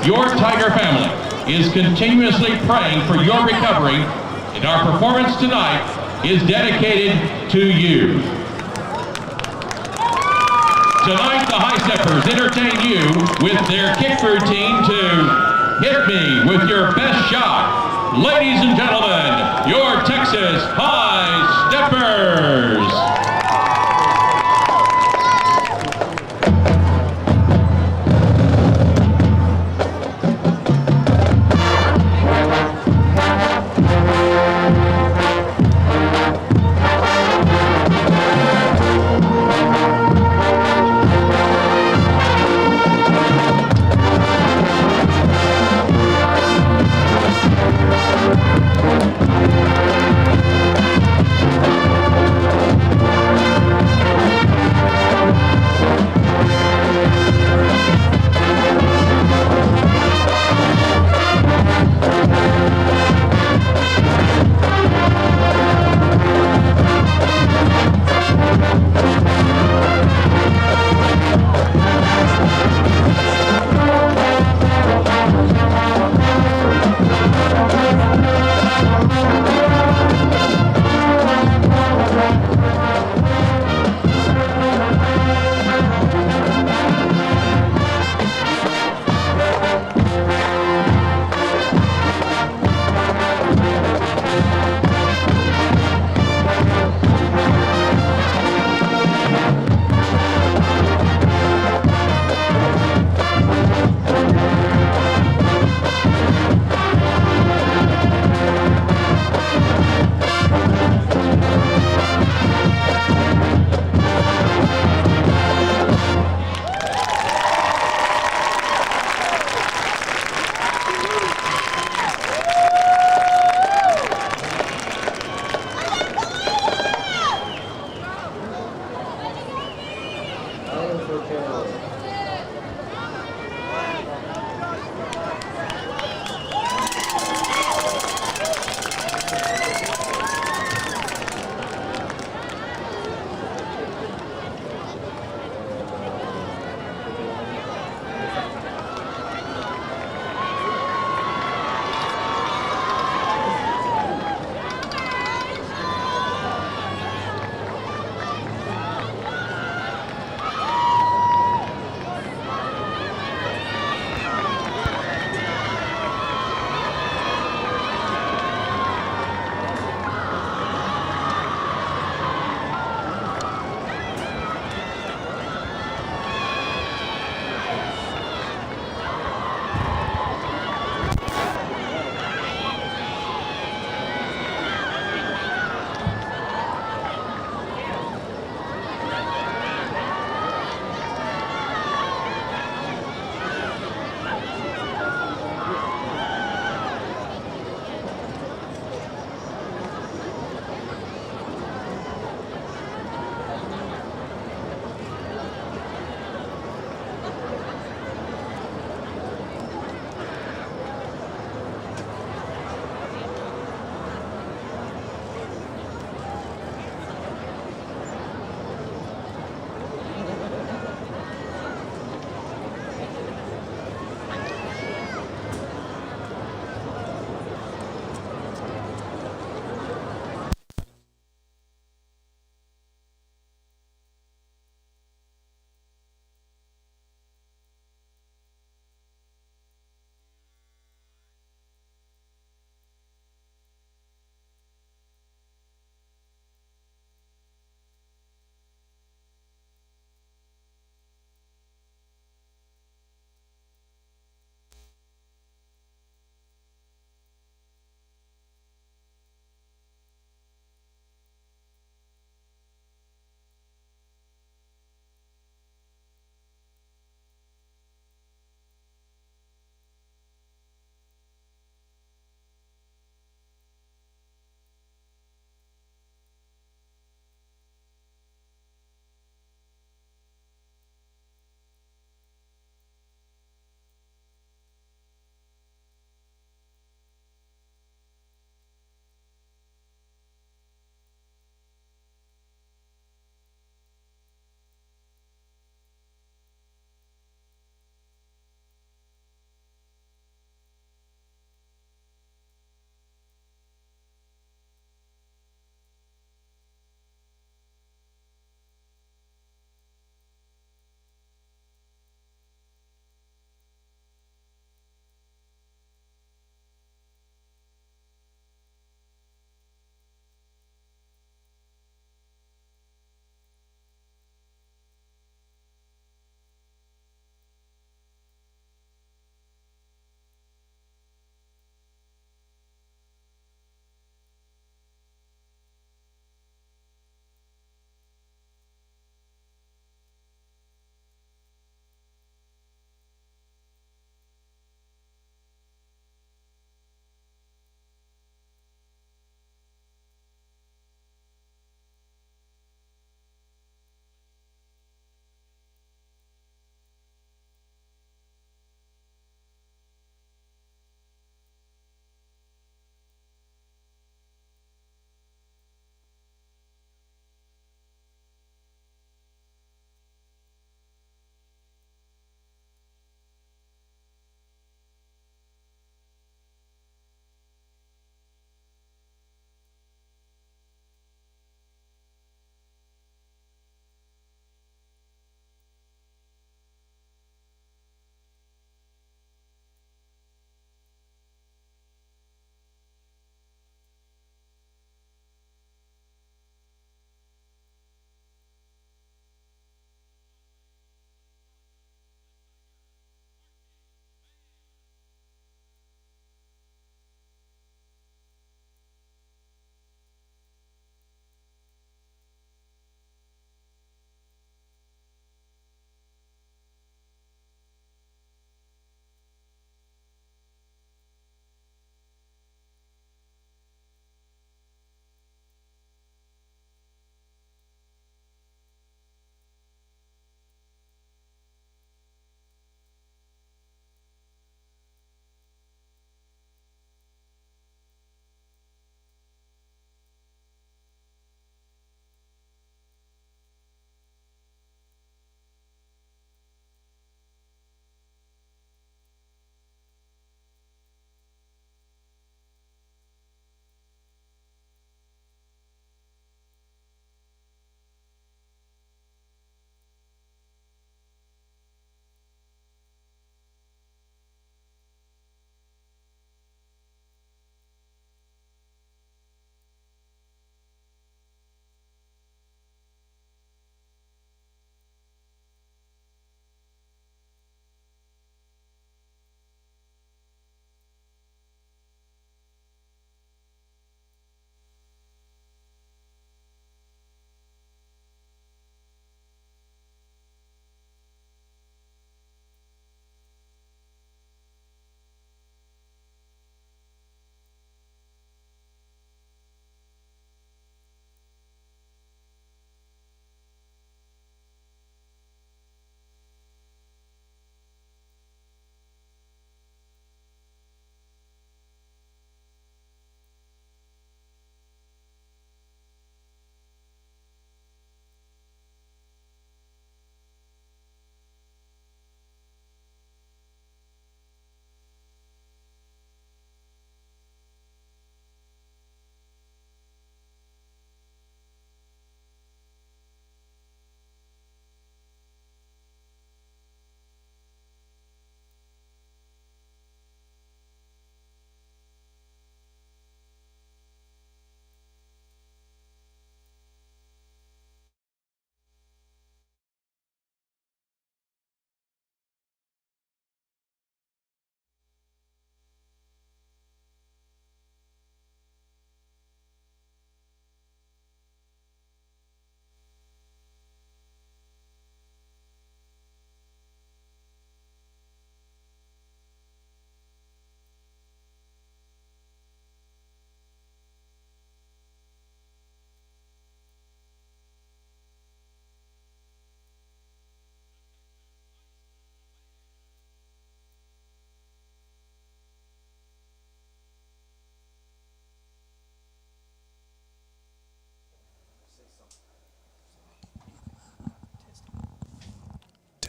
Your Tiger family is continuously praying for your recovery, and our performance tonight is dedicated to you. Tonight, the High Steppers entertain you with their kick routine to Hit Me With Your Best Shot. Ladies and gentlemen, your Texas High Steppers.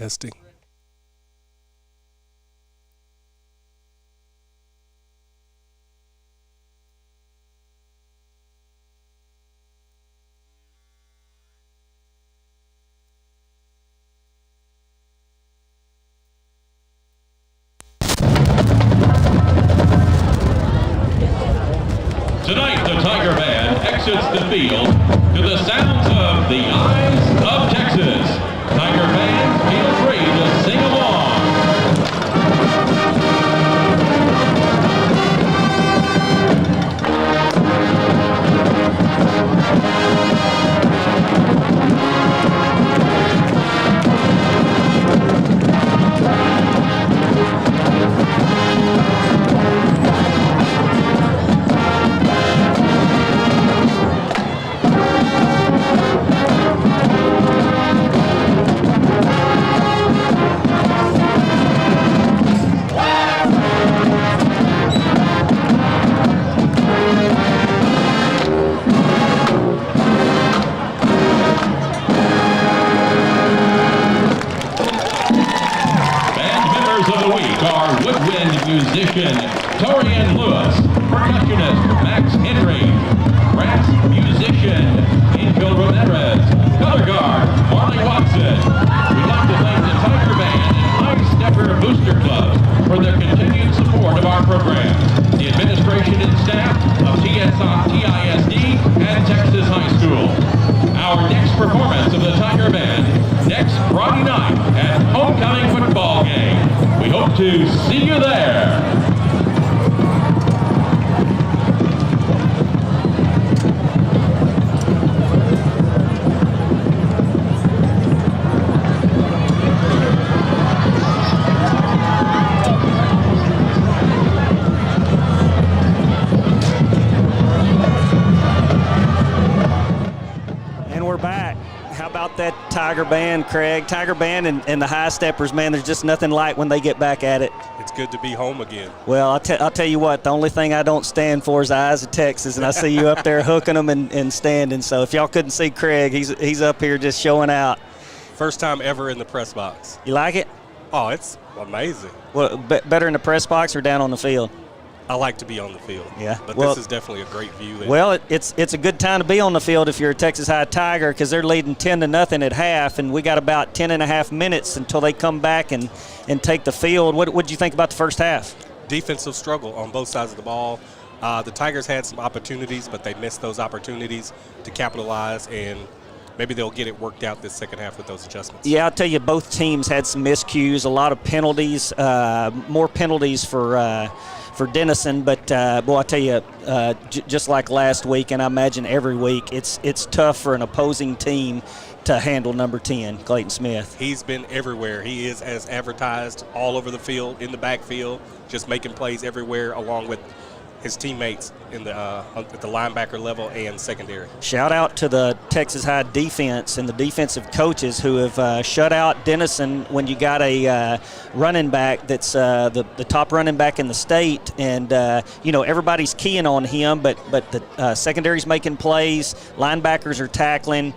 Testing. Tonight, the Tiger Band exits the field to the sounds of the Eyes of Texas. Tiger Band, feel free to sing along. Musician Torian Lewis, percussionist Max Henry, brass musician Angel Ramirez, color guard Marley Watson. We'd like to thank the Tiger Band and High Stepper Booster Club for their continued support of our program. The administration and staff of TISD and Texas High School. Our next performance of the Tiger Band next Friday night at Homecoming Football Game. We hope to see you there. And we're back. How about that Tiger Band, Craig? Tiger Band and the High Steppers, man, there's just nothing like when they get back at it. It's good to be home again. Well, I'll tell you what, the only thing I don't stand for is the Eyes of Texas, and I see you up there hooking them and standing. So if y'all couldn't see Craig, he's up here just showing out. First time ever in the press box. You like it? Oh, it's amazing. Well, better in the press box or down on the field? I like to be on the field. Yeah. But well, this is definitely a great view. Well, it's a good time to be on the field if you're a Texas High Tiger, because they're leading 10-0 at half, and we got about 10.5 minutes until they come back and take the field. What did you think about the first half? Defensive struggle on both sides of the ball. The Tigers had some opportunities, but they missed those opportunities to capitalize, and maybe they'll get it worked out this second half with those adjustments. Yeah, I'll tell you, both teams had some miscues, a lot of penalties, more penalties for Denison, but boy, I tell you, just like last week, and I imagine every week, it's tough for an opposing team to handle number 10, Clayton Smith. He's been everywhere. He is as advertised, all over the field, in the backfield, just making plays everywhere, along with his teammates in the at the linebacker level and secondary. Shout out to the Texas High defense and the defensive coaches who have shut out Denison when you got a running back that's the top running back in the state, and everybody's keying on him, but the secondary's making plays, linebackers are tackling,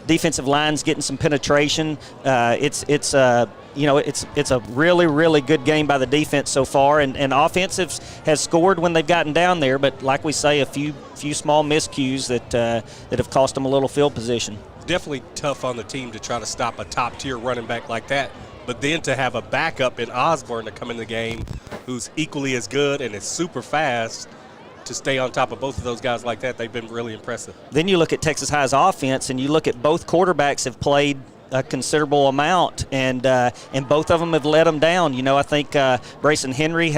defensive line's getting some penetration. It's a really, really good game by the defense so far, and offense has scored when they've gotten down there, but like we say, a few small miscues that have cost them a little field position. It's definitely tough on the team to try to stop a top-tier running back like that, but then to have a backup in Osborne to come in the game who's equally as good and is super fast, to stay on top of both of those guys like that, they've been really impressive. Then you look at Texas High's offense, and you look at both quarterbacks have played a considerable amount, and both of them have let them down. I think McHenry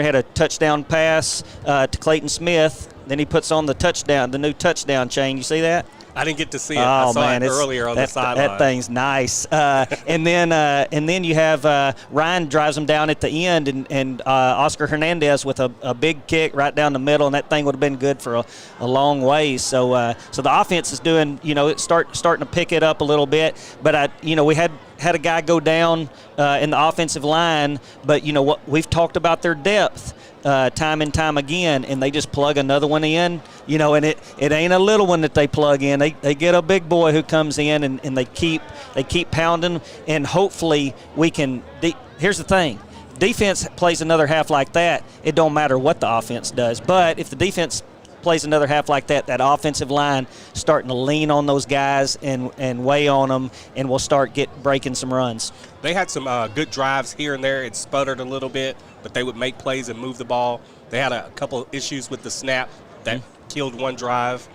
had a touchdown pass to Clayton Smith. Then he puts on the new touchdown chain. You see that? I didn't get to see it. I saw it earlier on the sideline. That thing's nice. And then you have Ryan drives them down at the end, and Oscar Hernandez with a big kick right down the middle, and that thing would have been good for a long ways. So the offense is doing, starting to pick it up a little bit. But we had a guy go down in the offensive line, but what we've talked about their depth. time and time again, and they just plug another one in, and it ain't a little one that they plug in. They get a big boy who comes in, and they keep pounding, and hopefully we can here's the thing. Defense plays another half like that, it don't matter what the offense does. But if the defense plays another half like that, that offensive line starting to lean on those guys and weigh on them, and we'll start breaking some runs. They had some good drives here and there. It sputtered a little bit, but they would make plays and move the ball. They had a couple issues with the snap that killed one drive.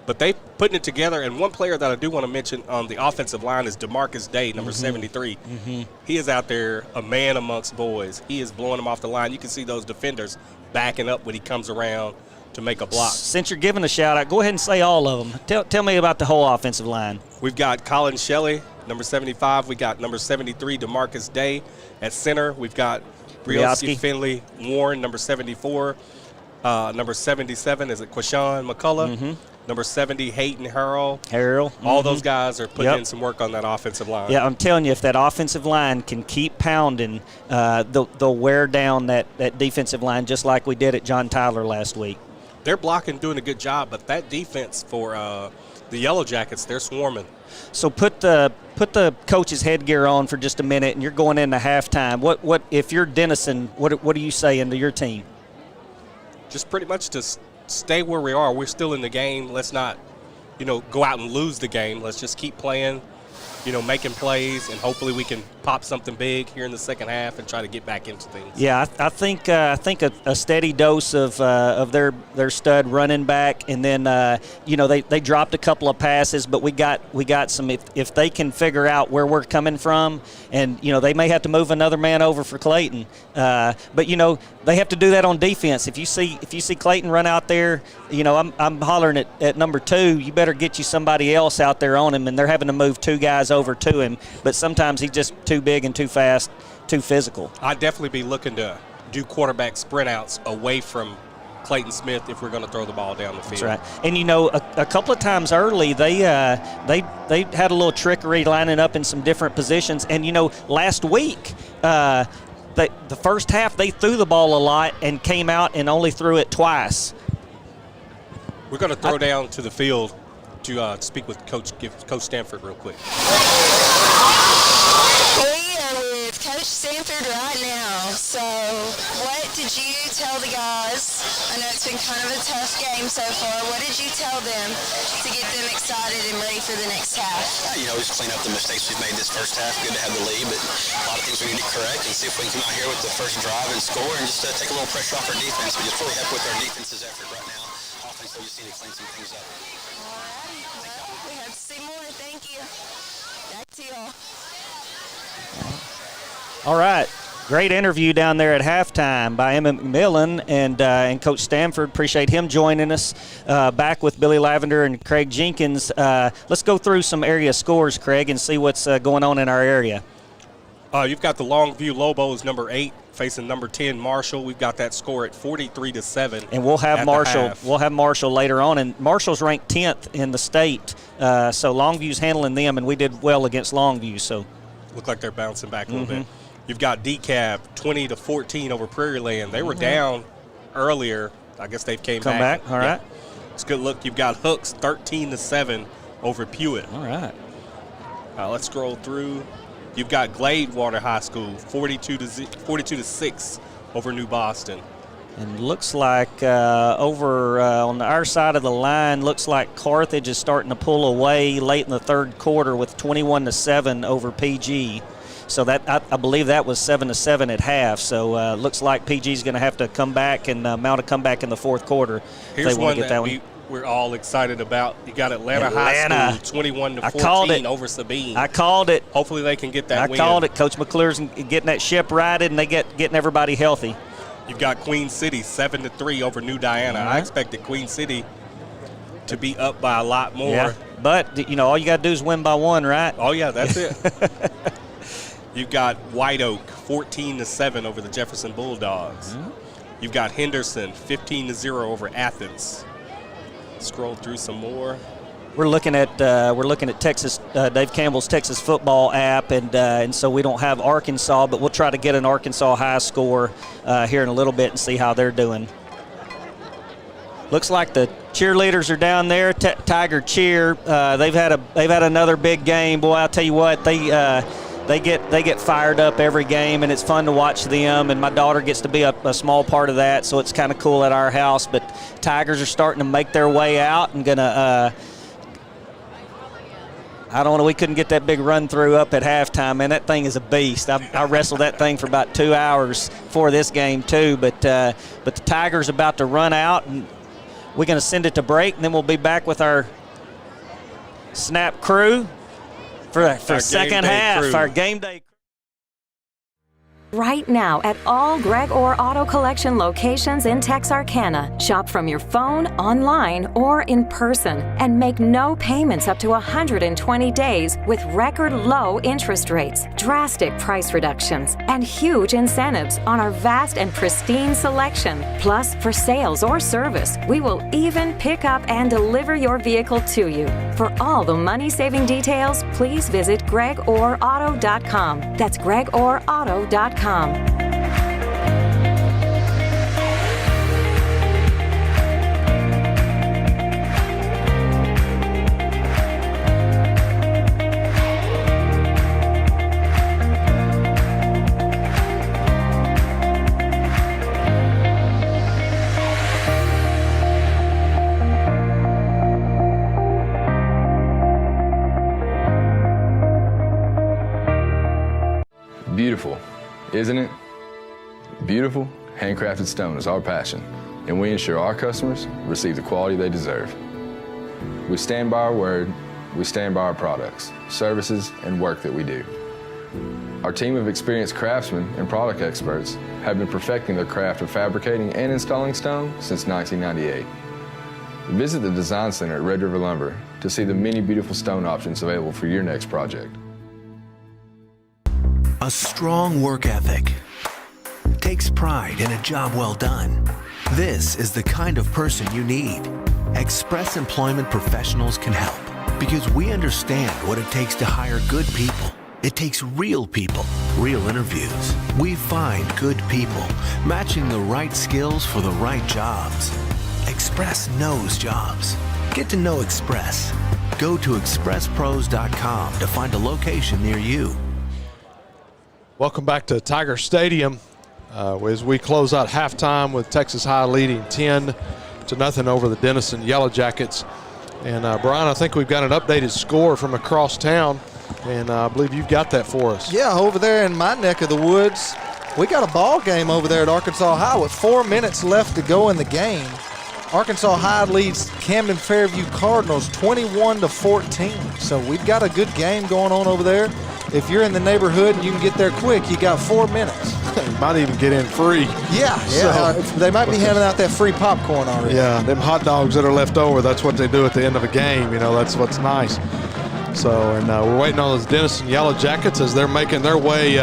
But they putting it together, and one player that I do want to mention on the offensive line is DeMarcus Day, number 73. He is out there a man amongst boys. He is blowing them off the line. You can see those defenders backing up when he comes around to make a block. Since you're giving a shout-out, go ahead and say all of them. Tell me about the whole offensive line. We've got Colin Shelley, number 75. We got number 73, DeMarcus Day. At center, we've got Briosky Finley Warren, number 74. Number 77 is Quashawn McCullough. Number 70, Hayden Harrell. All those guys are putting in some work on that offensive line. Yeah, I'm telling you, if that offensive line can keep pounding, they'll wear down that defensive line just like we did at John Tyler last week. They're blocking, doing a good job, but that defense for the Yellow Jackets, they're swarming. So put the coach's headgear on for just a minute, and you're going into halftime. What if you're Denison? What are you saying to your team? Just pretty much to stay where we are. We're still in the game. Let's not, go out and lose the game. Let's just keep playing, making plays, and hopefully we can pop something big here in the second half and try to get back into things. Yeah, I think a steady dose of their stud running back, and then they dropped a couple of passes, but we got some. If they can figure out where we're coming from, and they may have to move another man over for Clayton, but they have to do that on defense. If you see Clayton run out there, I'm hollering at number 2. You better get you somebody else out there on him, and they're having to move 2 guys over to him. But sometimes he's just too big and too fast, too physical. I'd definitely be looking to do quarterback sprint outs away from Clayton Smith if we're going to throw the ball down the field. That's right. And a couple of times early they had a little trickery lining up in some different positions. And last week the first half they threw the ball a lot and came out and only threw it twice. We're going to throw down to the field to speak with Coach Stanford real quick. Coach Stanford right now. So what did you tell the guys? I know it's been kind of a tough game so far. What did you tell them to get them excited and ready for the next half? Just clean up the mistakes we've made this first half. Good to have the lead, but a lot of things we need to correct and see if we can come out here with the first drive and score and just take a little pressure off our defense. We just really happy with our defense's effort right now. Offense, we just need to clean some things up. All right, well, we have to see more. Thank you. Back to y'all. All right. Great interview down there at halftime by Emma McMillan and Coach Stanford. Appreciate him joining us. Back with Billy Lavender and Craig Jenkins. Let's go through some area scores, Craig, and see what's going on in our area. You've got the Longview Lobos, number 8, facing number 10 Marshall. We've got that score at 43-7. And we'll have Marshall. We'll have Marshall later on, and Marshall's ranked 10th in the state. So Longview's handling them, and we did well against Longview. So look like they're bouncing back a little bit. You've got DeKalb 20-14 over Prairie Land. They were down earlier. I guess they've came back. All right. It's a good look. You've got Hooks 13-7 over Pewitt. All right. Let's scroll through. You've got Gladewater High School 42-6 over New Boston. And looks like over on our side of the line, looks like Carthage is starting to pull away late in the third quarter with 21-7 over PG. So that I believe that was 7-7 at half. So looks like PG's going to have to come back and mount a comeback in the fourth quarter. Here's one that we're all excited about. You got Atlanta High School 21-14 over Sabine. I called it. Hopefully they can get that win. I called it. Coach McClure's getting that ship righted, and they getting everybody healthy. You've got Queen City 7-3 over New Diana. I expected Queen City to be up by a lot more. Yeah, but all you got to do is win by 1, right? Oh yeah, that's it. You've got White Oak 14-7 over the Jefferson Bulldogs. You've got Henderson 15-0 over Athens. Scroll through some more. we're looking at Texas Dave Campbell's Texas football app, and so we don't have Arkansas, but we'll try to get an Arkansas high score here in a little bit and see how they're doing. Looks like the cheerleaders are down there. Tiger Cheer. They've had another big game. Boy, I'll tell you what, they get fired up every game, and it's fun to watch them. And my daughter gets to be a small part of that, so it's kind of cool at our house. But Tigers are starting to make their way out and gonna. I don't know. We couldn't get that big run through up at halftime. Man, that thing is a beast. I wrestled that thing for about 2 hours for this game too. But the Tigers about to run out, and we're going to send it to break, and then we'll be back with our snap crew for second half. Our game day. Right now at all Greg Orr Auto Collection locations in Texarkana. Shop from your phone, online, or in person and make no payments up to 120 days with record low interest rates, drastic price reductions, and huge incentives on our vast and pristine selection. Plus, for sales or service, we will even pick up and deliver your vehicle to you. For all the money-saving details, please visit gregorauto.com. That's gregorauto.com. Beautiful, isn't it? Beautiful, handcrafted stone is our passion, and we ensure our customers receive the quality they deserve. We stand by our word, we stand by our products, services, and work that we do. Our team of experienced craftsmen and product experts have been perfecting their craft of fabricating and installing stone since 1998. Visit the Design Center at Red River Lumber to see the many beautiful stone options available for your next project. A strong work ethic takes pride in a job well done. This is the kind of person you need. Express Employment Professionals can help because we understand what it takes to hire good people. It takes real people, real interviews. We find good people, matching the right skills for the right jobs. Express knows jobs. Get to know Express. Go to expresspros.com to find a location near you. Welcome back to Tiger Stadium as we close out halftime with Texas High leading 10-0 over the Denison Yellow Jackets. And Brian, I think we've got an updated score from across town, and I believe you've got that for us. Yeah, over there in my neck of the woods, we got a ball game over there at Arkansas High with 4 minutes left to go in the game. Arkansas High leads Camden Fairview Cardinals 21-14. So we've got a good game going on over there. If you're in the neighborhood and you can get there quick, you got 4 minutes. You might even get in free. Yeah. They might be handing out that free popcorn already. Yeah, them hot dogs that are left over, that's what they do at the end of a game. You know, that's what's nice. So, and we're waiting on those Denison Yellow Jackets as they're making their way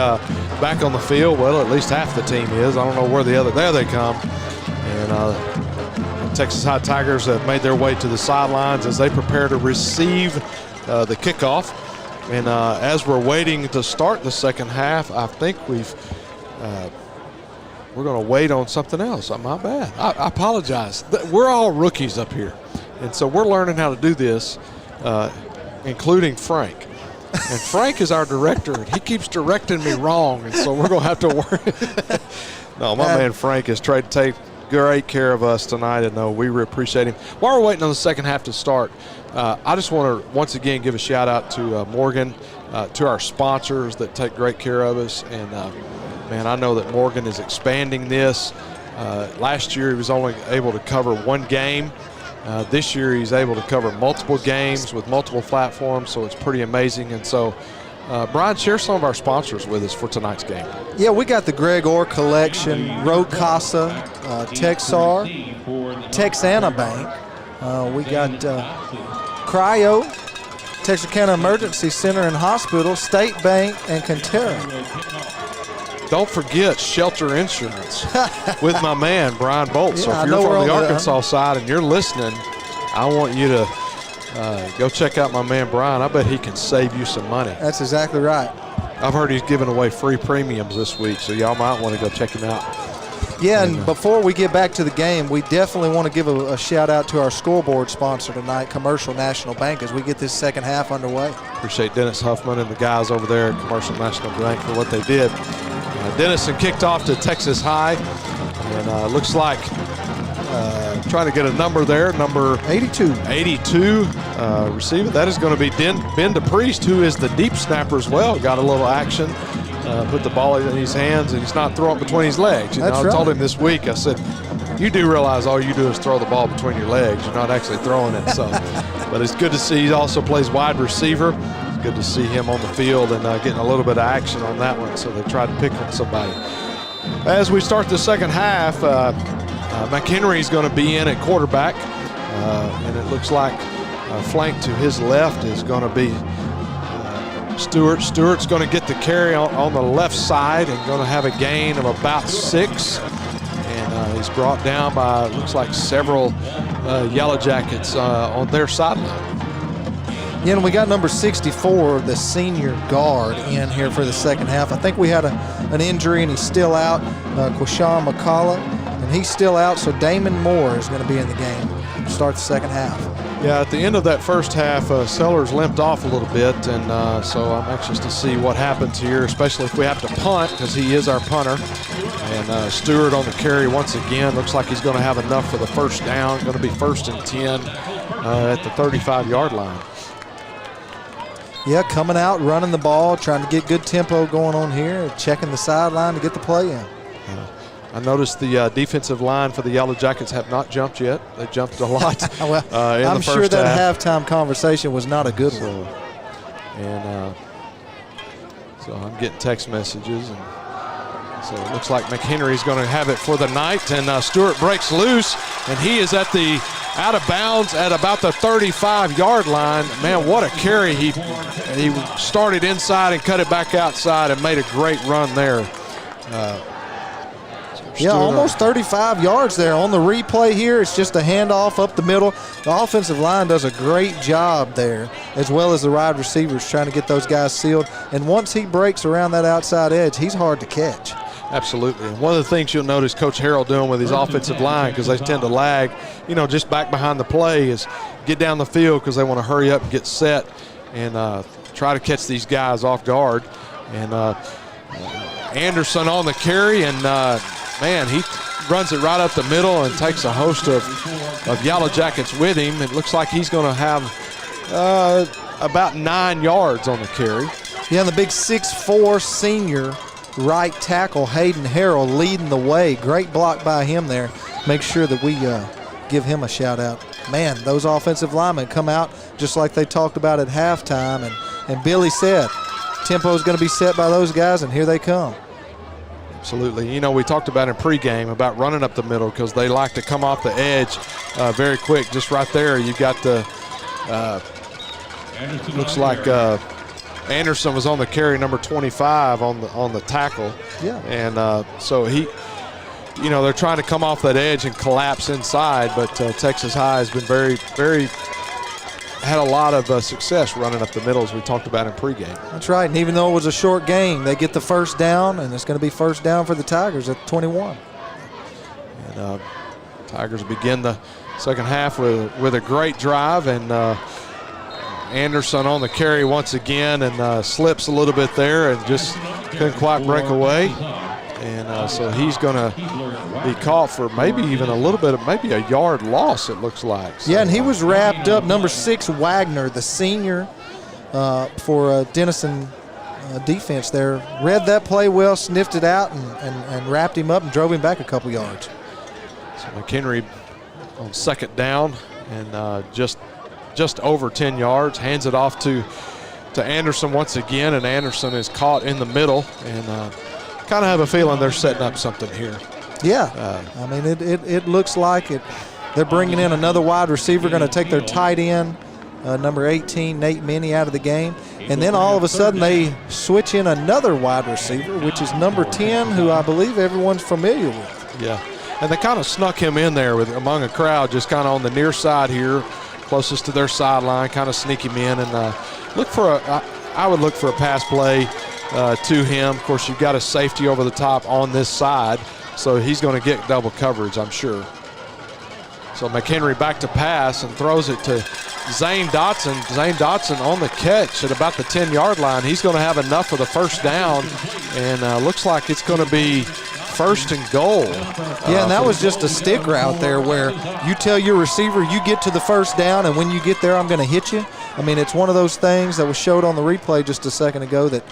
back on the field. Well, at least half the team is. I don't know where there they come. And Texas High Tigers have made their way to the sidelines as they prepare to receive the kickoff. And as we're waiting to start the second half, I think we're going to wait on something else. My bad. I apologize. We're all rookies up here. And so we're learning how to do this, including Frank. And Frank is our director, and he keeps directing me wrong, and so we're going to have to work. No, my man Frank is trying to take great care of us tonight, and we appreciate him. While we're waiting on the second half to start, I just want to once again give a shout out to Morgan, to our sponsors that take great care of us. And man, I know that Morgan is expanding this. Last year he was only able to cover one game. This year he's able to cover multiple games with multiple platforms, so it's pretty amazing. And so, Brian, share some of our sponsors with us for tonight's game. Yeah, we got the Greg Orr Collection, Road Casa, Texar, Texana Bank. We got Cryo, Texarkana Emergency Center and Hospital, State Bank, and Cantera. Don't forget Shelter Insurance with my man, Brian Bolt. Yeah, so if you're from the Arkansas side and you're listening, I want you to go check out my man Brian. I bet he can save you some money. That's exactly right. I've heard he's giving away free premiums this week, so y'all might want to go check him out. Yeah, and before we get back to the game, we definitely want to give a shout out to our scoreboard sponsor tonight, Commercial National Bank, as we get this second half underway. Appreciate Dennis Huffman and the guys over there at Commercial National Bank for what they did. Denison kicked off to Texas High, and looks like trying to get a number there, number 82. 82 receiver. That is going to be Ben DePriest, who is the deep snapper as well. Got a little action. Put the ball in his hands, and he's not throwing between his legs. You know, I told him this week, I said, you do realize all you do is throw the ball between your legs. You're not actually throwing it. So, but it's good to see he also plays wide receiver. It's good to see him on the field and getting a little bit of action on that one. So they tried to pick on somebody. As we start the second half, McHenry's going to be in at quarterback, and it looks like flank to his left is going to be Stewart. Stewart's going to get the carry on the left side and going to have a gain of about 6. And he's brought down by, looks like, several Yellow Jackets on their sideline. Yeah, and we got number 64, the senior guard, in here for the second half. I think we had an injury, and he's still out, Quashawn McCullough, and he's still out, so Damon Moore is going to be in the game to start the second half. Yeah, at the end of that first half, Sellers limped off a little bit, and so I'm anxious to see what happens here, especially if we have to punt, because he is our punter. And Stewart on the carry once again. Looks like he's going to have enough for the first down. Going to be 1st and 10 at the 35-yard line. Yeah, coming out, running the ball, trying to get good tempo going on here, checking the sideline to get the play in. I noticed the defensive line for the Yellow Jackets have not jumped yet. They jumped a lot. Well, in I'm the sure first that half. halftime conversation was not a good one. And so I'm getting text messages, and so it looks like McHenry's going to have it for the night. And Stewart breaks loose, and he is at the out of bounds at about the 35-yard line. Man, what a carry! He started inside and cut it back outside and made a great run there. Yeah, almost 35 yards there. On the replay here, it's just a handoff up the middle. The offensive line does a great job there, as well as the wide receivers trying to get those guys sealed. And once he breaks around that outside edge, he's hard to catch. Absolutely. And one of the things you'll notice Coach Harrell doing with his offensive line, because they tend to lag, just back behind the play, is get down the field because they want to hurry up and get set and try to catch these guys off guard. And Anderson on the carry, and man, he runs it right up the middle and takes a host of Yellow Jackets with him. It looks like he's going to have about 9 yards on the carry. Yeah, and the big 6'4" senior right tackle, Hayden Harrell, leading the way. Great block by him there. Make sure that we give him a shout out. Man, those offensive linemen come out just like they talked about at halftime. And Billy said, tempo is going to be set by those guys, and here they come. Absolutely. We talked about in pregame about running up the middle because they like to come off the edge very quick. Just right there, you've got the looks like Anderson was on the carry, number 25 on the tackle. Yeah. And so they're trying to come off that edge and collapse inside, but Texas High has been had a lot of success running up the middle, as we talked about in pregame. That's right, and even though it was a short game, they get the first down, and it's going to be first down for the Tigers at 21. And Tigers begin the second half with a great drive, and Anderson on the carry once again, and slips a little bit there and just couldn't quite break away. And so he's going to be caught for maybe even a little bit of maybe a yard loss, it looks like. So, yeah, and he was wrapped up. Number 6, Wagner, the senior for Denison defense there, read that play well, sniffed it out, and wrapped him up and drove him back a couple yards. So McHenry on second down and just over 10 yards, hands it off to Anderson once again, and Anderson is caught in the middle, and kind of have a feeling they're setting up something here. Yeah, I mean, it looks like it. They're bringing in another wide receiver, going to take their tight end, number 18, Nate Minnie, out of the game. And then all of a sudden they switch in another wide receiver, which is number 10, who I believe everyone's familiar with. Yeah, and they kind of snuck him in there among a crowd just kind of on the near side here. closest to their sideline, kind of sneak him in and I would look for a pass play to him. Of course, you've got a safety over the top on this side, so he's going to get double coverage, I'm sure. So McHenry back to pass and throws it to Zane Dotson. Zane Dotson on the catch at about the 10-yard line. He's going to have enough for the first down, and looks like it's going to be first and goal. Yeah, and that was just a stick route there where you tell your receiver you get to the first down, and when you get there, I'm going to hit you. I mean, it's one of those things that was showed on the replay just a second ago that,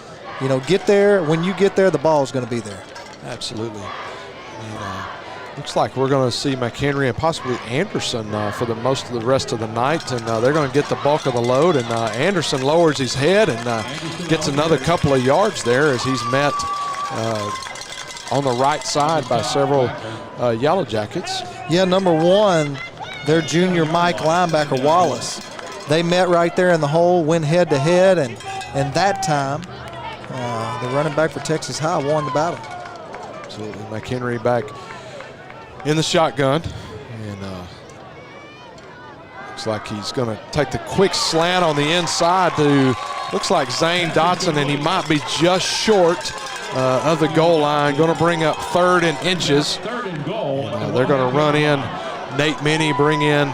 you know, get there. When you get there, the ball's going to be there. Absolutely. And, looks like we're going to see McHenry and possibly Anderson for the most of the rest of the night, and they're going to get the bulk of the load. And Anderson lowers his head and gets another couple of yards there as he's met on the right side by several Yellow Jackets. Yeah, number one, their junior Mike linebacker Wallace. They met right there in the hole, went head-to-head, and that time the running back for Texas High won the battle. Absolutely. McHenry back in the shotgun, and looks like he's going to take the quick slant on the inside to, looks like Zane Dotson, and he might be just short of the goal line. Going to bring up 3rd and inches. And, they're going to run in. Nate Minnie bring in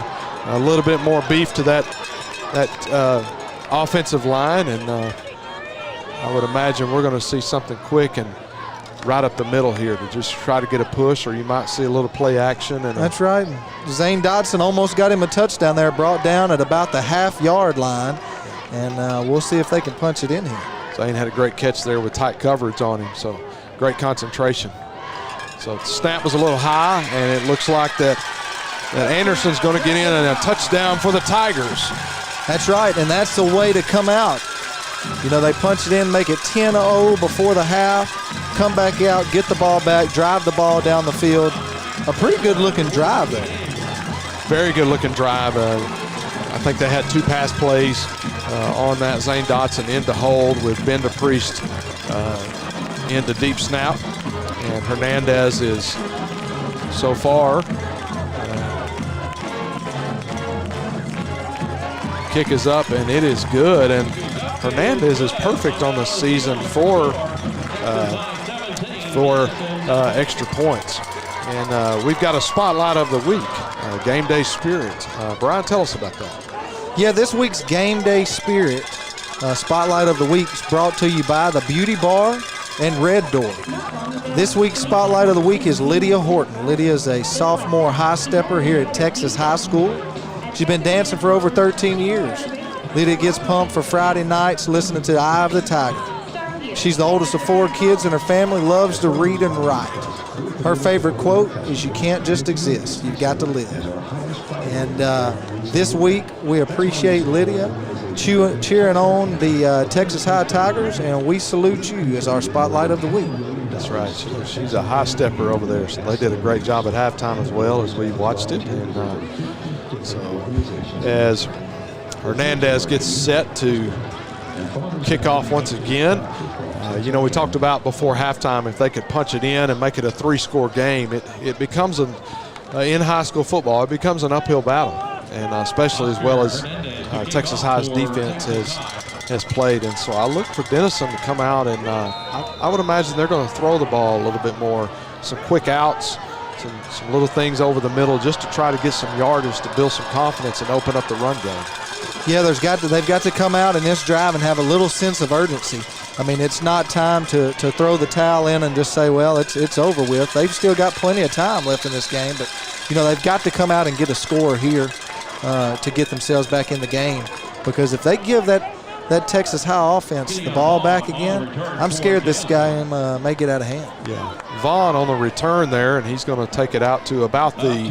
a little bit more beef to that offensive line, and I would imagine we're going to see something quick and right up the middle here to just try to get a push, or you might see a little play action. And that's right. Zane Dotson almost got him a touchdown there, brought down at about the half-yard line, and we'll see if they can punch it in here. Zane had a great catch there with tight coverage on him, so great concentration. So the snap was a little high, and it looks like that Anderson's going to get in and a touchdown for the Tigers. That's right, and that's the way to come out. You know, they punch it in, make it 10-0 before the half, come back out, get the ball back, drive the ball down the field. A pretty good-looking drive there. Very good-looking drive. I think they had 2 pass plays on that. Zane Dotson into hold with Ben DePriest into deep snap. And Hernandez is so far. Kick is up, and it is good. And Hernandez is perfect on the season for extra points. And we've got a spotlight of the week, game day spirit. Brian, tell us about that. Yeah, this week's game day spirit spotlight of the week is brought to you by the Beauty Bar and Red Door. This week's spotlight of the week is Lydia Horton. Lydia is a sophomore high stepper here at Texas High School. She's been dancing for over 13 years. Lydia gets pumped for Friday nights listening to Eye of the Tiger. She's the oldest of 4 kids, and her family loves to read and write. Her favorite quote is, "You can't just exist, you've got to live." And this week, we appreciate Lydia cheering on the Texas High Tigers, and we salute you as our spotlight of the week. That's right. She's a high stepper over there, so they did a great job at halftime as well as we watched it. And so as Hernandez gets set to kick off once again, you know, we talked about before halftime, if they could punch it in and make it a 3-score game, it becomes in high school football, it becomes an uphill battle, and especially as well as Texas High's defense has played. And so I look for Denison to come out, and I would imagine they're going to throw the ball a little bit more, some quick outs, some little things over the middle, just to try to get some yardage to build some confidence and open up the run game. Yeah, they've got to come out in this drive and have a little sense of urgency. I mean, it's not time to throw the towel in and just say, well, it's over with. They've still got plenty of time left in this game, but, you know, they've got to come out and get a score here to get themselves back in the game, because if they give that Texas High offense the ball back again, I'm scared this guy may get out of hand. Yeah, Vaughn on the return there, and he's going to take it out to about the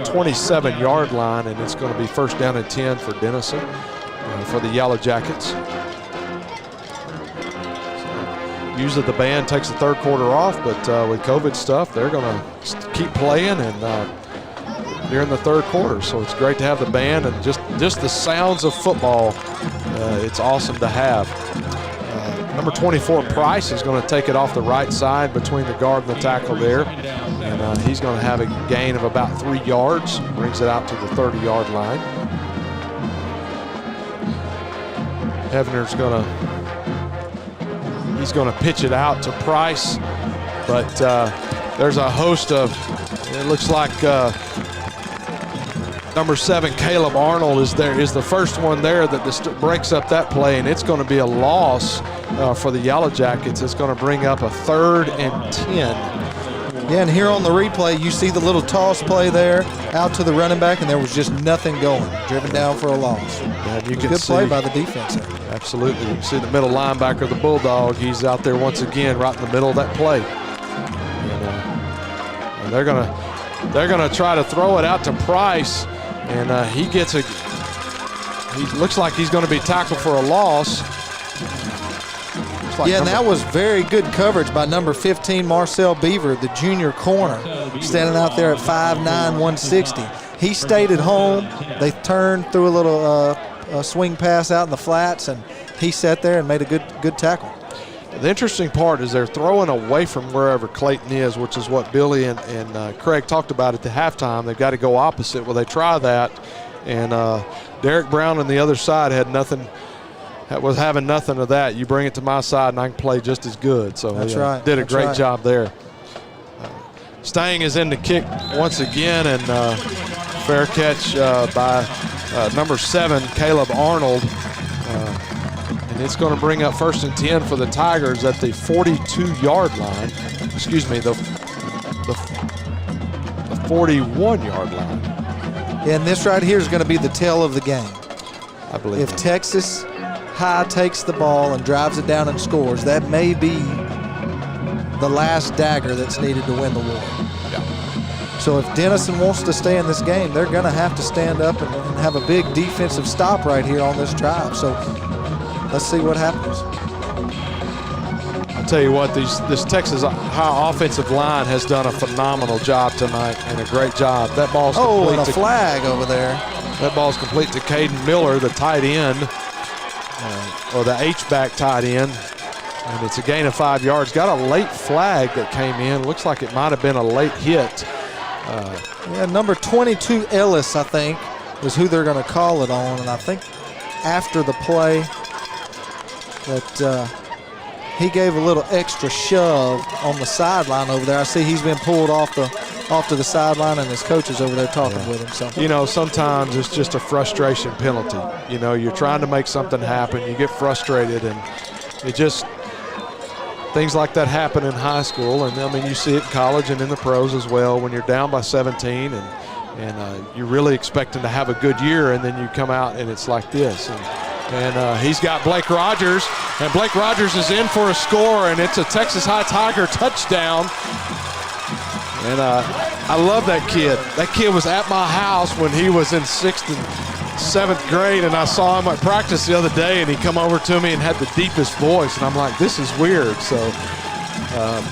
27-yard line, and it's going to be first down and 10 for Denison for the Yellow Jackets. Usually the band takes the third quarter off, but with COVID stuff, they're going to keep playing and during the third quarter. So it's great to have the band and just the sounds of football. It's awesome to have. Number 24, Price, is going to take it off the right side between the guard and the tackle there. And and he's going to have a gain of about 3 yards, brings it out to the 30-yard line. Hefner's he's going to pitch it out to Price, but there's a host of, it looks like number 7, Caleb Arnold is the first one there that breaks up that play, and it's going to be a loss for the Yellow Jackets. It's going to bring up a 3rd and 10. Yeah, and here on the replay, you see the little toss play there out to the running back, and there was just nothing going, driven down for a loss. And you can good see, play by the defense there. Absolutely. You can see the middle linebacker, the Bulldog. He's out there once again right in the middle of that play. And they're gonna try to throw it out to Price, and he looks like he's going to be tackled for a loss. Yeah, and that was very good coverage by number 15, Marcel Beaver, the junior corner, standing out there at 5'9", 160. He stayed at home. They turned, threw a little swing pass out in the flats, and he sat there and made a good tackle. The interesting part is they're throwing away from wherever Clayton is, which is what Billy and Craig talked about at the halftime. They've got to go opposite. Well, they try that, and Derek Brown on the other side was having nothing of that. You bring it to my side, and I can play just as good. So That's he right. did a That's great right. job there. Stang is in the kick once again, and fair catch by number 7, Caleb Arnold. And it's going to bring up 1st and 10 for the Tigers at the 42-yard line. Excuse me, the 41-yard line. Yeah, and this right here is going to be the tail of the game. I believe if Texas High takes the ball and drives it down and scores, that may be the last dagger that's needed to win the war. Yeah. So if Denison wants to stay in this game, they're going to have to stand up and have a big defensive stop right here on this drive. So let's see what happens. I'll tell you what, this Texas High offensive line has done a phenomenal job tonight, and a great job. That ball's complete. And a flag over there. That ball's complete to Caden Miller, the tight end, or the H-back tight end, and it's a gain of 5 yards. Got a late flag that came in. Looks like it might have been a late hit. Yeah, number 22, Ellis, I think, is who they're going to call it on, and I think after the play that he gave a little extra shove on the sideline over there. I see he's been pulled off to the sideline, and his coach is over there talking with him. So you know, sometimes it's just a frustration penalty. You know, you're trying to make something happen, you get frustrated, and it just things like that happen in high school, and I mean you see it in college and in the pros as well. When you're down by 17 and you're really expecting to have a good year, and then you come out and it's like this. And he's got Blake Rogers, and Blake Rogers is in for a score, and it's a Texas High Tiger touchdown. And I love that kid. That kid was at my house when he was in 6th and 7th grade, and I saw him at practice the other day, and he come over to me and had the deepest voice, and I'm like, this is weird. So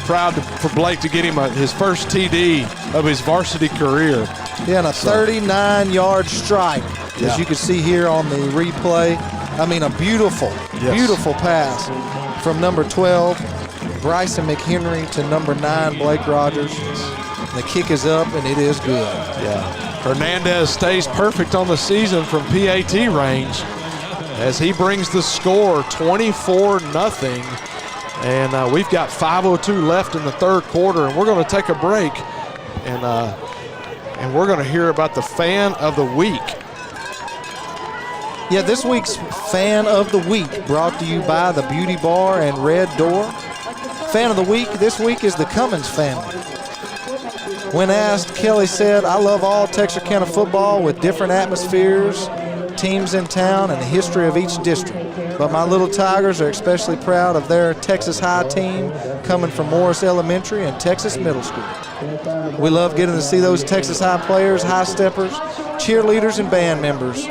proud for Blake to get him his first TD of his varsity career. Yeah, and a 39-yard strike, as you can see here on the replay. I mean, a beautiful pass from number 12, Bryson McHenry, to number 9, Blake Rogers. The kick is up, and it is good. Yeah. Hernandez stays perfect on the season from PAT range as he brings the score 24-0. And we've got 5:02 left in the third quarter, and we're going to take a break. And we're going to hear about the Fan of the Week. Yeah, this week's Fan of the Week brought to you by the Beauty Bar and Red Door. Fan of the Week this week is the Cummins family. When asked, Kelly said, "I love all Texarkana football with different atmospheres, teams in town, and the history of each district. But my little Tigers are especially proud of their Texas High team coming from Morris Elementary and Texas Middle School. We love getting to see those Texas High players, high steppers, cheerleaders, and band members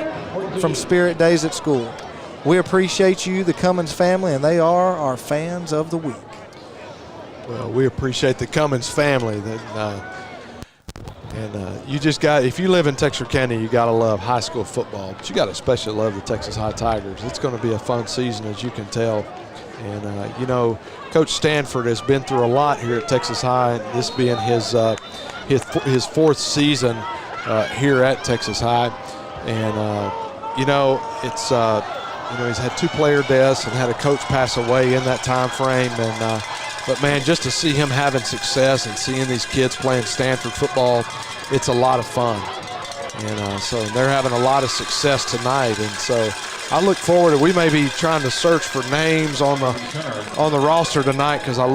from Spirit Days at school. We appreciate you, the Cummins family, and they are our Fans of the Week." Well, we appreciate the Cummins family. You just got, if you live in Texarkana, you got to love high school football, but you got to especially love the Texas High Tigers. It's going to be a fun season, as you can tell. And, you know, Coach Stanford has been through a lot here at Texas High, and this being his fourth season here at Texas High. And, you know, it's, you know, he's had 2 player deaths and had a coach pass away in that time frame. And, but, man, just to see him having success and seeing these kids playing Stanford football, it's a lot of fun. And so they're having a lot of success tonight. And so I look forward to, we may be trying to search for names on the roster tonight, because I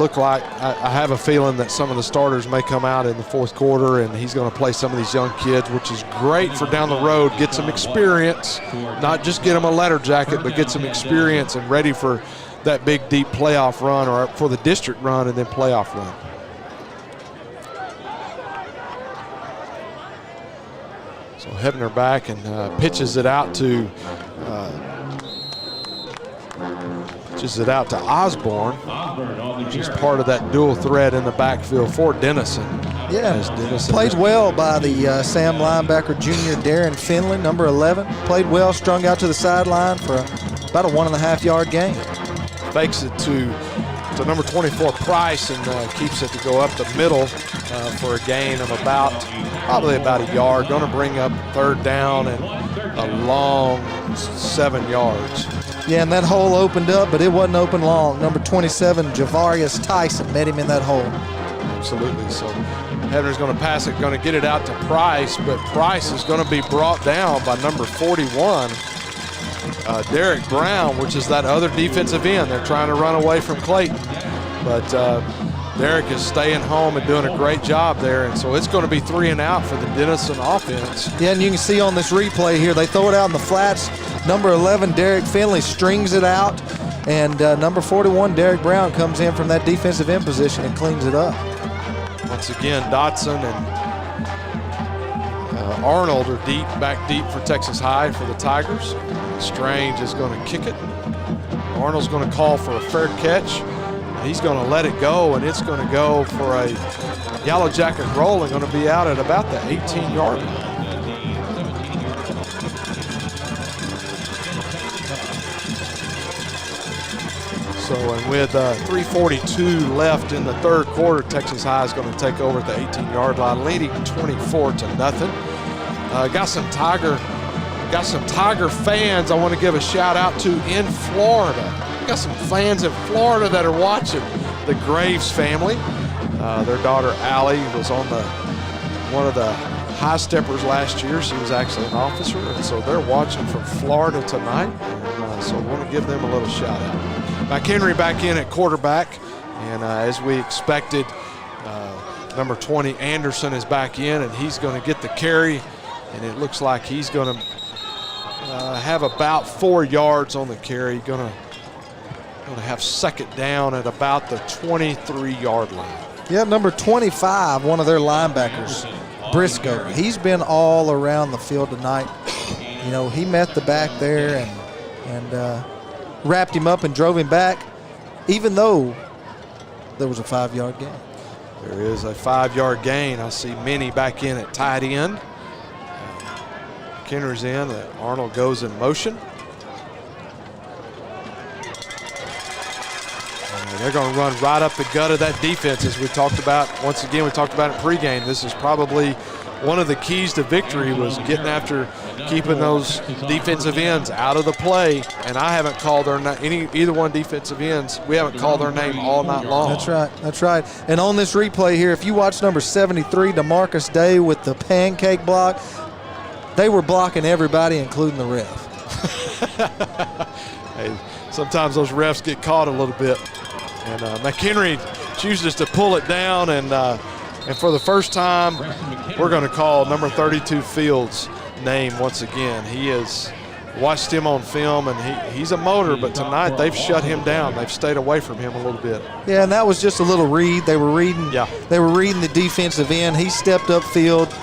have a feeling that some of the starters may come out in the fourth quarter, and he's going to play some of these young kids, which is great for down the road, get some experience, not just get them a letter jacket, but get some experience and ready for that big, deep playoff run, or for the district run and then playoff run. So Hebner back and pitches it out to Osborne, which is part of that dual threat in the backfield for Denison. Yeah, played well by the Sam linebacker junior Darren Finley, number 11. Played well, strung out to the sideline for about a 1.5-yard gain. Fakes it to number 24 Price, and keeps it to go up the middle for a gain of probably about a yard. Going to bring up third down and a long 7 yards. Yeah, and that hole opened up, but it wasn't open long. Number 27, Javarius Tyson, met him in that hole. Absolutely. So Hebner's going to pass it, going to get it out to Price, but Price is going to be brought down by number 41, Derek Brown, which is that other defensive end. They're trying to run away from Clayton, but Derek is staying home and doing a great job there, and so it's going to be 3 and out for the Denison offense. Yeah, and you can see on this replay here, they throw it out in the flats. Number 11, Derek Finley, strings it out, and number 41, Derek Brown, comes in from that defensive end position and cleans it up. Once again, Dotson and Arnold are back deep for Texas High for the Tigers. Strange is going to kick it. Arnold's going to call for a fair catch. He's going to let it go, and it's going to go for a Yellow Jacket roll, and going to be out at about the 18-yard line. So, and with 3:42 left in the third quarter, Texas High is going to take over at the 18-yard line, leading 24-0. Got some Tiger fans I want to give a shout out to in Florida. Got some fans in Florida that are watching. The Graves family. Their daughter Allie was on one of the high steppers last year. She was actually an officer, and so they're watching from Florida tonight. And, so I want to give them a little shout out. McHenry back in at quarterback, and as we expected, number 20 Anderson is back in, and he's going to get the carry, and it looks like he's going to have about 4 yards on the carry. Going to have second down at about the 23-yard line. Yeah, number 25, one of their linebackers, Briscoe. He's been all around the field tonight. You know, he met the back there and wrapped him up and drove him back, even though there was a 5-yard gain. There is a 5-yard gain. I see Minnie back in at tight end. Kenner's in. Arnold goes in motion. And they're going to run right up the gut of that defense, as we talked about. Once again, we talked about it pregame. This is probably one of the keys to victory, was getting after keeping those defensive ends out of the play. And I haven't called either one defensive ends. We haven't called their name all night long. That's right. That's right. And on this replay here, if you watch number 73, DeMarcus Day with the pancake block, they were blocking everybody, including the ref. Hey, sometimes those refs get caught a little bit. And McHenry chooses to pull it down, and for the first time, we're going to call number 32 Fields' name once again. He has watched him on film, and he's a motor, but tonight they've shut him down. They've stayed away from him a little bit. Yeah, and that was just a little read. They were reading. Yeah. They were reading the defensive end. He stepped upfield.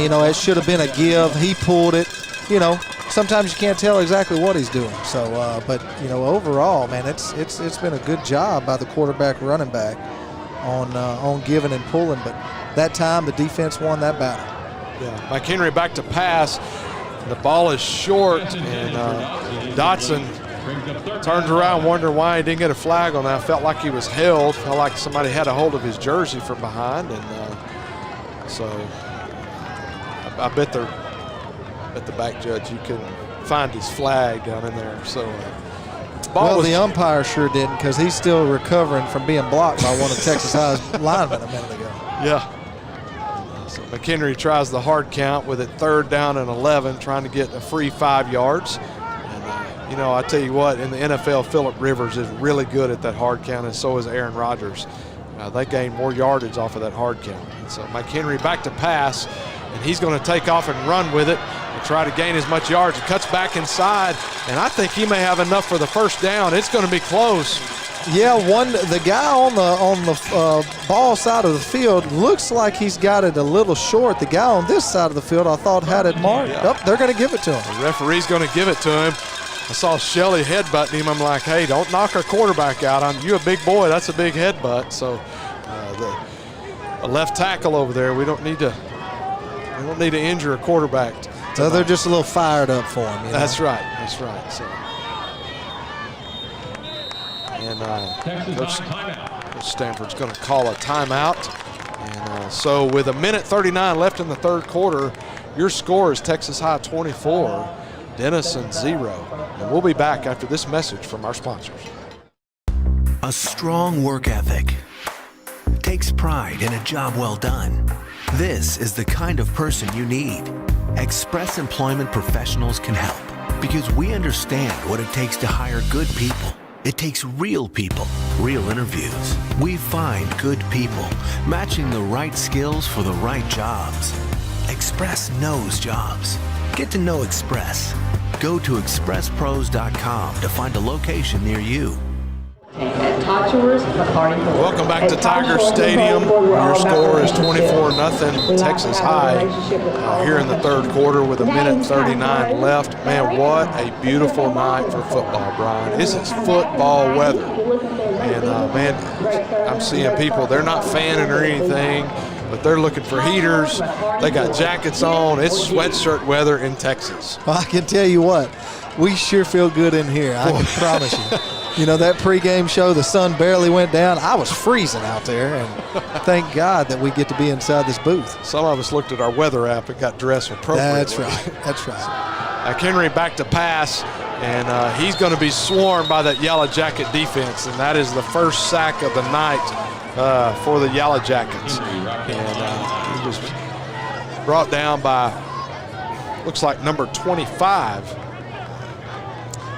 You know, it should have been a give. He pulled it. You know, sometimes you can't tell exactly what he's doing. So, but you know, overall, man, it's been a good job by the quarterback, running back, on giving and pulling. But that time, the defense won that battle. Yeah, McHenry back to pass. The ball is short, and Dotson Turns around, wondering why he didn't get a flag on that. Felt like he was held. Felt like somebody had a hold of his jersey from behind, and so I bet the back judge you couldn't find his flag down in there. So. Well, the umpire sure didn't, because he's still recovering from being blocked by one of Texas High's linemen a minute ago. Yeah. So McHenry tries the hard count with it 3rd down and 11, trying to get a free 5 yards. And, you know, I tell you what, in the NFL, Phillip Rivers is really good at that hard count, and so is Aaron Rodgers. They gain more yardage off of that hard count. And so McHenry back to pass, and he's going to take off and run with it and try to gain as much yards. He cuts back inside, and I think he may have enough for the 1st down. It's going to be close. Yeah, the guy on the ball side of the field looks like he's got it a little short. The guy on this side of the field I thought had it marked. Yeah. Oh, they're going to give it to him. The referee's going to give it to him. I saw Shelley headbutting him. I'm like, hey, don't knock our quarterback out. You're a big boy. That's a big headbutt. So the left tackle over there, we don't need to injure a quarterback. So they're just a little fired up for him. You know? That's right. That's right. So, and Coach Stanford's going to call a timeout. And so with 1:39 left in the 3rd quarter, your score is Texas High 24, Denison 0. And we'll be back after this message from our sponsors. A strong work ethic takes pride in a job well done. This is the kind of person you need. Express Employment Professionals can help, because we understand what it takes to hire good people. It takes real people, real interviews. We find good people, matching the right skills for the right jobs. Express knows jobs. Get to know Express. Go to expresspros.com to find a location near you. Welcome back to Tiger Stadium. Your score is 24-0 Texas High here in the 3rd quarter with 1:39 left. Man, what a beautiful night for football, Brian. This is football weather. And, man, I'm seeing people, they're not fanning or anything, but they're looking for heaters. They got jackets on. It's sweatshirt weather in Texas. Well, I can tell you what, we sure feel good in here. I can promise you. You know, that pregame show, the sun barely went down. I was freezing out there, and thank God that we get to be inside this booth. Some of us looked at our weather app and got dressed appropriately. That's right. That's right. Henry back to pass, and he's going to be swarmed by that Yellow Jacket defense, and that is the 1st sack of the night for the Yellow Jackets. And he was brought down by, looks like number 25.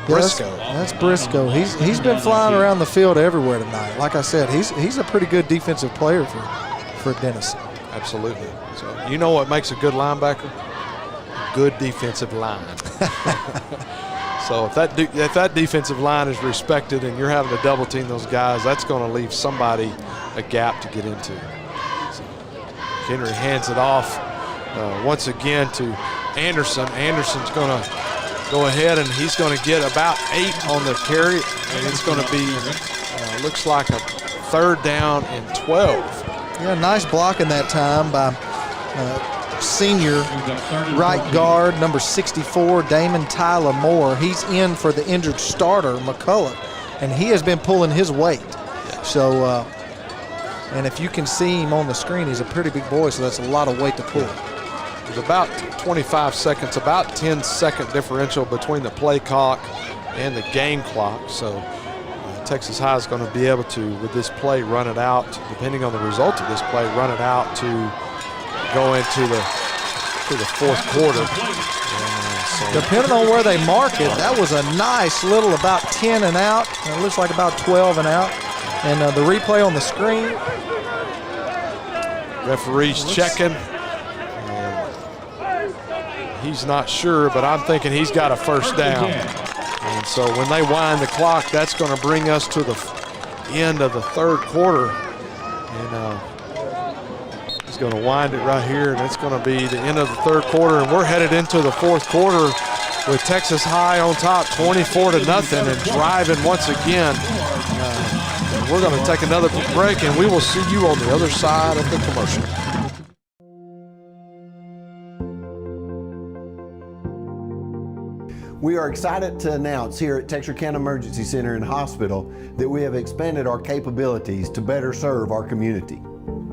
Briscoe. That's Briscoe. He's been flying around the field everywhere tonight. Like I said, he's a pretty good defensive player for Denison. Absolutely. So you know what makes a good linebacker? Good defensive line. So if that defensive line is respected and you're having to double team those guys, that's going to leave somebody a gap to get into. So Henry hands it off once again to Anderson. Anderson's going to go ahead, and he's going to get about 8 on the carry, and it's going to be, looks like a 3rd down and 12. Yeah, nice block in that time by senior right guard, number 64, Damon Tyler Moore. He's in for the injured starter, McCullough, and he has been pulling his weight. So, and if you can see him on the screen, he's a pretty big boy, so that's a lot of weight to pull. There's about 25 seconds, about 10-second differential between the play clock and the game clock. So Texas High is going to be able to, with this play, run it out, depending on the result of this play, run it out to go into the 4th quarter. So depending on where they mark it, that was a nice little about 10 and out. It looks like about 12 and out. And the replay on the screen. Referee's checking. He's not sure, but I'm thinking he's got a 1st down. And so when they wind the clock, that's going to bring us to the end of the 3rd quarter. And he's going to wind it right here, and it's going to be the end of the 3rd quarter. And we're headed into the 4th quarter with Texas High on top, 24-0, and driving once again. We're going to take another break, and we will see you on the other side of the commercial. We are excited to announce here at Texarkana Emergency Center and Hospital that we have expanded our capabilities to better serve our community.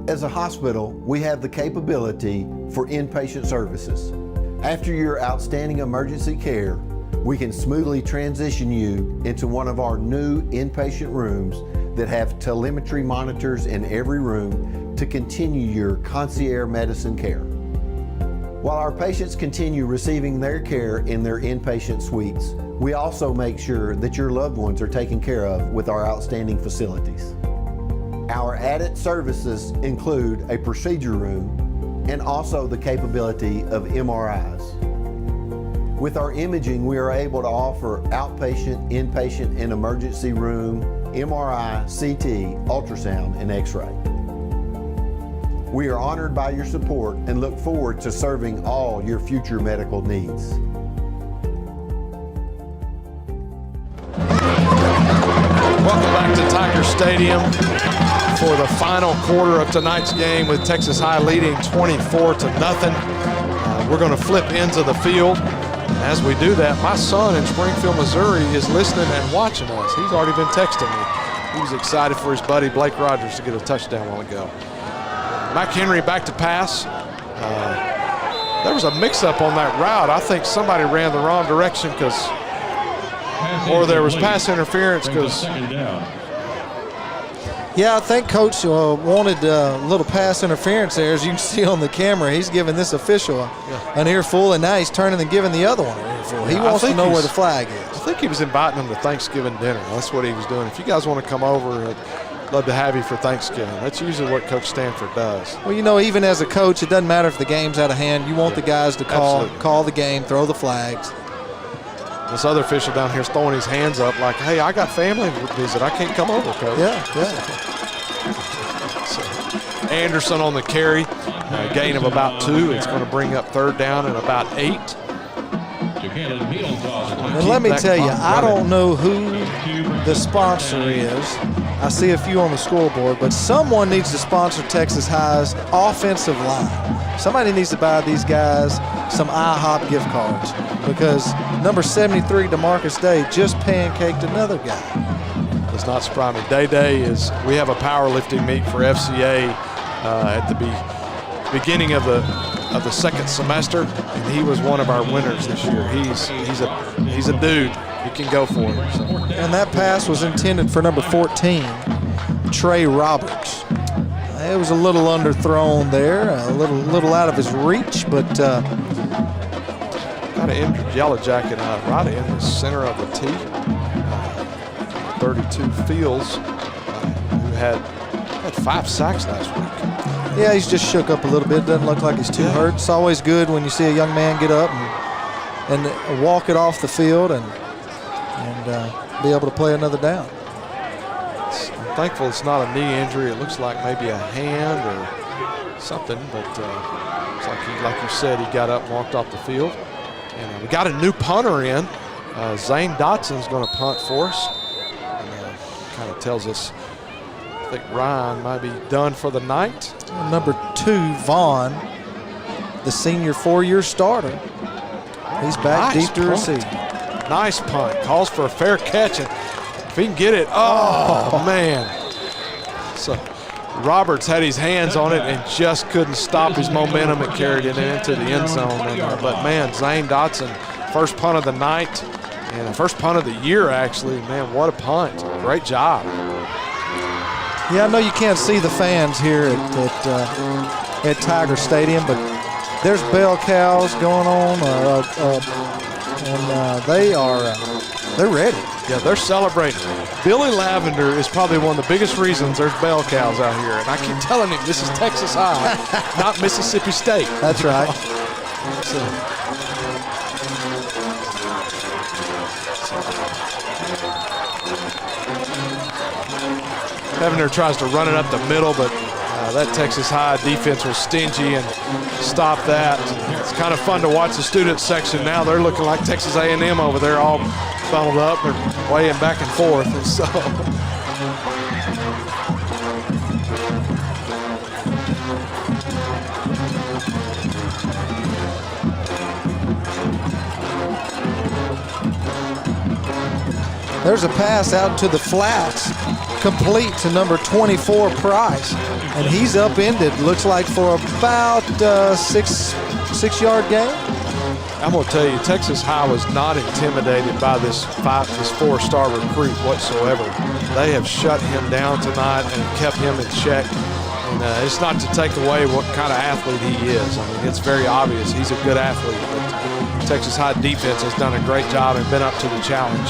As a hospital, we have the capability for inpatient services. After your outstanding emergency care, we can smoothly transition you into one of our new inpatient rooms that have telemetry monitors in every room to continue your concierge medicine care. While our patients continue receiving their care in their inpatient suites, we also make sure that your loved ones are taken care of with our outstanding facilities. Our added services include a procedure room and also the capability of MRIs. With our imaging, we are able to offer outpatient, inpatient, and emergency room, MRI, CT, ultrasound, and X-ray. We are honored by your support and look forward to serving all your future medical needs. Welcome back to Tiger Stadium for the final quarter of tonight's game with Texas High leading 24-0. We're going to flip ends of the field. As we do that, my son in Springfield, Missouri is listening and watching us. He's already been texting me. He was excited for his buddy Blake Rogers to get a touchdown a while ago. McHenry back to pass. There was a mix-up on that route. I think somebody ran the wrong direction or there was pass interference because. Yeah, I think Coach wanted a little pass interference there. As you can see on the camera, he's giving this official an earful, and now he's turning and giving the other one an earful. He wants to know where the flag is. I think he was inviting them to Thanksgiving dinner. That's what he was doing. If you guys want to come over, I'd love to have you for Thanksgiving. That's usually what Coach Stanford does. Well, you know, even as a coach, it doesn't matter if the game's out of hand. You want the guys to call the game, throw the flags. This other official down here is throwing his hands up like, hey, I got family visit. I can't come over, Coach. Yeah. So, Anderson on the carry, gain of about 2. It's going to bring up third down and about 8. And let me tell you, I don't know who the sponsor is. I see a few on the scoreboard, but someone needs to sponsor Texas High's offensive line. Somebody needs to buy these guys some IHOP gift cards because number 73, DeMarcus Day, just pancaked another guy. Does not surprise me. Day is, we have a powerlifting meet for FCA at the beginning of the second semester, and he was one of our winners this year. He's a dude. He can go for it. So. And that pass was intended for number 14, Trey Roberts. It was a little underthrown there, a little out of his reach, but got an injured Yellow Jacket right in the center of the tee. 32 Fields, who had 5 sacks last week. Yeah, he's just shook up a little bit. Doesn't look like he's too hurt. It's always good when you see a young man get up and walk it off the field and be able to play another down. I'm thankful it's not a knee injury. It looks like maybe a hand or something, but it's like you said, he got up and walked off the field. And we got a new punter in. Zane Dotson's going to punt for us. Kind of tells us, I think Ryan might be done for the night. Number 2, Vaughn, the senior 4-year starter. He's back deep to receive. Nice punt. Calls for a fair catch, and if he can get it, oh man. So Roberts had his hands on it and just couldn't stop his momentum and carried it into the end zone. But man, Zane Dotson, first punt of the night and the first punt of the year, actually. Man, what a punt. Great job. Yeah, I know you can't see the fans here at Tiger Stadium, but there's bell cows going on, and they're ready. Yeah, they're celebrating. Billy Lavender is probably one of the biggest reasons there's bell cows out here. And I keep telling him this is Texas High, not Mississippi State. That's right. Lavender tries to run it up the middle, but that Texas High defense was stingy and stopped that. It's kind of fun to watch the student section now. They're looking like Texas A&M over there, all funneled up. They're weighing back and forth. And so There's a pass out to the flats, complete to number 24, Price. And he's upended, looks like for about six-yard gain. I'm going to tell you, Texas High was not intimidated by this four-star recruit whatsoever. They have shut him down tonight and kept him in check. And it's not to take away what kind of athlete he is. I mean, it's very obvious he's a good athlete. But Texas High defense has done a great job and been up to the challenge.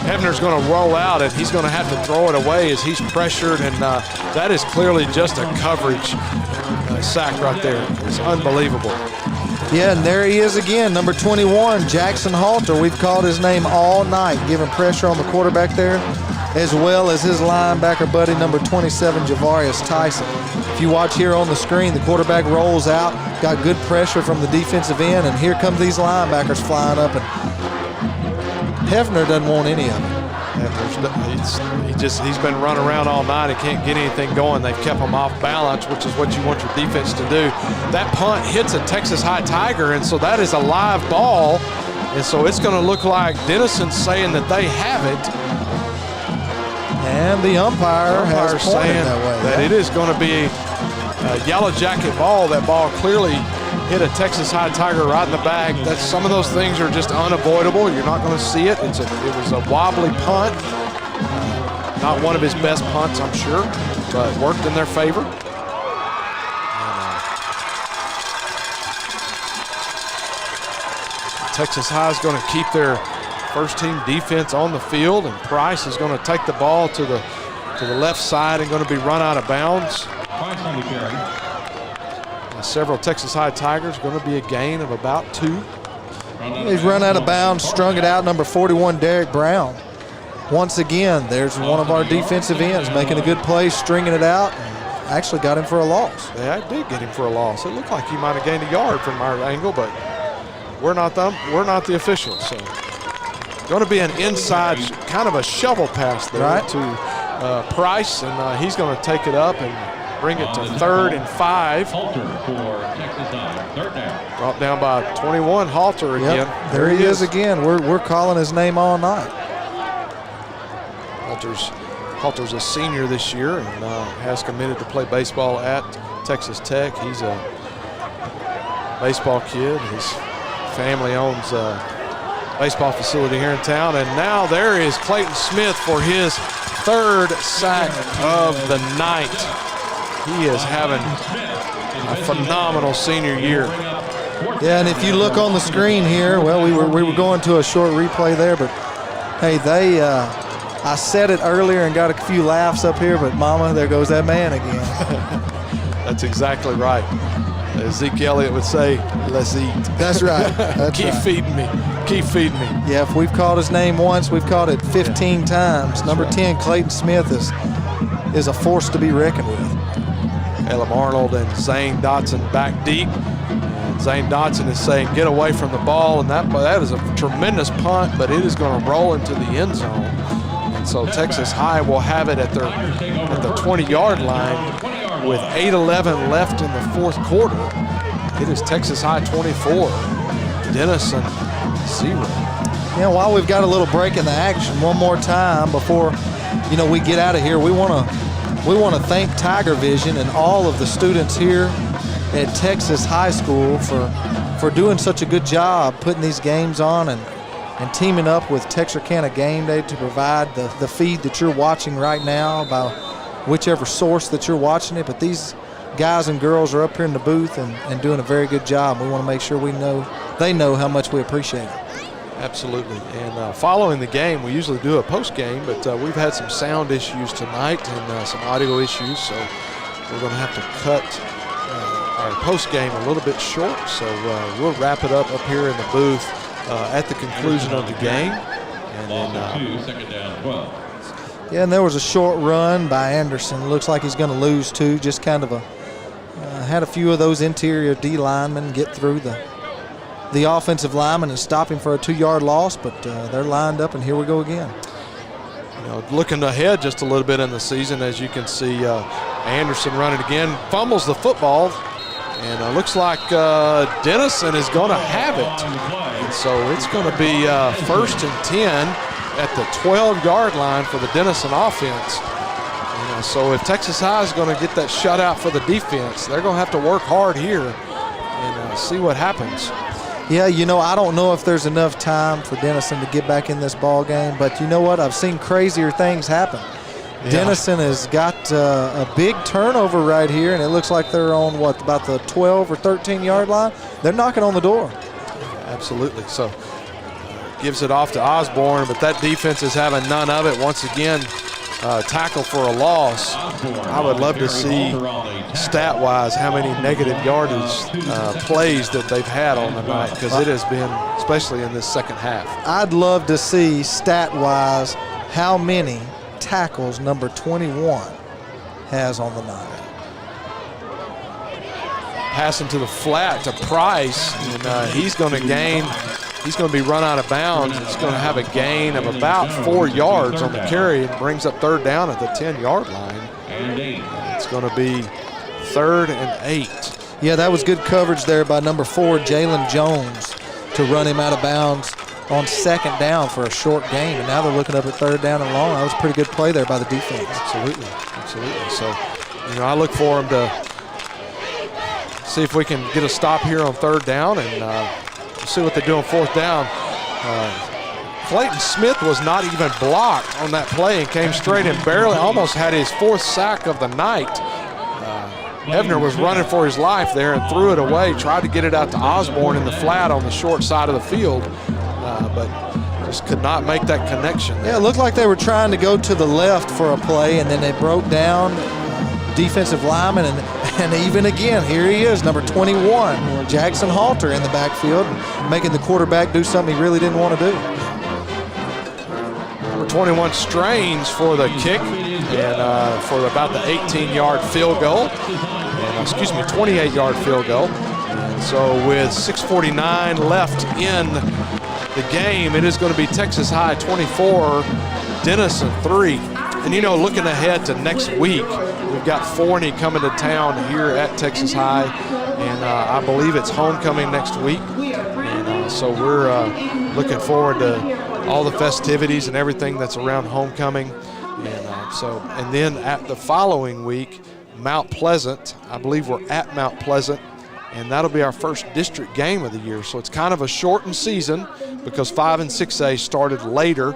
Hefner's going to roll out, and he's going to have to throw it away as he's pressured, and that is clearly just a coverage sack right there. It's unbelievable. Yeah, and there he is again, number 21, Jackson Halter. We've called his name all night, giving pressure on the quarterback there, as well as his linebacker buddy, number 27, Javarius Tyson. If you watch here on the screen, the quarterback rolls out, got good pressure from the defensive end, and here come these linebackers flying up, and Hefner doesn't want any of it. He's been running around all night and can't get anything going. They've kept him off balance, which is what you want your defense to do. That punt hits a Texas High Tiger, and so that is a live ball. And so it's going to look like Denison saying that they have it. And the umpire has pointed saying that way. That it is going to be a yellow jacket ball. That ball clearly hit a Texas High Tiger right in the back. Some of those things are just unavoidable. You're not going to see it. It was a wobbly punt. Not one of his best punts, I'm sure, but worked in their favor. Texas High is going to keep their first-team defense on the field, and Price is going to take the ball to the left side and going to be run out of bounds. Price on the carry. Several Texas High Tigers, going to be a gain of about 2. He's run out of bounds, strung it out, number 41, Derek Brown. Once again, there's one of our defensive ends making a good play, stringing it out, and actually got him for a loss. Yeah, I did get him for a loss. It looked like he might have gained a yard from our angle, but we're not the officials. So going to be an inside, kind of a shovel pass there to Price, and he's going to take it up and bring it to 3rd and 5. Halter for Texas High, 3rd down. Brought down by 21, Halter again. Yep, there he is again. We're calling his name all night. Halter's a senior this year and has committed to play baseball at Texas Tech. He's a baseball kid. His family owns a baseball facility here in town. And now there is Clayton Smith for his 3rd sack of the night. He is having a phenomenal senior year. Yeah, and if you look on the screen here, well, we were going to a short replay there, but hey, I said it earlier and got a few laughs up here, but mama, there goes that man again. That's exactly right. As Zeke Elliott would say, let's eat. That's right. Keep feeding me. Keep feeding me. Yeah, if we've called his name once, we've called it 15 times. Number 10, Clayton Smith, is a force to be reckoned with. Elam Arnold and Zane Dotson back deep. And Zane Dotson is saying, get away from the ball, and that is a tremendous punt, but it is going to roll into the end zone. So Texas High will have it at the 20-yard line with 8:11 left in the 4th quarter. It is Texas High 24, Denison 0. Yeah, while we've got a little break in the action, one more time before we get out of here, we want to thank Tiger Vision and all of the students here at Texas High School for doing such a good job putting these games on and teaming up with Texarkana Game Day to provide the feed that you're watching right now by whichever source that you're watching it. But these guys and girls are up here in the booth and doing a very good job. We want to make sure they know how much we appreciate it. Absolutely. And following the game, we usually do a post-game, but we've had some sound issues tonight and some audio issues, so we're going to have to cut our post-game a little bit short. So we'll wrap it up here in the booth at the conclusion of the game. And then, 2nd down, 12. Yeah, and there was a short run by Anderson. Looks like he's going to lose 2. Just kind of had a few of those interior D linemen get through the offensive lineman and stop him for a 2-yard loss, but they're lined up, and here we go again. Looking ahead just a little bit in the season, as you can see, Anderson running again, fumbles the football, and looks like Denison is going to have it. And so it's going to be 1st and 10 at the 12-yard line for the Denison offense. So if Texas High is going to get that shutout for the defense, they're going to have to work hard here and see what happens. Yeah, I don't know if there's enough time for Denison to get back in this ball game, but you know what? I've seen crazier things happen. Yeah. Denison has got a big turnover right here, and it looks like they're on, about the 12 or 13-yard line? They're knocking on the door. Absolutely. So gives it off to Osborne, but that defense is having none of it. Once again, tackle for a loss. I would love to see stat-wise how many negative yardage plays that they've had on the night, because it has been, especially in this second half. I'd love to see stat-wise how many tackles number 21 has on the night. Passing to the flat to Price, and he's going to gain. He's going to be run out of bounds. It's going to have a gain of about 4 yards on the carry and brings up third down at the 10-yard line. It's going to be 3rd and 8. Yeah, that was good coverage there by number 4, Jalen Jones, to run him out of bounds on 2nd down for a short gain. And now they're looking up at 3rd down and long. That was a pretty good play there by the defense. Absolutely, absolutely. So, I look for him to see if we can get a stop here on 3rd down, and see what they do on 4th down. Clayton Smith was not even blocked on that play and came straight and barely almost had his 4th sack of the night. Hebner was running for his life there and threw it away, tried to get it out to Osborne in the flat on the short side of the field, but just could not make that connection there. Yeah, it looked like they were trying to go to the left for a play, and then they broke down defensive lineman, and even again, here he is, number 21, Jackson Halter in the backfield, making the quarterback do something he really didn't want to do. Number 21 Strange for the kick, and for about the 18-yard field goal, and, 28-yard field goal. And so with 6:49 left in the game, it is going to be Texas High 24, Denison 3. And looking ahead to next week, we've got Forney coming to town here at Texas High, and I believe it's homecoming next week. And so we're looking forward to all the festivities and everything that's around homecoming. And then at the following week, Mount Pleasant. I believe we're at Mount Pleasant, and that'll be our first district game of the year. So it's kind of a shortened season because 5 and 6A started later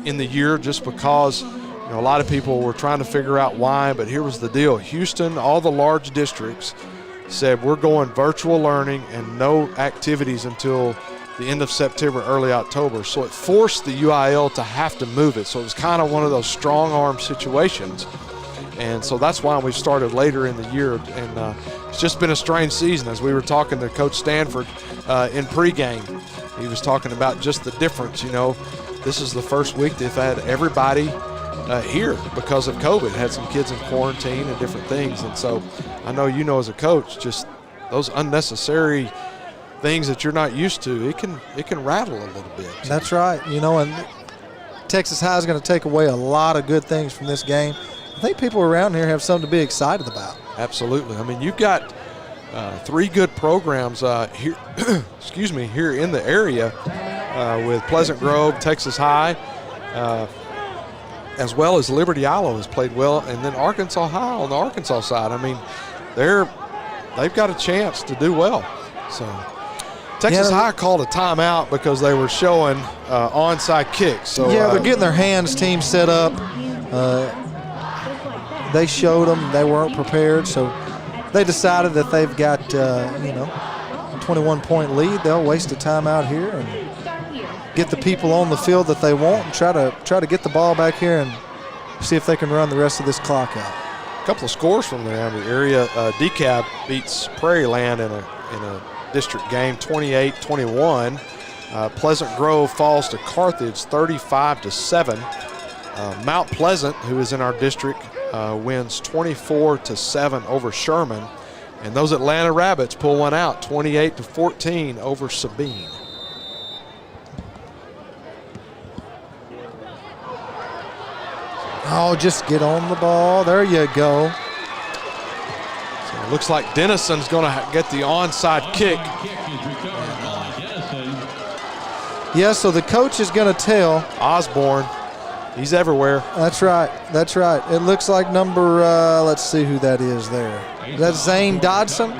in the year, just because a lot of people were trying to figure out why, but here was the deal. Houston, all the large districts said we're going virtual learning and no activities until the end of September, early October. So it forced the UIL to have to move it. So it was kind of one of those strong arm situations. And so that's why we started later in the year. And it's just been a strange season. As we were talking to Coach Stanford in pregame, he was talking about just the difference. This is the first week they've had everybody here because of COVID. Had some kids in quarantine and different things. And so I know as a coach, just those unnecessary things that you're not used to, it can rattle a little bit. That's right. And Texas High is going to take away a lot of good things from this game. I think people around here have something to be excited about. Absolutely. I mean, you've got 3 good programs here, here in the area with Pleasant Grove, Texas High, as well as Liberty Iowa has played well, and then Arkansas High on the Arkansas side. I mean, they've got a chance to do well. So Texas High called a timeout because they were showing onside kicks. So they're getting their hands team set up. They showed them they weren't prepared, so they decided that they've got a 21-point lead. They'll waste a timeout here and get the people on the field that they want and try to get the ball back here and see if they can run the rest of this clock out. A couple of scores from around the area. DeKalb beats Prairie Land in a district game, 28-21. Pleasant Grove falls to Carthage, 35-7. Mount Pleasant, who is in our district, wins 24-7 over Sherman. And those Atlanta Rabbits pull one out, 28-14 over Sabine. Oh, just get on the ball. There you go. So it looks like Denison's going to get the onside kick. Yeah, so the coach is going to tell. Osborne, he's everywhere. That's right. That's right. It looks like number, let's see who that is there. That's Zane Dodson.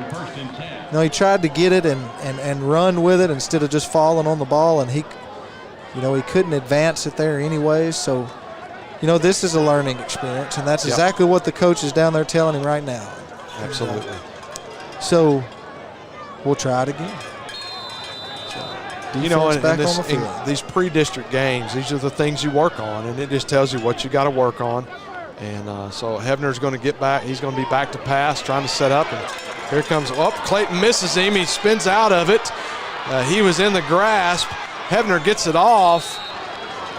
No, he tried to get it and run with it instead of just falling on the ball, and he couldn't advance it there anyways. So, this is a learning experience, and that's exactly what the coach is down there telling him right now. Absolutely. So, we'll try it again. In these pre-district games, these are the things you work on, and it just tells you what you got to work on. And so Hebner's going to get back. He's going to be back to pass, trying to set up. And here comes, Clayton misses him. He spins out of it. He was in the grasp. Hebner gets it off.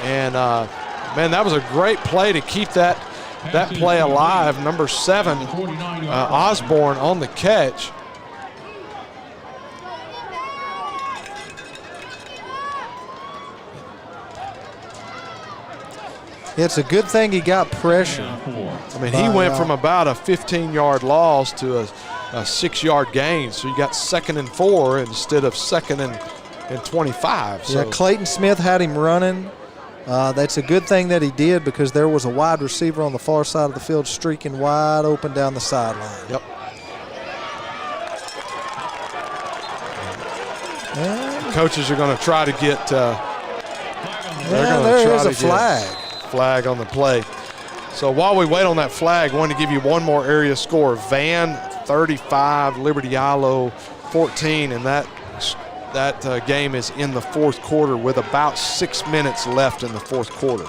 And, man, that was a great play to keep that play alive. Number 7, Osborne on the catch. It's a good thing he got pressure. I mean, he went from about a 15-yard loss to a 6-yard gain. So you got 2nd and 4 instead of 2nd and 25. So. Yeah, Clayton Smith had him running. That's a good thing that he did, because there was a wide receiver on the far side of the field streaking wide open down the sideline. Yep. And coaches are going to try to get. There is a flag. Flag on the play. So while we wait on that flag, I want to give you one more area score. Van 35, Liberty Ilo 14, and that game is in the 4th quarter with about 6 minutes left in the 4th quarter.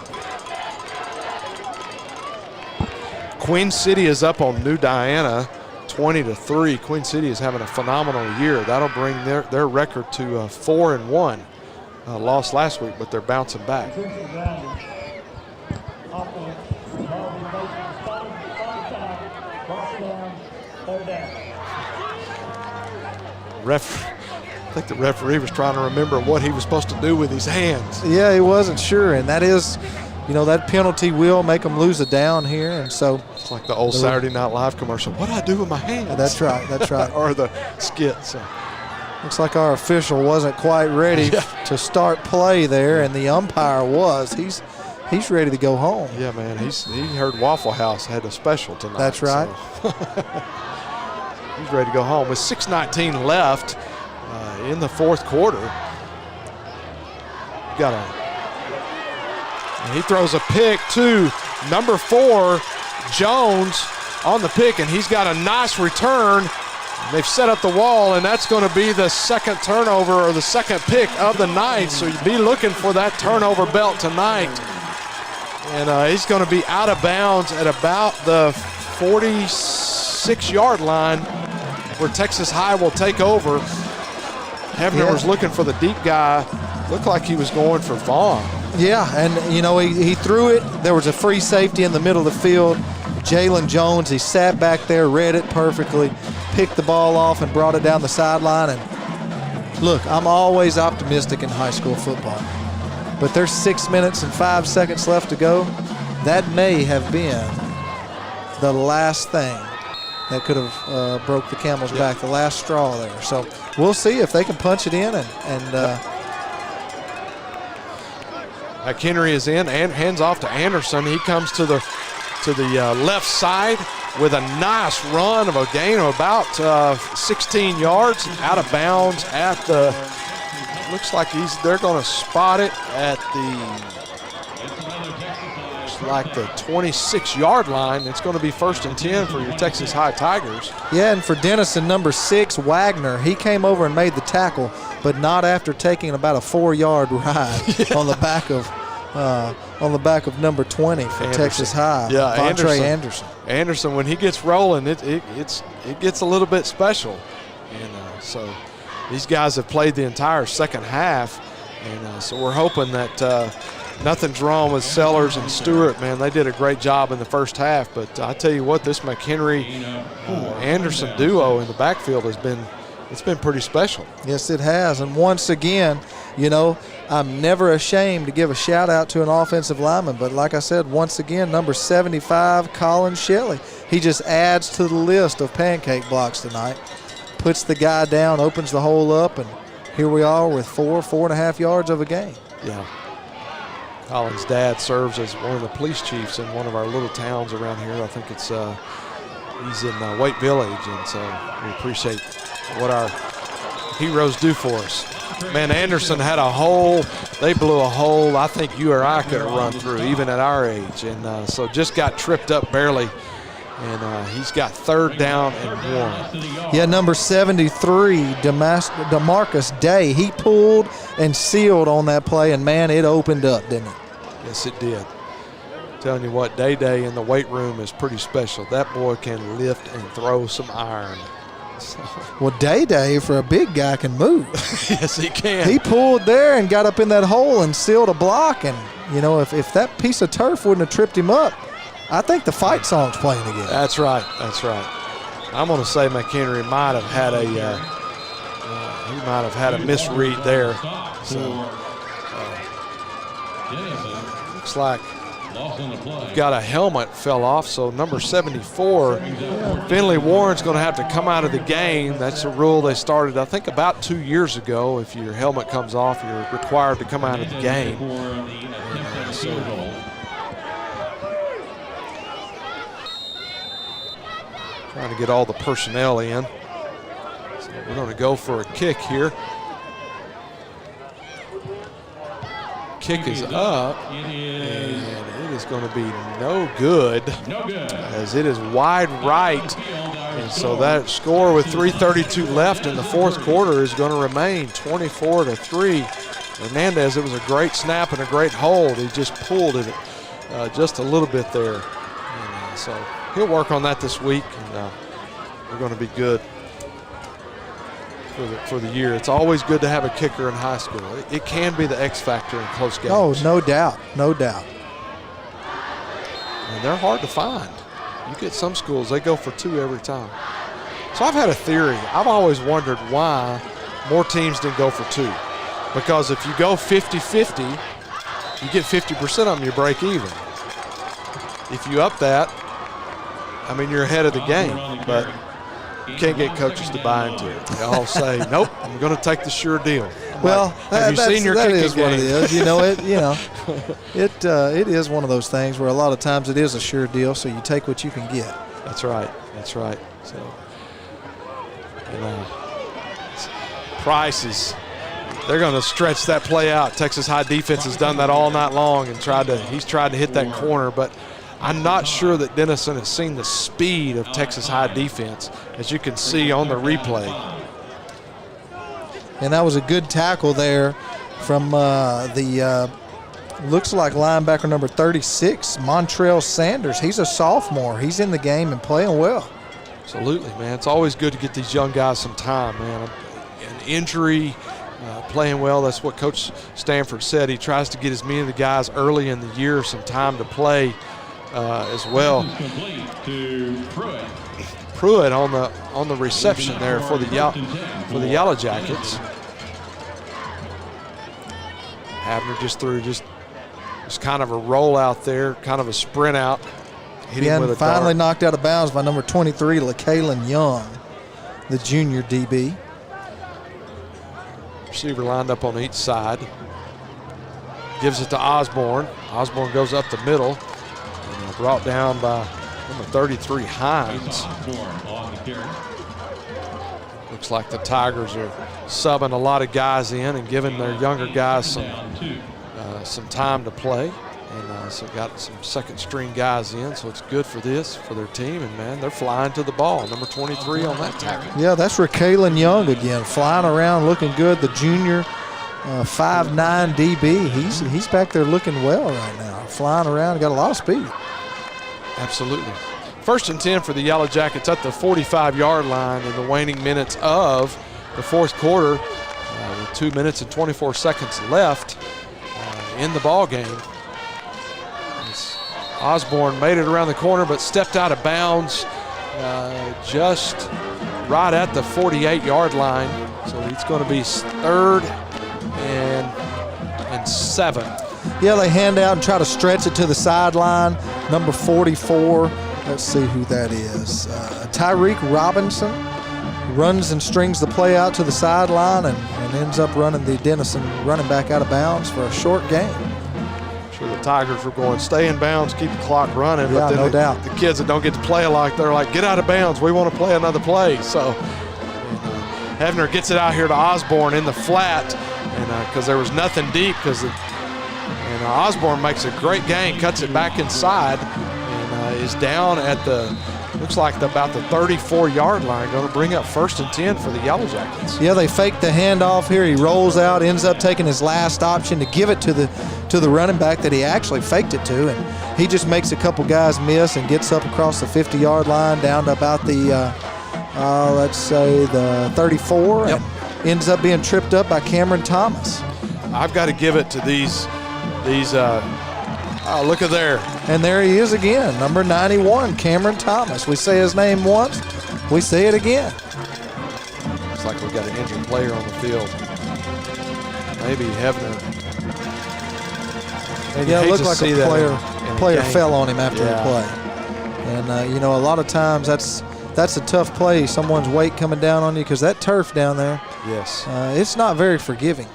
Queen City is up on New Diana 20-3. Queen City is having a phenomenal year. That'll bring their record to 4-1. Lost last week, but they're bouncing back. I think the referee was trying to remember what he was supposed to do with his hands. Yeah, he wasn't sure, and that is, that penalty will make them lose a down here, and so. It's like the old Saturday Night Live commercial. What do I do with my hands? That's right, that's right. Or the skit. So. Looks like our official wasn't quite ready to start play there, and the umpire was. He's ready to go home. Yeah, man. He heard Waffle House had a special tonight. That's right. So. He's ready to go home with 6:19 left in the 4th quarter. And he throws a pick to number 4, Jones, on the pick, and he's got a nice return. They've set up the wall, and that's going to be the 2nd turnover or the 2nd pick of the night. So you'd be looking for that turnover belt tonight. And he's going to be out of bounds at about the 46-yard line, where Texas High will take over. Hebner was looking for the deep guy. Looked like he was going for Vaughn. Yeah, and he threw it. There was a free safety in the middle of the field. Jalen Jones, he sat back there, read it perfectly, picked the ball off and brought it down the sideline. And look, I'm always optimistic in high school football, but there's 6 minutes and 5 seconds left to go. That may have been the last thing that could have broke the camel's back, the last straw there. So we'll see if they can punch it in. McHenry is in and hands off to Anderson. He comes to the left side with a nice run of a gain of about 16 yards, out of bounds at the. Looks like they're going to spot it at the 26-yard line. It's going to be 1st and 10 for your Texas High Tigers. Yeah, and for Denison, number 6, Wagner, he came over and made the tackle, but not after taking about a 4-yard ride on the back of number 20 for Anderson. Texas High. Yeah, Anderson. Anderson, when he gets rolling, it gets a little bit special, and so these guys have played the entire second half, and so we're hoping that nothing's wrong with Sellers and Stewart. Man, they did a great job in the first half, but I tell you what, this McHenry-Anderson duo in the backfield has been pretty special. Yes, it has, and once again, I'm never ashamed to give a shout out to an offensive lineman, but like I said, once again, number 75, Colin Shelley. He just adds to the list of pancake blocks tonight. Puts the guy down, opens the hole up, and here we are with 4.5 yards of a gain. Yeah. Colin's dad serves as one of the police chiefs in one of our little towns around here. I think it's he's in White Village, and so we appreciate what our heroes do for us. Man, Anderson had a hole. They blew a hole I think you or I could have run through, even at our age, and so just got tripped up barely. And he's got 3rd down and 1. Yeah, number 73, DeMarcus Day. He pulled and sealed on that play, and, man, it opened up, didn't it? Yes, it did. Telling you what, Day in the weight room is pretty special. That boy can lift and throw some iron. So. Well, Day for a big guy can move. Yes, he can. He pulled there and got up in that hole and sealed a block. And, you know, if that piece of turf wouldn't have tripped him up, I think the fight song's playing again. That's right. That's right. I'm going to say McHenry might have had a misread there. So looks like we've got a helmet fell off. So number 74, Finley Warren's going to have to come out of the game. That's a rule they started, I think, about 2 years ago. If your helmet comes off, you're required to come out of the game. Trying to get all the personnel in. So we're going to go for a kick here. Kick is up, and it is going to be no good, as it is wide right. And so that score with 3:32 left in the 4th quarter is going to remain 24-3. Hernandez, it was a great snap and a great hold. He just pulled it just a little bit there. And, so he'll work on that this week, and we're going to be good for the year. It's always good to have a kicker in high school. It can be the X factor in close games. Oh, no doubt, no doubt. And they're hard to find. You get some schools, they go for 2 every time. So I've had a theory. I've always wondered why more teams didn't go for 2. Because if you go 50-50, you get 50% of them, you break even. If you up that, I mean, you're ahead of the game, but you can't get coaches to buy into it. They all say, nope, I'm going to take the sure deal. Well, have you seen your kicking is what game? it is. You know, it is one of those things where a lot of times it is a sure deal, so you take what you can get. That's right. That's right. So, Price they're going to stretch that play out. Texas High defense has done that all night long and he's tried to hit that corner, but I'm not sure that Denison has seen the speed of Texas High defense, as you can see on the replay. And that was a good tackle there from looks like linebacker number 36, Montrell Sanders. He's a sophomore. He's in the game and playing well. Absolutely, man. It's always good to get these young guys some time, man. An injury, playing well, that's what Coach Stanford said. He tries to get as many of the guys early in the year some time to play as well. Pruitt on the reception there for the Yellow Jackets. Abner just threw just kind of a roll out there, kind of a sprint out. And finally knocked out of bounds by number 23, LaKalen Young, the junior DB. Receiver lined up on each side. Gives it to Osborne. Osborne goes up the middle. And brought down by number 33, Hines. Looks like the Tigers are subbing a lot of guys in and giving their younger guys some time to play. And so got some second-string guys in, so it's good for their team. And, man, they're flying to the ball. Number 23 on that tackle. Yeah, that's LaKalen Young again, flying around, looking good. The junior 5'9" DB, he's back there looking well right now, flying around, got a lot of speed. Absolutely. 1st and 10 for the Yellow Jackets at the 45-yard line in the waning minutes of the 4th quarter, with 2 minutes and 24 seconds left in the ball game. Osborne made it around the corner but stepped out of bounds just right at the 48-yard line. So it's going to be 3rd and 7. Yeah, they hand out and try to stretch it to the sideline. Number 44, let's see who that is. Tyreek Robinson runs and strings the play out to the sideline and ends up running the Denison running back out of bounds for a short gain. Sure, the Tigers were going, stay in bounds, keep the clock running. Yeah, but then no doubt. The kids that don't get to play a lot, they're like, get out of bounds. We want to play another play. So Hefner gets it out here to Osborne in the flat, and because there was nothing deep, and Osborne makes a great gain, cuts it back inside, and is down at the, looks like about the 34-yard line, going to bring up 1st and 10 for the Yellow Jackets. Yeah, they fake the handoff here. He rolls out, ends up taking his last option to give it to the running back that he actually faked it to, and he just makes a couple guys miss and gets up across the 50-yard line down to about the, let's say the 34, yep. And ends up being tripped up by Cameron Thomas. I've got to give it to these look at there. And there he is again, number 91, Cameron Thomas. We say his name once, we say it again. Looks like we've got an injured player on the field. Maybe Hefner. Yeah, it looked like a player fell on him after the play. And, a lot of times that's a tough play, someone's weight coming down on you, because that turf down there, yes, it's not very forgiving.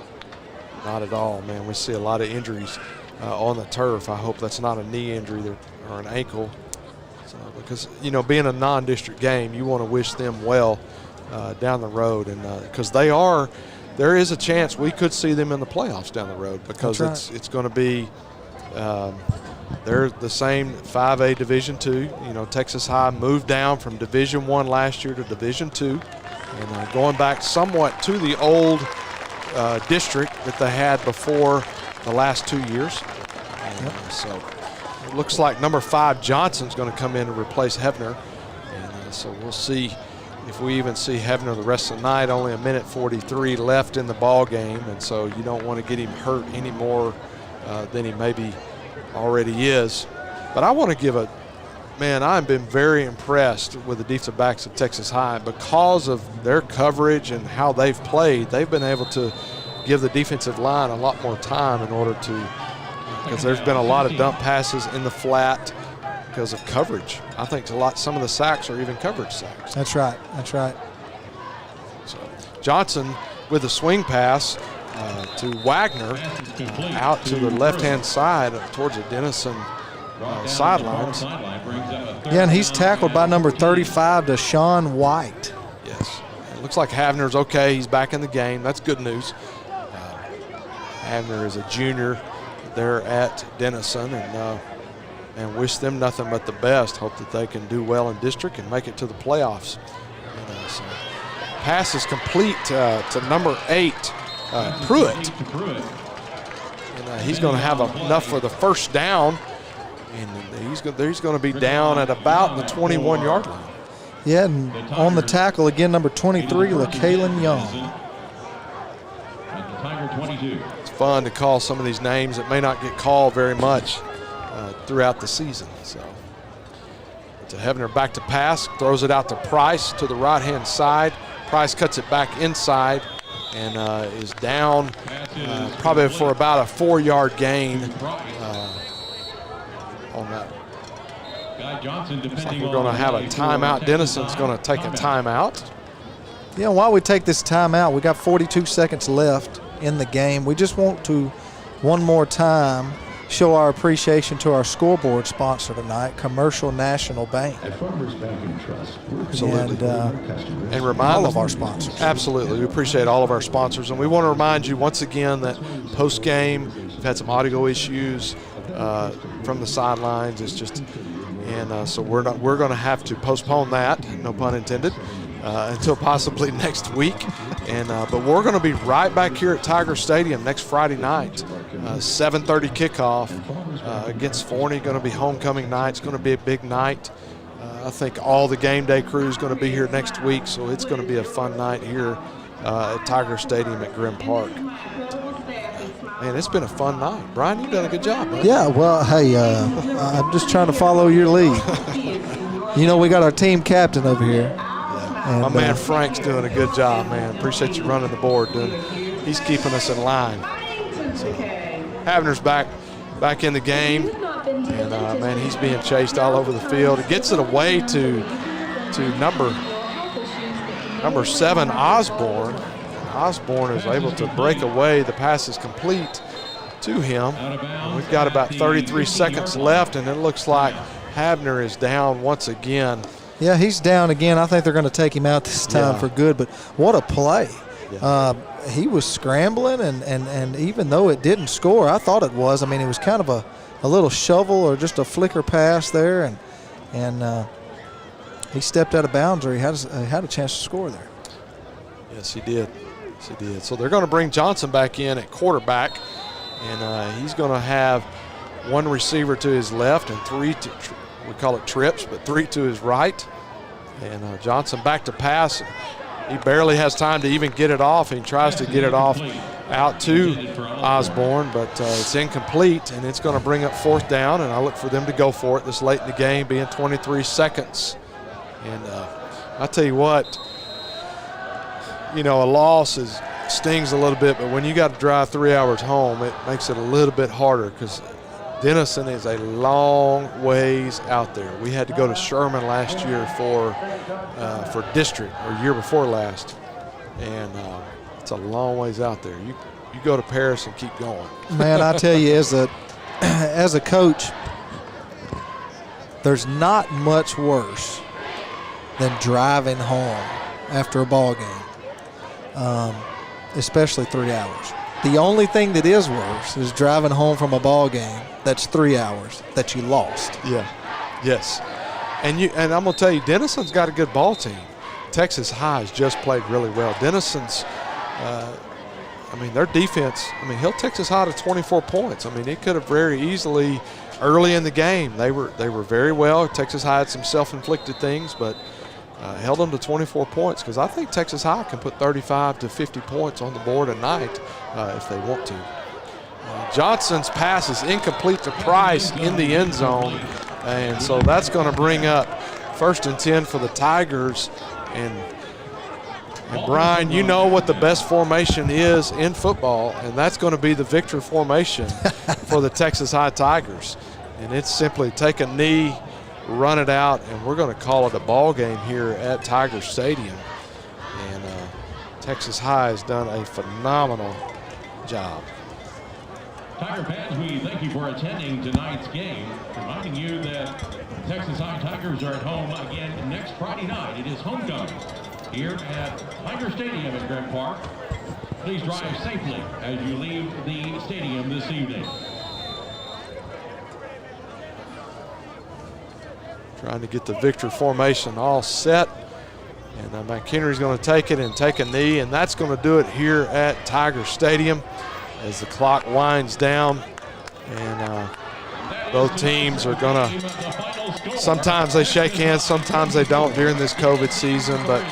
Not at all, man. We see a lot of injuries on the turf. I hope that's not a knee injury or an ankle. So, because, being a non-district game, you want to wish them well down the road. And because there is a chance we could see them in the playoffs down the road, because it's going to be, they're the same 5A Division II. Texas High moved down from Division I last year to Division II, and going back somewhat to the old district that they had before the last 2 years. So it looks like number 5 Johnson's going to come in and replace Hefner, and so we'll see if we even see Hefner the rest of the night. Only a minute 43 left in the ball game, and so you don't want to get him hurt any more than he maybe already is. But I want to give I've been very impressed with the defensive backs of Texas High. Because of their coverage and how they've played, they've been able to give the defensive line a lot more time in order to, because there's been a lot of dump passes in the flat because of coverage. I think some of the sacks are even coverage sacks. That's right. So Johnson with a swing pass to Wagner out to the left-hand side towards the Denison sidelines. Yeah, and he's tackled by number 35, Deshaun White. Yes. It looks like Havner's okay. He's back in the game. That's good news. Havner is a junior there at Denison, and wish them nothing but the best. Hope that they can do well in district and make it to the playoffs. So pass is complete to number 8, Pruitt. And he's going to have enough for the first down, and he's going to be down at about the 21-yard line. Yeah, and on the tackle again, number 23, LaKalen Young. It's fun to call some of these names that may not get called very much throughout the season. So it's a Hefner back to pass, throws it out to Price to the right-hand side. Price cuts it back inside and is down probably for about a 4-yard gain on that. Looks like we're going to have a timeout. Denison's going to take a timeout. Yeah, while we take this timeout, we got 42 seconds left in the game. We just want to, one more time, show our appreciation to our scoreboard sponsor tonight, Commercial National Bank. At Farmers Bank and Trust, we're Absolutely. And remind all of our sponsors. Absolutely. We appreciate all of our sponsors. And we want to remind you once again that post-game, we've had some audio issues from the sidelines. It's just, and so we're going to have to postpone that, no pun intended, until possibly next week. And but we're going to be right back here at Tiger Stadium next Friday night, 7:30 kickoff against Forney. Going to be homecoming night. It's going to be a big night. I think all the game day crew is going to be here next week, so it's going to be a fun night here at Tiger Stadium at Grimm Park. Man, it's been a fun night. Brian, you've done a good job, man. Yeah, well, hey, I'm just trying to follow your lead. You know, we got our team captain over here. And, my man Frank's doing a good job, man. Appreciate you running the board, dude. He's keeping us in line. So, Havner's back in the game, and man, he's being chased all over the field. It gets it away to number number 7, Osborne. Osborne is able to break away. The pass is complete to him. And we've got about 33 seconds left, and it looks like Habner is down once again. Yeah, he's down again. I think they're going to take him out this time for good, but what a play. Yeah. He was scrambling, and even though it didn't score, I thought it was. I mean, it was kind of a little shovel or just a flicker pass there, and he stepped out of bounds, or he had a chance to score there. Yes, he did. Yes, he did. So they're going to bring Johnson back in at quarterback, and he's going to have 1 receiver to his left and 3 we call it trips, but 3 to his right. And Johnson back to pass. He barely has time to even get it off. He tries to get it off out to Osborne, but it's incomplete, and it's going to bring up 4th down, and I look for them to go for it this late in the game, being 23 seconds. And I'll tell you what, a loss stings a little bit, but when you got to drive 3 hours home, it makes it a little bit harder because Denison is a long ways out there. We had to go to Sherman last year for district, or year before last, and it's a long ways out there. You go to Paris and keep going. Man, I tell you, as a coach, there's not much worse than driving home after a ball game, especially 3 hours. The only thing that is worse is driving home from a ball game that's 3 hours that you lost. Yeah, yes. And I'm going to tell you, Denison's got a good ball team. Texas High has just played really well. Denison's, their defense, Hill Texas High to 24 points. It could have very easily, early in the game, they were very well. Texas High had some self-inflicted things, but held them to 24 points because I think Texas High can put 35 to 50 points on the board a night if they want to. Johnson's pass is incomplete to Price in the end zone, and so that's going to bring up 1st and 10 for the Tigers. And Brian, you know what the best formation is in football, and that's going to be the victory formation for the Texas High Tigers. And it's simply take a knee, run it out, and we're going to call it a ball game here at Tiger Stadium. And Texas High has done a phenomenal job. Tiger fans, we thank you for attending tonight's game. Reminding you that Texas High Tigers are at home again next Friday night. It is homecoming here at Tiger Stadium in Grant Park. Please drive safely as you leave the stadium this evening. Trying to get the victory formation all set. And McHenry's going to take it and take a knee, and that's going to do it here at Tiger Stadium as the clock winds down. And both teams are going to, sometimes they shake hands, sometimes they don't during this COVID season, but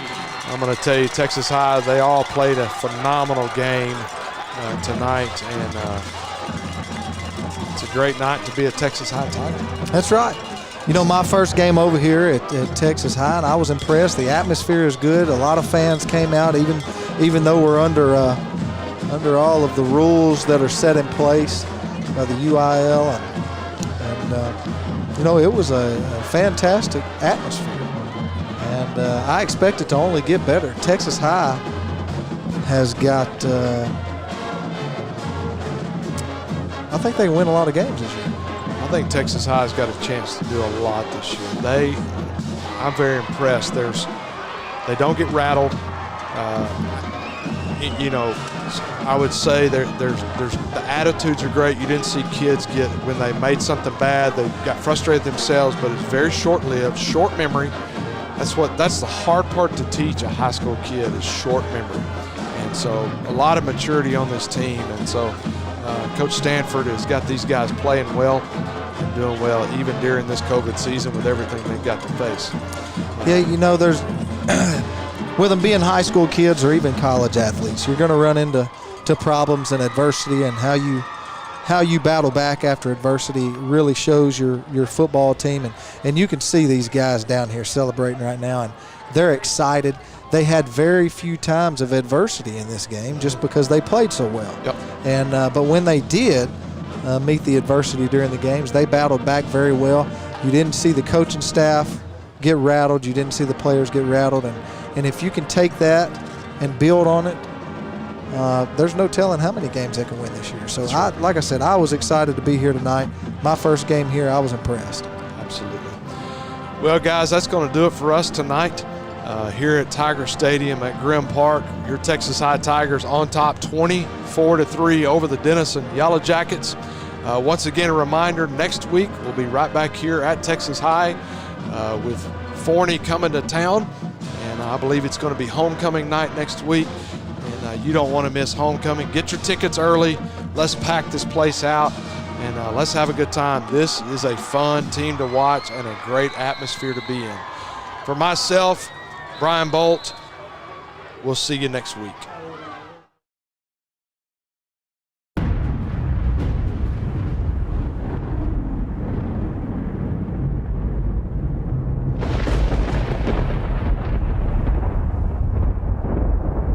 I'm going to tell you, Texas High, they all played a phenomenal game tonight, and it's a great night to be a Texas High Tiger. That's right. My first game over here at Texas High, and I was impressed. The atmosphere is good. A lot of fans came out, even though we're under all of the rules that are set in place by the UIL, and it was a fantastic atmosphere. And I expect it to only get better. Texas High has got, I think they can win a lot of games this year. I think Texas High's got a chance to do a lot this year. I'm very impressed. They don't get rattled. I would say there's the attitudes are great. You didn't see kids get, when they made something bad, they got frustrated themselves, but it's very short-lived, short memory. That's the hard part to teach a high school kid is short memory. And so a lot of maturity on this team. And so Coach Stanford has got these guys playing well and doing well even during this COVID season with everything they've got to face. Yeah, there's with them being high school kids or even college athletes, you're going to run into problems and adversity, and how you battle back after adversity really shows your football team. And you can see these guys down here celebrating right now, and they're excited. They had very few times of adversity in this game just because they played so well. Yep. And but when they did meet the adversity during the games, they battled back very well. You didn't see the coaching staff get rattled. You didn't see the players get rattled. And if you can take that and build on it, there's no telling how many games they can win this year. So, like I said, I was excited to be here tonight. My first game here, I was impressed. Absolutely. Well, guys, that's going to do it for us tonight here at Tiger Stadium at Grimm Park. Your Texas High Tigers on top 24-3 over the Denison Yellow Jackets. Once again, a reminder, next week we'll be right back here at Texas High with Forney coming to town. And I believe it's going to be homecoming night next week. And you don't want to miss homecoming. Get your tickets early. Let's pack this place out. And let's have a good time. This is a fun team to watch and a great atmosphere to be in. For myself, Brian Bolt, we'll see you next week.